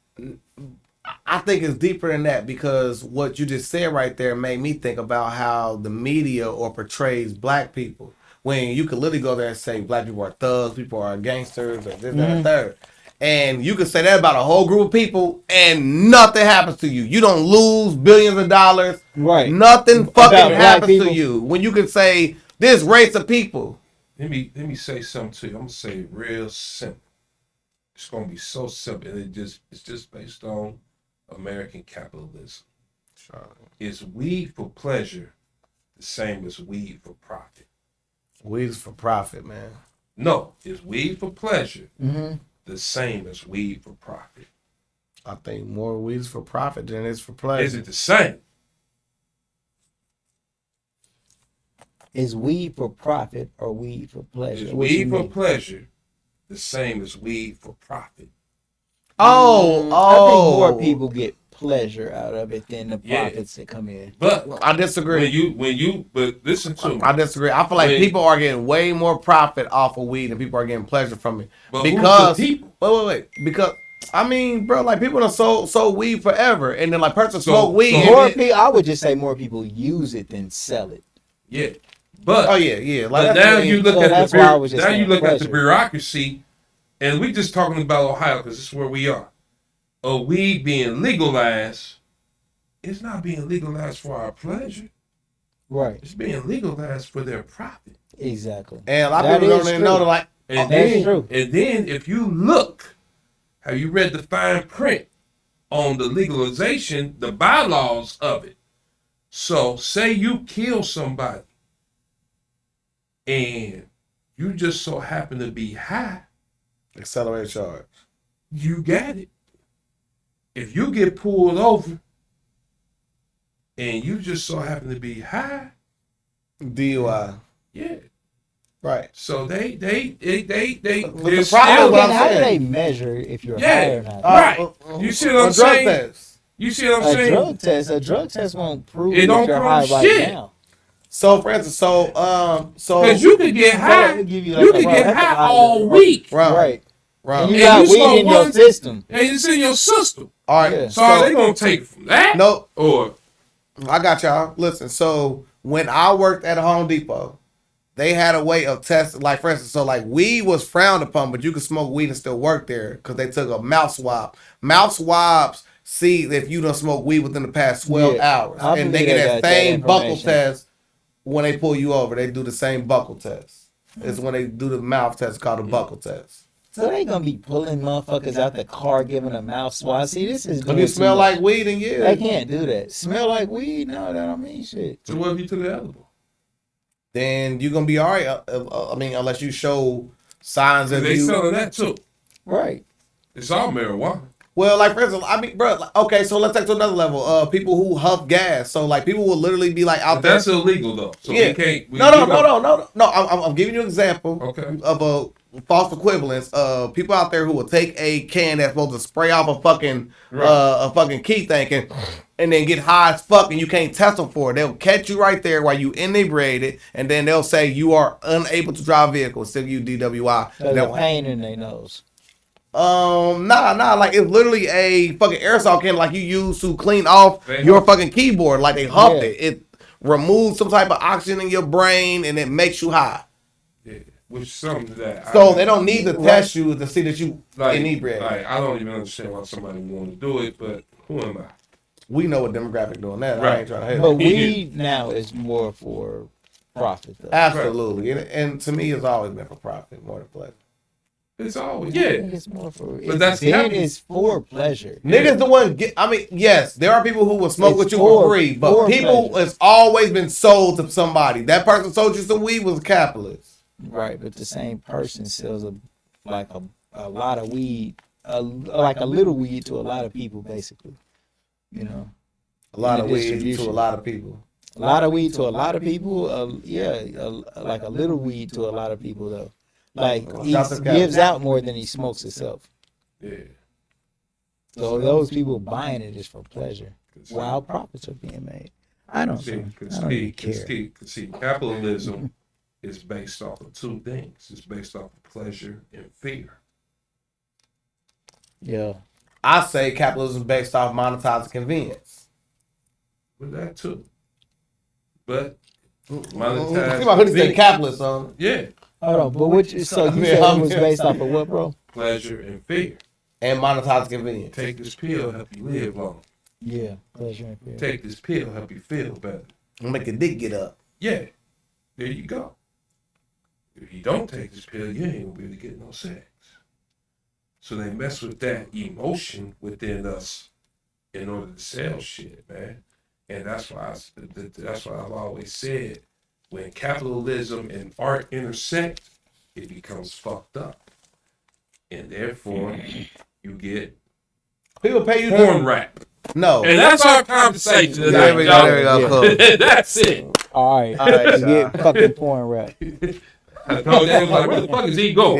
I think it's deeper than that because what you just said right there made me think about how the media or portrays black people. When you could literally go there and say black people are thugs, people are gangsters, or this, that, and third. And you could say that about a whole group of people and nothing happens to you. You don't lose billions of dollars. Right. Nothing About fucking black happens people. to you. When you can say this race of people. Let me say something to you. I'm gonna say it real simple. It's gonna be so simple. And it's just based on American capitalism. Is weed for pleasure the same as weed for profit? Weed is for profit, man. No, is weed for pleasure Mm-hmm. the same as weed for profit? I think more weed is for profit than it is for pleasure. Is it the same? Is weed for profit or weed for pleasure? Is What you weed for mean? pleasure the same as weed for profit? Oh, I think more people get pleasure out of it than the Yeah. profits that come in. But I disagree. but listen to me. I disagree. I feel like When- people are getting way more profit off of weed than people are getting pleasure from it. But Because who's the people? wait. Because I mean, bro, like people have sold weed forever, and then like person So- smoke weed. so- and More then- people, I would just say more people use it than sell it. Yeah. But oh yeah. Like But that's now what I you mean. look So at that's the why I was just now you saying look at the pleasure. bureaucracy, and we just talking about Ohio because this is where we are. A weed being legalized, it's not being legalized for our pleasure. Right. It's being legalized for their profit. Exactly. And a lot of That people is don't even true. know that like And That's then, true. and then if you look, have you read the fine print on the legalization, the bylaws of it? So say you kill somebody and you just so happen to be high, accelerated charge. you got it. If you get pulled over and you just so happen to be high, DUI. yeah. Right. So they But the there's problem still- is what I'm How do saying. they measure if you're Yeah. high or not? Right. You see what I'm on drug saying? tests. You see what I'm A saying? drug test won't prove It that don't you're prove high right shit. now. So for instance, so Because you could get high. it'll give you You like a could get raw high high all that- week. Right. Right. And you And got you weed smoke in your one- system. And it's in your system. All right. Yeah. So are they gonna take it from that? Nope. Or I got y'all. Listen, so when I worked at Home Depot, they had a way of testing, like for instance, so like weed was frowned upon, but you could smoke weed and still work there because they took a mouth swab. Mouth swabs see if you don't smoke weed within the past 12 Yeah. hours. I And they believe get I that got that same buckle information. test when they pull you over, they do the same buckle test. It's when they do the mouth test called the buckle test. So they gonna be pulling motherfuckers out the car, giving them mouth swabs. See, this is. If you smell like weed, then yeah. They can't do that. Smell like weed? No, that don't mean shit. So what if you took the edible? Then you're gonna be all right. I mean, unless you show signs of They you. selling that too. Right. It's all marijuana. Well, like for instance, I mean, bro. Okay, so let's take it to another level. People who huff gas. So like, people will literally be like out But there. that's illegal though. So Yeah. we can't. No. I'm giving you an example. Okay. Of a false equivalence of people out there who will take a can that's supposed to spray off a fucking key tank and then get high as fuck and you can't test them for it. They'll catch you right there while you inebriated and then they'll say you are unable to drive a vehicle. Still you DWI. There's pain in their nose. Nah. Like it's literally a fucking aerosol can like you use to clean off your fucking keyboard. Like they huffed it. It removes some type of oxygen in your brain and it makes you high. Yeah. Which is something that. So they don't need to test you to see that you inebriated. Like I don't even understand why somebody would want to do it, but who am I? We know what demographic doing that. Right. I ain't trying to hate But it. weed now is more for profit, though. Absolutely. And to me, it's always been for profit more than pleasure. It's always I yeah. think it's more for. But that's then capital. it's for pleasure. Niggas the one I mean, yes, there are people who will smoke It's with you for- for free, but for people pleasure. it's always been sold to somebody. That person sold you some weed was a capitalist. Right, but the same person sells a lot of weed, like a little weed to a lot of people, basically. You know, A lot In of the weed to distribution. a lot of people. a lot of weed to a lot of people. Like a little weed to a lot of people, though. Like he gives out more than he smokes himself. Yeah. So those people buying it is for pleasure, while profits are being made. I don't really care. See, capitalism is based off of two things. It's based off of pleasure and fear. Yeah. I say capitalism is based off monetizing convenience. With that too. But See my hoodie said capitalist on. Yeah. Hold on, but which? So you said it was based off of what, bro? Pleasure and fear. And monetizing convenience. Take this pill, help you live long. Yeah, pleasure and fear. Take this pill, help you feel better. Make your dick get up. Yeah. There you go. If you don't take this pill, you ain't gonna be able to get no sex. So they mess with that emotion within us in order to sell shit, man. And that's why I've always said when capitalism and art intersect, it becomes fucked up. And therefore you get People pay you porn rap. No. And that's our conversation today. There we go. Cool. That's it. All right, All right, you get fucking porn rap. I told you, I was like, where the fuck is he going?